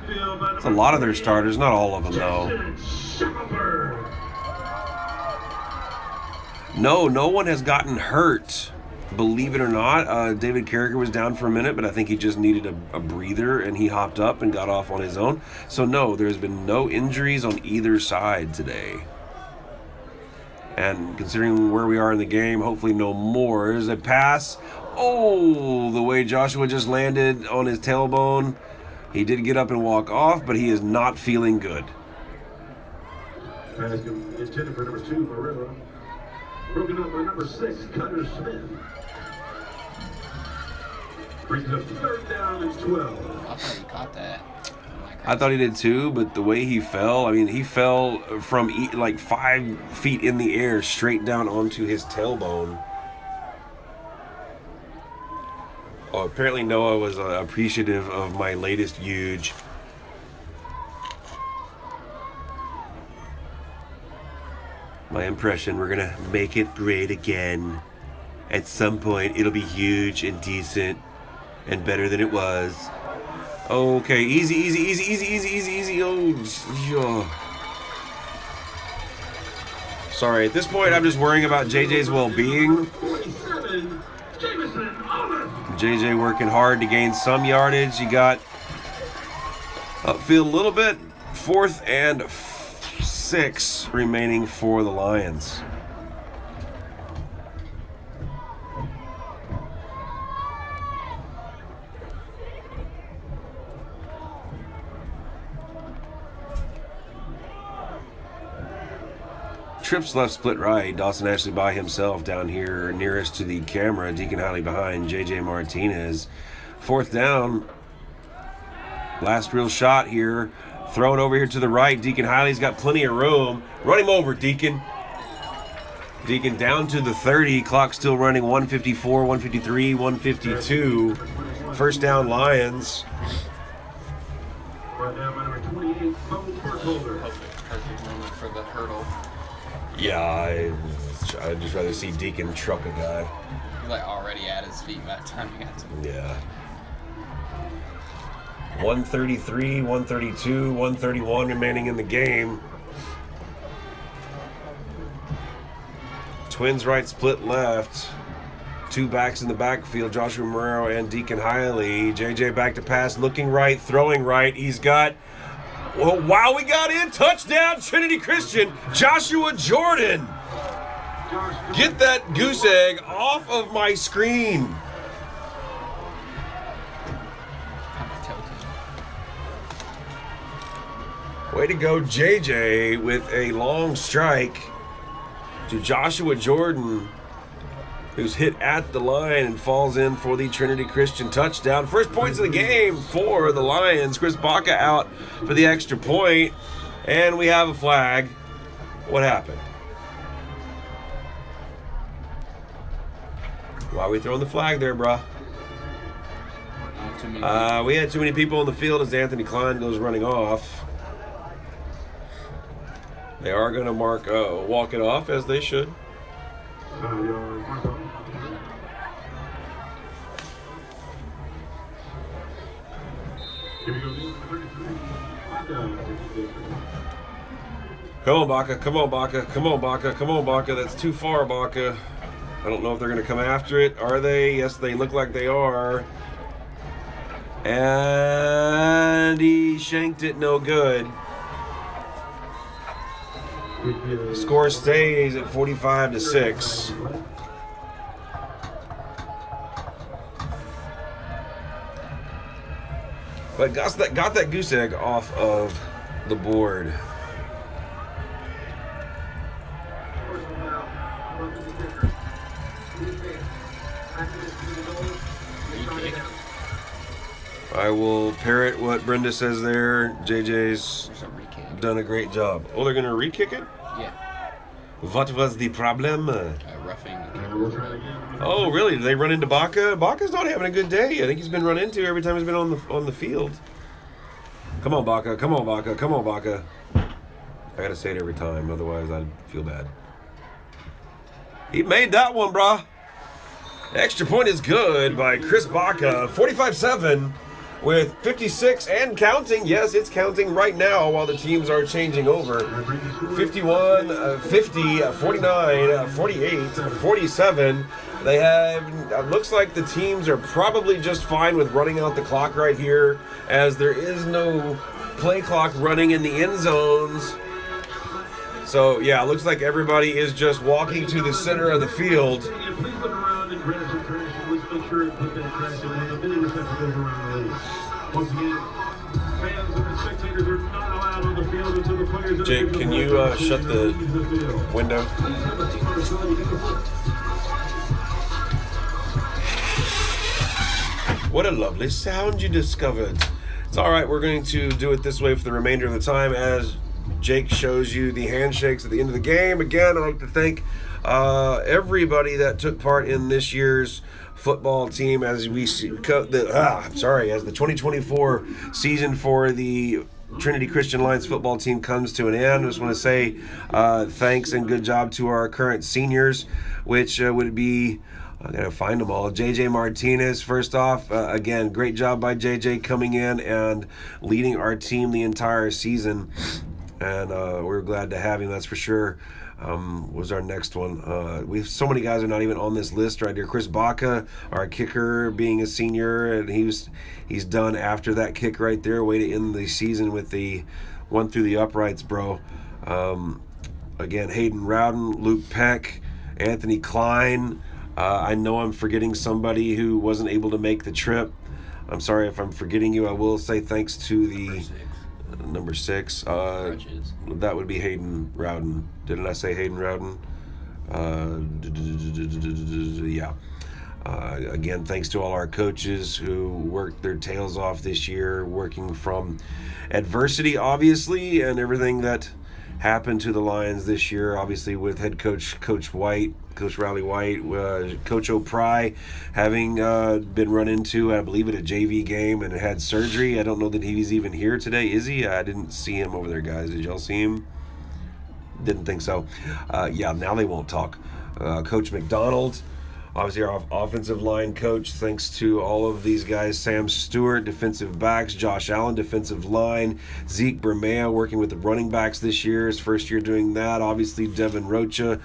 It's a lot of their starters, not all of them though. No one has gotten hurt, believe it or not. David Carragher was down for a minute, but I think he just needed a breather, and he hopped up and got off on his own. So no, there's been no injuries on either side today. And considering where we are in the game, hopefully no more. There's a pass. Oh, the way Joshua just landed on his tailbone. He did get up and walk off, but he is not feeling good. Pass intended for number 2, Marilla. Broken up by number 6, Cutter Smith. Brings up 3rd down and 12. I thought he caught that. I thought he did too, but the way he fell, I mean, he fell from like 5 feet in the air straight down onto his tailbone. Oh, apparently Noah was appreciative of my latest huge. My impression, we're going to make it great again. At some point, it'll be huge and decent and better than it was. Okay, easy. Oh. Sorry, at this point, I'm just worrying about JJ's well-being. JJ working hard to gain some yardage. He got upfield a little bit. 4th and 6 remaining for the Lions. Trips left, split right. Dawson Ashley by himself down here nearest to the camera. Deacon Hiley behind JJ Martinez. 4th down. Last real shot here. Throw it over here to the right. Deacon Hiley's got plenty of room. Run him over, Deacon. Deacon down to the 30. Clock still running. 154, 153, 152. 1st down, Lions. Right now, number 28, Burkholder. Perfect moment for the hurdle. Yeah, I'd just rather see Deacon truck a guy. He's like already at his feet by the time he got to him. Yeah. 133, 132, 131 remaining in the game. Twins right, split left. 2 backs in the backfield, Joshua Marrero and Deacon Hiley. JJ back to pass, looking right, throwing right. He's got... Well, wow, we got in. Touchdown, Trinity Christian. Joshua Jordan. Get that goose egg off of my screen. Way to go, JJ, with a long strike to Joshua Jordan, who's hit at the line and falls in for the Trinity Christian touchdown. First points of the game for the Lions. Chris Baca out for the extra point, and we have a flag. What happened? Why are we throwing the flag there, bruh? We had too many people on the field as Anthony Klein goes running off. They are going to walk it off, as they should. Come on, Baca. Come on, Baca. Come on, Baca. Come on, Baca. That's too far, Baca. I don't know if they're going to come after it. Are they? Yes, they look like they are. And he shanked it no good. The score stays at 45-6. But got that goose egg off of the board. I will parrot what Brenda says there. JJ's done a great job. Oh, they're going to re-kick it? Yeah. What was the problem? Roughing the kicker. Oh, really? Did they run into Baca? Baca's not having a good day. I think he's been run into every time he's been on the field. Come on, Baca. Come on, Baca. Come on, Baca. I gotta say it every time, otherwise I'd feel bad. He made that one, brah. Extra point is good by Chris Baca. 45-7 with 56 and counting. Yes, it's counting right now while the teams are changing over. 51, 50, 49, 48, 47. They have, looks like the teams are probably just fine with running out the clock right here, as there is no play clock running in the end zones. So, yeah, it looks like everybody is just walking to the center of the field. Please look around and grab some trash. Let's make sure put that trash in the video reception goes around the league. Once again, fans and the spectators are not allowed on the field until the players. Jake, can you shut the window? What a lovely sound you discovered. It's all right. We're going to do it this way for the remainder of the time as Jake shows you the handshakes at the end of the game. Again, I'd like to thank everybody that took part in this year's football team as we see as the 2024 season for the Trinity Christian Lions football team comes to an end. I just want to say thanks and good job to our current seniors, which would be, I gotta find them all. JJ Martinez, first off, again, great job by JJ coming in and leading our team the entire season. And we're glad to have him, that's for sure. Was our next one. We have so many guys are not even on this list right here. Chris Baca, our kicker, being a senior, and he's done after that kick right there. Way to end the season with the one through the uprights, bro. Again, Hayden Rowden, Luke Peck, Anthony Klein. I know I'm forgetting somebody who wasn't able to make the trip. I'm sorry if I'm forgetting you. I will say thanks to the number 6. That would be Hayden Rowden. Didn't I say Hayden Rowden? Yeah. Again, thanks to all our coaches who worked their tails off this year, working from adversity, obviously, and everything that happened to the Lions this year, obviously with head coach Coach Riley White, Coach O'Pry having been run into, I believe, at a JV game and had surgery. I don't know that he's even here today. Is he? I didn't see him over there, guys. Did y'all see him? Didn't think so. Yeah, now they won't talk. Coach McDonald, obviously our offensive line coach, thanks to all of these guys. Sam Stewart, defensive backs. Josh Allen, defensive line. Zeke Bermea working with the running backs this year. His first year doing that. Obviously Devin Rocha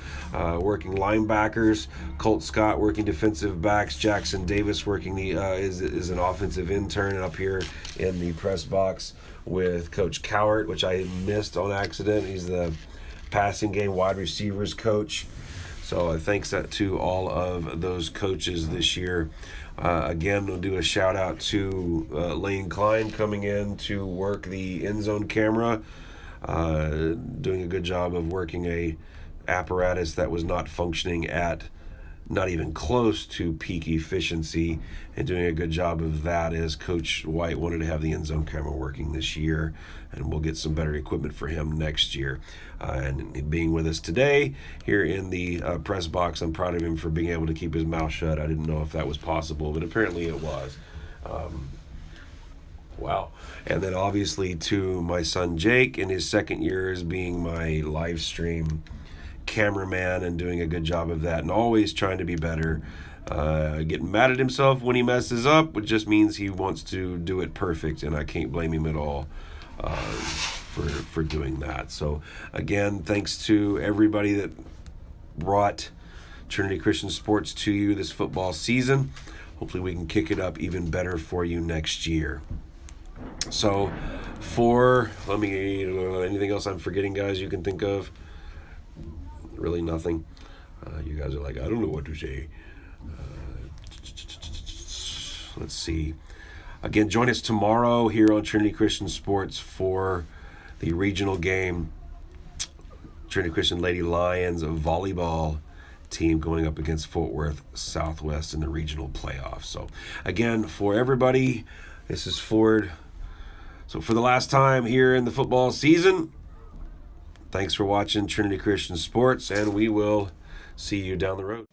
working linebackers. Colt Scott working defensive backs. Jackson Davis working the is an offensive intern up here in the press box with Coach Cowart, which I missed on accident. He's the passing game wide receivers coach. So thanks to all of those coaches this year. Again, we'll do a shout out to Lane Klein coming in to work the end zone camera, doing a good job of working a apparatus that was not functioning at not even close to peak efficiency, and doing a good job of that as Coach White wanted to have the end zone camera working this year, and we'll get some better equipment for him next year. And being with us today here in the press box, I'm proud of him for being able to keep his mouth shut. I didn't know if that was possible, but apparently it was. Wow. And then obviously to my son Jake in his second year as being my live stream cameraman and doing a good job of that and always trying to be better. Getting mad at himself when he messes up, which just means he wants to do it perfect, and I can't blame him at all for doing that. So again, thanks to everybody that brought Trinity Christian Sports to you this football season. Hopefully we can kick it up even better for you next year. So anything else I'm forgetting, guys, you can think of? Really nothing. You guys are like, I don't know what to say. Let's see. Again, join us tomorrow here on Trinity Christian Sports for the regional game. Trinity Christian Lady Lions volleyball team going up against Fort Worth Southwest in the regional playoffs. So again, for everybody, this is Ford. So for the last time here in the football season, thanks for watching Trinity Christian Sports, and we will see you down the road.